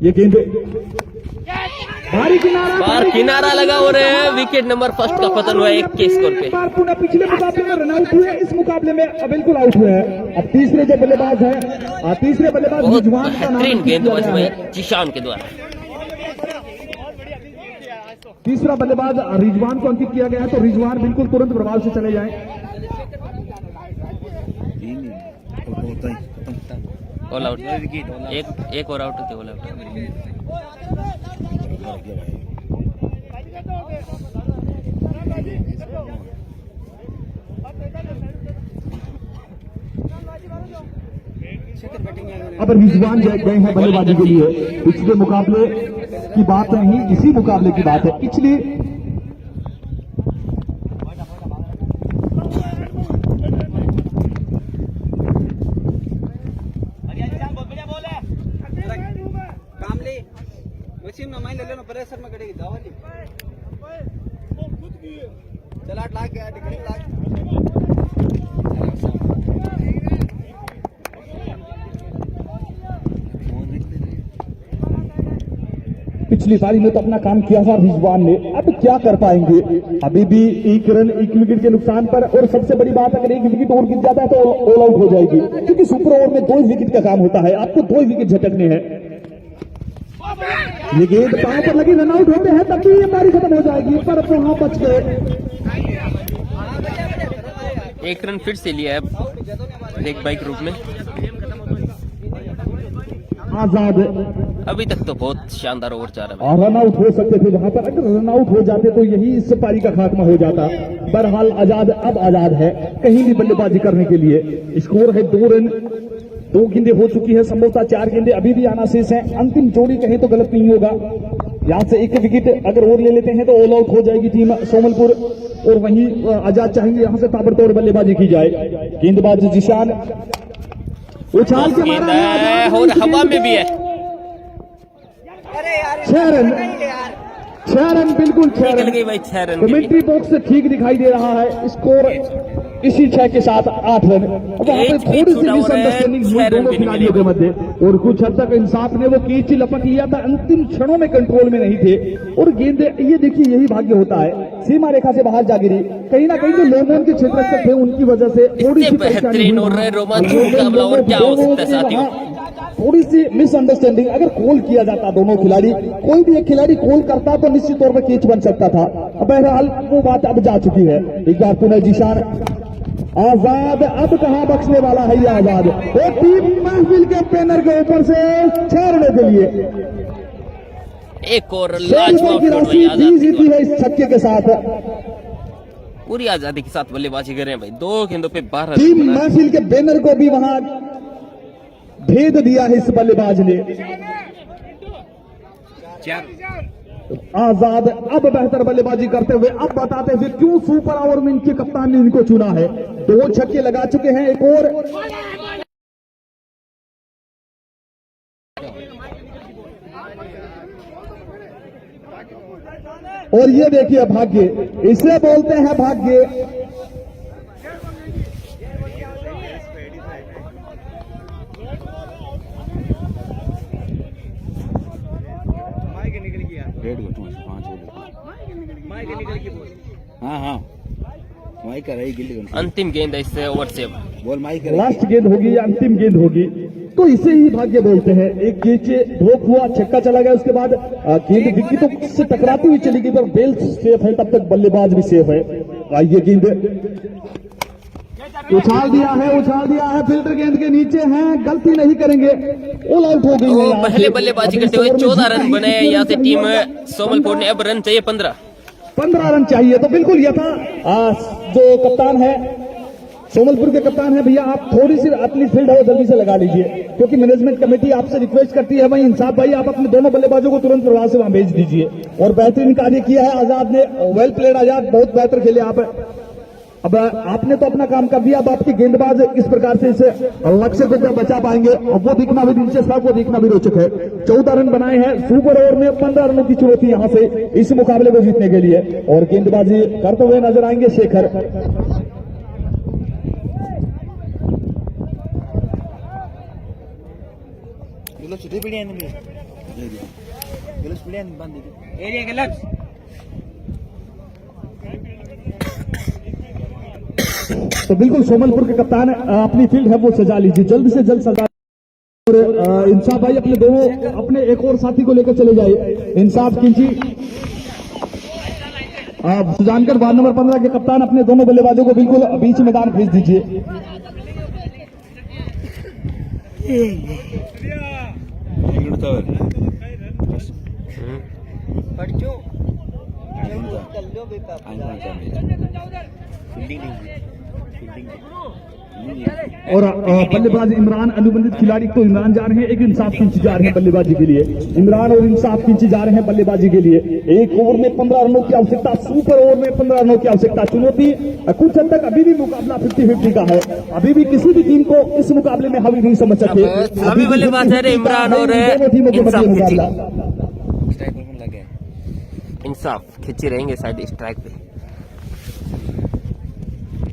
ये गेंद भारी किनारा, बार किनारा लगा और विकेट नंबर फर्स्ट का पतन हुआ 1 के स्कोर पे। बार पुनः पिछले मुकाबले में रन आउट हुए, इस मुकाबले में बिल्कुल आउट हुए हैं। अब तीसरे जो बल्लेबाज है, तीसरे बल्लेबाज बहुत रिजवान का नाम बेहतरीन गेंदबाजी किया हुई गया है। जिशान के द्वारा। तीसरा बल्लेबाज रिजवान को अंकित किया गया है, तो रिजवान बिल्कुल तुरंत प्रभाव से चले जाएं। ऑल आउट, एक और आउट होते ऑल आउट। अब रिजवान गए हैं बल्लेबाजी के लिए। पिछले मुकाबले की बात नहीं, इसी मुकाबले की बात है। पिछले कामली वसीम ना माइन ले लेना प्रेशर में करेगी दावली चल 8 लाख गया टिकट लाख पिछली पारी में तो अपना काम किया था रिजवान ने, अब क्या कर पाएंगे? अभी भी 1 रन 1 विकेट के नुकसान पर, और सबसे बड़ी बात अगर 1 विकेट और गिर जाता है तो ऑल आउट हो जाएगी, क्योंकि सुपर ओवर में 2 विकेट का काम होता है, आपको 2 विकेट झटकने हैं। ये गेंद पांव पर लगी, रन आउट होते हैं तब भी ये पारी खत्म हो जाएगी, पर वहां बच गए। 1 रन फिर से लिया है लेग बाइक रूप में। आजाद अभी तक तो बहुत शानदार ओवर जा रहा है। और रन आउट हो सकते थे वहां पर, अगर रन आउट हो जाते तो यही इस पारी का खात्मा हो जाता। बहरहाल आजाद अब आजाद है कहीं भी बल्लेबाजी करने के लिए। स्कोर है 2 रन, 2 गेंदें हो चुकी है, संभवतः 4 गेंदें अभी भी आना शेष है। अंतिम जोड़ी कहीं तो गलत नहीं होगा, यहां से 1 विकेट अगर और ले लेते हैं तो ऑल आउट हो जाएगी टीम सोमलपुर, और वहीं आजाद चाहेंगे यहां से ताबड़तोड़ बल्लेबाजी की जाए। गेंदबाज जिशान उछाल के मारा है और हवा में भी है। 6 रन, 6 रन, बिल्कुल 6 निकल रन। गई भाई 6 रन के लिए। कमेंट्री बॉक्स से ठीक दिखाई दे रहा है स्कोर इसी 6 के साथ 8 रन। अब वहां पे थोड़ी सी मिसअंडरस्टैंडिंग हुई दोनों खिलाड़ियों के मध्य, और कुछ हद तक इंसाफ ने वो कैच लपक लिया था, अंतिम क्षणों में कंट्रोल में नहीं थे, और गेंदे ये देखिए यही भाग्य होता है, सीमा रेखा से बाहर जा गिरी। कहीं ना कहीं जो लोगों के क्षेत्र से थे उनकी वजह से थोड़ी सी बेहतरीन और रोमांचक मुकाबला और क्या हो सकता है साथियों। थोड़ी सी मिसअंडरस्टैंडिंग, अगर कॉल किया जाता दोनों खिलाड़ी, कोई भी एक खिलाड़ी कॉल करता तो निश्चित तौर पर कैच बन सकता था। बहरहाल वो बात अब जा चुकी है। एक बार पुनः जिशान आजाद, अब कहां बख्शने वाला है ये आजाद, वो टीम महफिल के बैनर के ऊपर से 6 रनों के लिए एक और 100 लाजवाब की शॉट राशि भाई आजाद जीती की। है इस छक्के के साथ। पूरी आजादी के साथ बल्लेबाजी कर रहे हैं भाई, 2 गेंदों पे 12 टीम रन बना। महफिल के बैनर को भी वहां भेद दिया है इस बल्लेबाज ने। आजाद अब बेहतर बल्लेबाजी करते हुए अब बताते हुए क्यों सुपर ओवर में इनके कप्तान ने इनको चुना है। 2 छक्के लगा चुके हैं, एक और ये देखिए भाग्य, इसे बोलते हैं भाग्य। हाँ माइक कर रही गिल्ली अंतिम गेंद है इससे ओवर से। बोल माइक लास्ट गेंद होगी या अंतिम गेंद होगी, तो इसे ही भाग्य बोलते हैं। एक कैच ड्रॉप हुआ, छक्का चला गया, उसके बाद गेंद विकेटों से टकराती हुई चली गई, पर बेल सेफ है, तब तक बल्लेबाज भी सेफ है। ये गेंद उछाल दिया है, फिल्टर गेंद के नीचे है, गलती नहीं करेंगे, ऑल आउट हो गई है। यहाँ पहले से बल्लेबाजी करते हुए 14 रन बने हैं यहाँ से टीम सोमलपुर ने। अब रन चाहिए 15 रन चाहिए, तो बिल्कुल यह था जो कप्तान है सोमलपुर के कप्तान है, भैया आप थोड़ी सी अपनी फील्ड है जल्दी से लगा लीजिए, क्योंकि मैनेजमेंट कमेटी आपसे रिक्वेस्ट करती है। वहीं इंसाफ भाई आप अपने दोनों बल्लेबाजों को तुरंत प्रभाव से वहां भेज दीजिए। और बेहतरीन कार्य किया है आजाद ने, वेल प्लेड आजाद, बहुत बेहतर खेले आप। अब आपने तो अपना काम कर दिया, अब आपके गेंदबाज किस प्रकार से इसे लक्ष्य को बचा पाएंगे, अब वो दिखना भी दिलचस्प है, वो दिखना भी रोचक है। 14 रन बनाए हैं, सुपर ओवर में 15 रनों की चुनौती यहां से इस मुकाबले को जीतने के लिए, और गेंदबाजी करते हुए नजर आएंगे शेखर। छुट्टी पड़ी है एरिया के लक्ष्य तो बिल्कुल सोमलपुर के कप्तान अपनी फील्ड है वो सजा लीजिए, जल्द से जल्द सजा। और इंसाफ भाई अपने एक और साथी को लेकर चले जाइए। इंसाफ किंची सुजानगढ़ वार्ड नंबर 15 के कप्तान अपने दोनों बल्लेबाजों को बिल्कुल बीच मैदान भेज दीजिए। और बल्लेबाज इमरान अनुबंधित खिलाड़ी तो इमरान जा रहे हैं, एक इंसाफ किंची जा रहे हैं बल्लेबाजी के लिए। इमरान और इंसाफ किंची जा रहे हैं बल्लेबाजी के लिए। एक ओवर में 15 रनों की आवश्यकता, सुपर ओवर में 15 रनों की आवश्यकता। चुनौती कुछ हद तक अभी भी मुकाबला 50-50 का है। अभी भी किसी भी टीम को इस मुकाबले में हावी नहीं समझ सकते। अभी बल्लेबाज है इमरान और इंसाफ किंची। इंसाफ खिंची रहेंगे शायद स्ट्राइक पे।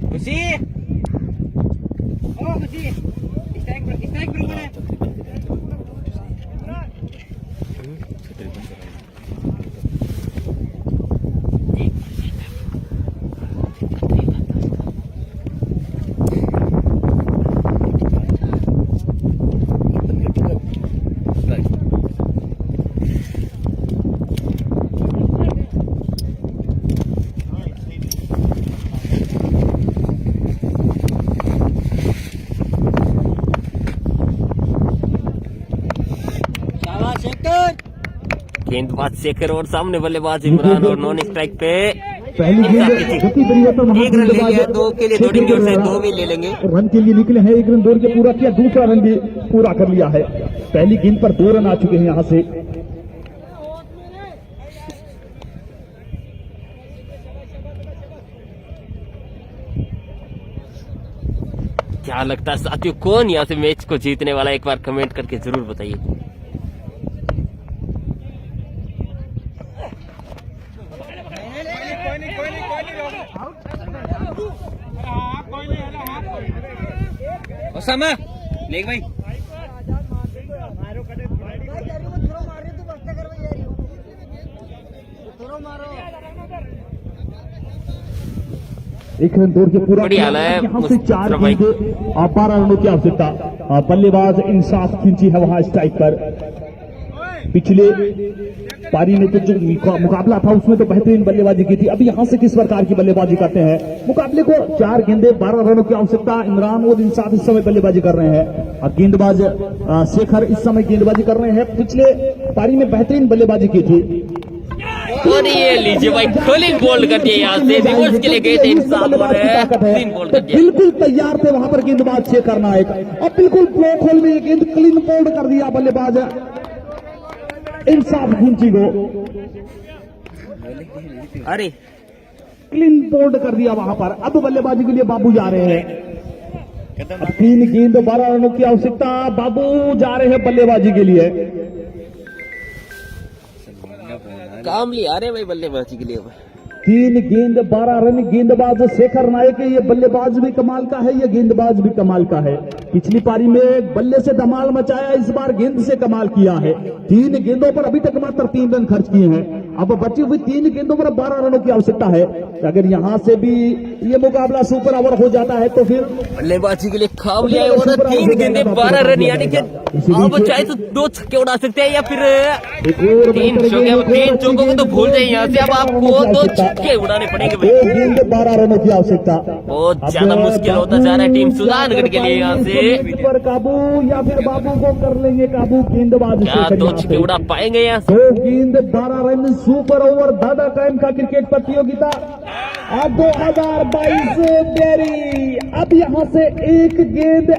खुशी स्ट्राइक पर कौन है? गेंदबाज शेखर और सामने बल्लेबाज इमरान और नॉन स्ट्राइक पे पहली गेंद गति परिवर्तन एक रन ले लिया, 2 के लिए दौड़ेंगे और 2 भी ले लेंगे। रन के लिए निकले हैं, 1 रन दौड़ के पूरा किया, दूसरा रन भी पूरा कर लिया है। पहली गेंद पर 2 रन आ चुके हैं यहां से। क्या लगता है साथियों, कौन यहाँ से मैच को जीतने वाला, एक बार कमेंट करके जरूर बताइए। ओसामा लेग भाई एक रन दौड़ के पूरा बढ़िया हाल है। यहाँ से 4 गेंद और 12 रनों की आवश्यकता। बल्लेबाज इंसाफ खिंची है वहां स्ट्राइक पर। पिछले पारी में तो जो मुकाबला था उसमें तो बेहतरीन बल्लेबाजी की थी। अभी यहां से किस प्रकार की बल्लेबाजी करते हैं? मुकाबले को 4 गेंदे 12 रनों की आवश्यकता। इमरान और इंसाफ इस समय बल्लेबाजी कर रहे हैं और गेंदबाज शेखर इस समय गेंदबाजी कर रहे हैं। पिछले पारी में बेहतरीन बल्लेबाजी की थी। और ये लीजिए भाई, क्लीन बोल्ड कर दिया यहाँ से। रिवर्स के लिए गए थे इंसाफ और क्लीन बोल्ड कर दिया। बिल्कुल तैयार थे वहां पर गेंदबाज शेखर नायक और बिल्कुल ब्लॉक होल में गेंद क्लीन बोल्ड कर दिया बल्लेबाज इंसाफ खिंची को। अरे क्लीन बोल्ड कर दिया वहां पर। अब बल्लेबाजी के लिए बाबू जा रहे हैं। अब 3 गेंद 12 रनों की आवश्यकता। बाबू जा रहे हैं बल्लेबाजी के लिए। काम लिया रहे भाई बल्लेबाजी के लिए। 3 गेंद 12 रन। गेंदबाज शेखर नायक है। ये बल्लेबाज भी कमाल का है, ये गेंदबाज भी कमाल का है। पिछली पारी में बल्ले से धमाल मचाया, इस बार गेंद से कमाल किया है। 3 गेंदों पर अभी तक मात्र 3 रन खर्च किए हैं। अब बची हुई 3 गेंदों पर 12 रनों की आवश्यकता है। अगर यहां से भी ये मुकाबला सुपर ओवर हो जाता है तो फिर बल्लेबाजी के लिए काम लिया है और 3 गेंदे 12 रन, यानी कि आप चाहे तो 2 छक्के उड़ा सकते हैं या फिर 3 चौके। 3 चौकों को तो भूल जाइए यहाँ से, अब आपको 2 छक्के उड़ाने पड़ेंगे भाई। 1 गेंद 12 रनों की आवश्यकता। बहुत ज्यादा मुश्किल होता जा रहा है टीम सुजानगढ़ के लिए यहाँ से। पर काबू या फिर बाबू को कर लेंगे काबू गेंदबाज। क्या 2 छक्के उड़ा पाएंगे यहाँ से? 2 गेंद 12 रन। सुपर ओवर दादा टाइम का क्रिकेट प्रतियोगिता 2022 बेरी। अब यहां से 1 गेंद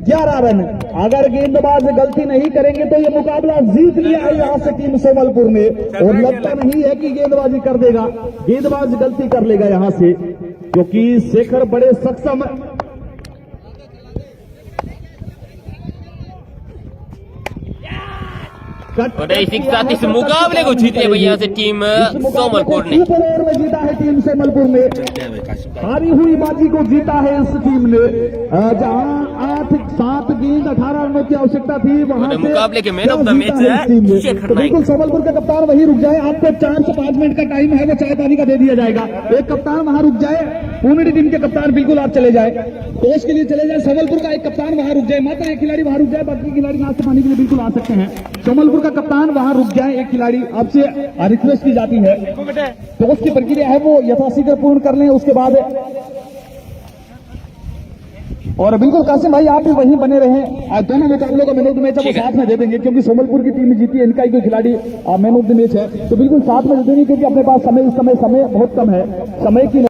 11 रन। अगर गेंदबाज गलती नहीं करेंगे तो ये मुकाबला जीत लिया है यहां से टीम सोमलपुर ने। और लगता नहीं है कि गेंदबाजी कर देगा, गेंदबाज गलती कर लेगा यहां से, क्योंकि शेखर बड़े सक्षम। और इसी के साथ इस मुकाबले को जीत लिया भाई यहाँ से टीम सोमलपुर ने। सुपर ओवर में जीता है टीम सोमलपुर ने। हारी हुई बाजी को जीता है इस टीम ने, जहां 8 7 गेंद 18 रनों की आवश्यकता थी, वहां और से मुकाबले के मैन ऑफ द क्या मैच जीता है इस टीम ने। शेखर तो नाइक। बिल्कुल संबलपुर का कप्तान वहीं रुक जाए, आपको 4 से 5 मिनट का टाइम है, वो चाय पानी का दे दिया जाएगा। एक कप्तान वहां रुक जाए, पूरी टीम के कप्तान बिल्कुल आप चले जाए, टॉस के लिए चले जाए। संबलपुर का एक कप्तान वहां रुक जाए, मात्र एक खिलाड़ी वहां रुक जाए, बाकी खिलाड़ी नाश्ते पानी के लिए बिल्कुल आ सकते हैं। संबलपुर का कप्तान वहां रुक जाए, एक खिलाड़ी आपसे रिक्वेस्ट की जाती है। टॉस की प्रक्रिया है वो यथाशीघ्र पूर्ण कर लें, उसके बाद और बिल्कुल कासिम भाई आप भी वहीं बने रहें। दोनों मुकाबलों का मैन ऑफ द मैच है वो साथ में दे देंगे, क्योंकि सोमलपुर की टीम जीती है, इनका ही कोई खिलाड़ी मैन ऑफ द मैच है, तो बिल्कुल साथ में दे देंगे, क्योंकि अपने पास समय इस समय बहुत कम है, समय की